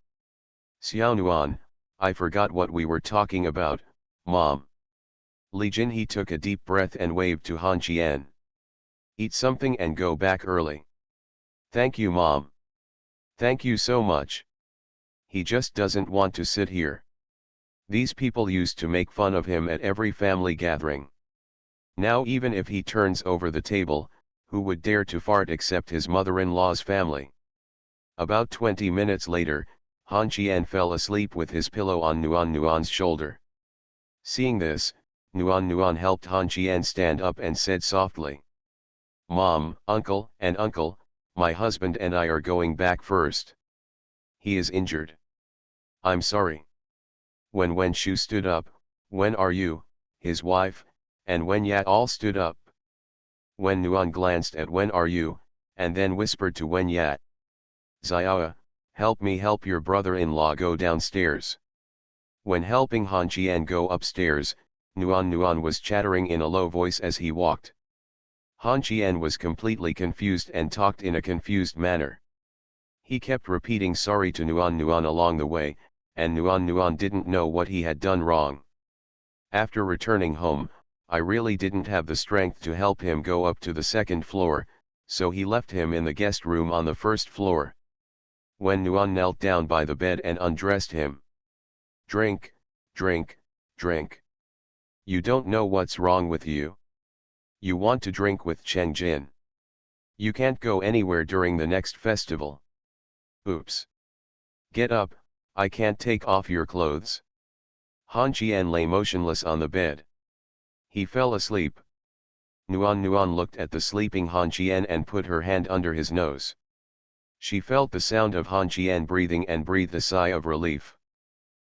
Xiaonuan, I forgot what we were talking about, Mom. Li Jin he took a deep breath and waved to Han Qian. Eat something and go back early. Thank you, Mom. Thank you so much. He just doesn't want to sit here. These people used to make fun of him at every family gathering. Now even if he turns over the table, who would dare to fart except his mother-in-law's family? About 20 minutes later, Han Qian fell asleep with his pillow on Nuan Nuan's shoulder. Seeing this, Nuan Nuan helped Han Qian stand up and said softly, "Mom, Uncle, my husband and I are going back first. He is injured. I'm sorry." When Shu stood up, "When are you?" his wife, and Wen Yat all stood up. Wen Nuan glanced at "When are you?" and then whispered to Wen Yat, "Xiao, help me help your brother-in-law go downstairs." When helping Han Qian go upstairs, Nuan Nuan was chattering in a low voice as he walked. Han Qian was completely confused and talked in a confused manner. He kept repeating sorry to Nuan Nuan along the way, and Nuan Nuan didn't know what he had done wrong. After returning home, I really didn't have the strength to help him go up to the second floor, so he left him in the guest room on the first floor. When Nuan knelt down by the bed and undressed him. "Drink, drink, drink. You don't know what's wrong with you. You want to drink with Cheng Jin. You can't go anywhere during the next festival. Oops. Get up, I can't take off your clothes." Han Qian lay motionless on the bed. He fell asleep. Nuan Nuan looked at the sleeping Han Qian and put her hand under his nose. She felt the sound of Han Qian breathing and breathed a sigh of relief.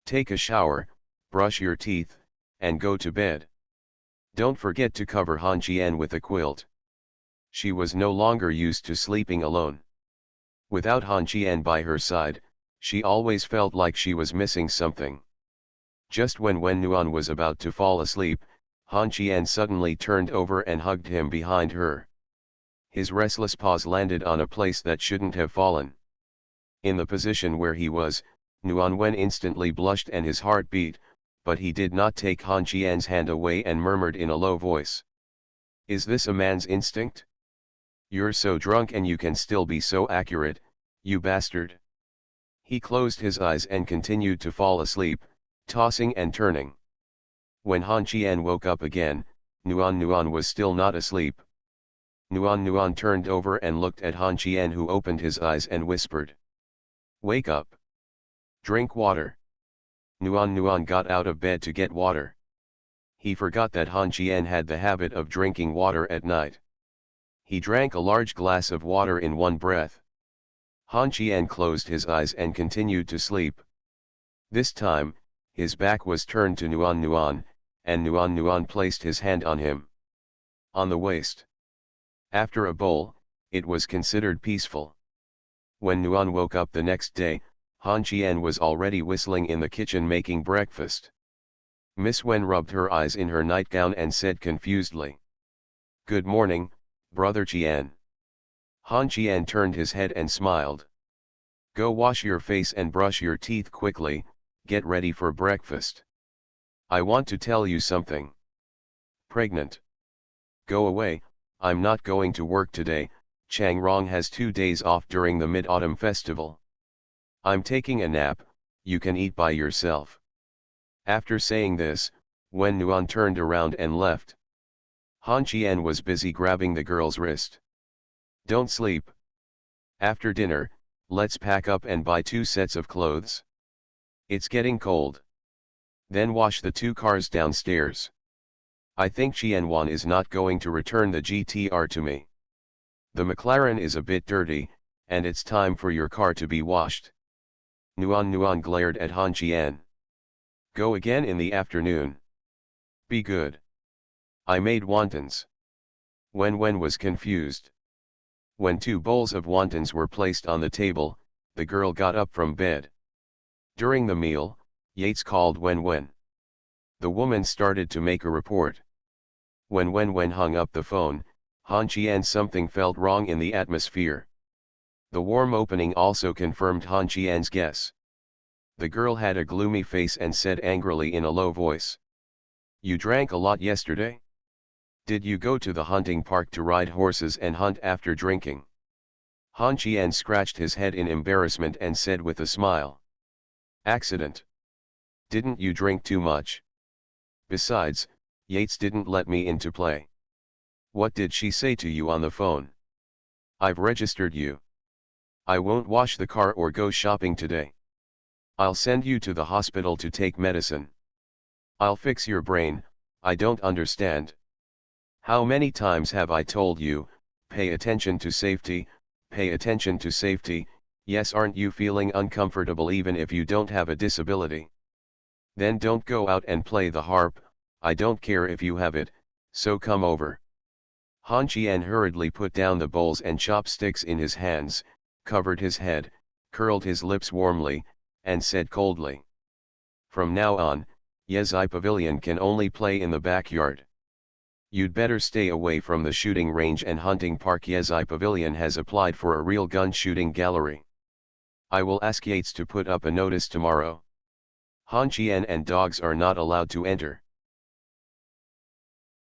"Take a shower, brush your teeth, and go to bed. Don't forget to cover Han Qian with a quilt." She was no longer used to sleeping alone. Without Han Qian by her side, she always felt like she was missing something. Just when Wen Nuan was about to fall asleep, Han Qian suddenly turned over and hugged him behind her. His restless paws landed on a place that shouldn't have fallen. In the position where he was, Nuan Wen instantly blushed and his heart beat, but he did not take Han Qian's hand away and murmured in a low voice, "Is this a man's instinct? You're so drunk and you can still be so accurate, you bastard." He closed his eyes and continued to fall asleep, tossing and turning. When Han Qian woke up again, Nuan Nuan was still not asleep. Nuan Nuan turned over and looked at Han Qian, who opened his eyes and whispered, "Wake up. Drink water." Nuan Nuan got out of bed to get water. He forgot that Han Qian had the habit of drinking water at night. He drank a large glass of water in one breath. Han Qian closed his eyes and continued to sleep. This time, his back was turned to Nuan Nuan, and Nuan Nuan placed his hand on him. On the waist. After a bowl, it was considered peaceful. When Nuan woke up the next day, Han Qian was already whistling in the kitchen making breakfast. Miss Wen rubbed her eyes in her nightgown and said confusedly, "Good morning, Brother Qian." Han Qian turned his head and smiled. "Go wash your face and brush your teeth quickly, get ready for breakfast. I want to tell you something." "Pregnant." "Go away, I'm not going to work today, Chang Rong has 2 days off during the Mid-Autumn Festival. I'm taking a nap, you can eat by yourself." After saying this, Wen Nuan turned around and left. Han Qian was busy grabbing the girl's wrist. "Don't sleep. After dinner, let's pack up and buy 2 sets of clothes. It's getting cold. Then wash the 2 cars downstairs. I think Qianwan is not going to return the GTR to me. The McLaren is a bit dirty, and it's time for your car to be washed." Nuan Nuan glared at Han Qian. "Go again in the afternoon. Be good. I made wontons." Wen was confused. When 2 bowls of wontons were placed on the table, the girl got up from bed. During the meal, Yates called Wen. The woman started to make a report. When Wen hung up the phone, Han Qian something felt wrong in the atmosphere. The warm opening also confirmed Han Qian's guess. The girl had a gloomy face and said angrily in a low voice, "You drank a lot yesterday? Did you go to the hunting park to ride horses and hunt after drinking?" Han Qian scratched his head in embarrassment and said with a smile, "Accident. Didn't you drink too much? Besides, Yates didn't let me in to play. What did she say to you on the phone? I've registered you. I won't wash the car or go shopping today. I'll send you to the hospital to take medicine. I'll fix your brain. I don't understand. How many times have I told you, pay attention to safety, pay attention to safety? Yes, aren't you feeling uncomfortable even if you don't have a disability? Then don't go out and play the harp. I don't care if you have it, so come over. Han Qian hurriedly put down the bowls and chopsticks in his hands, covered his head, curled his lips warmly, and said coldly. From now on, Yezhi Pavilion can only play in the backyard. You'd better stay away from the shooting range and hunting park. Yezhi Pavilion has applied for a real gun shooting gallery. I will ask Yates to put up a notice tomorrow. Han Qian and dogs are not allowed to enter.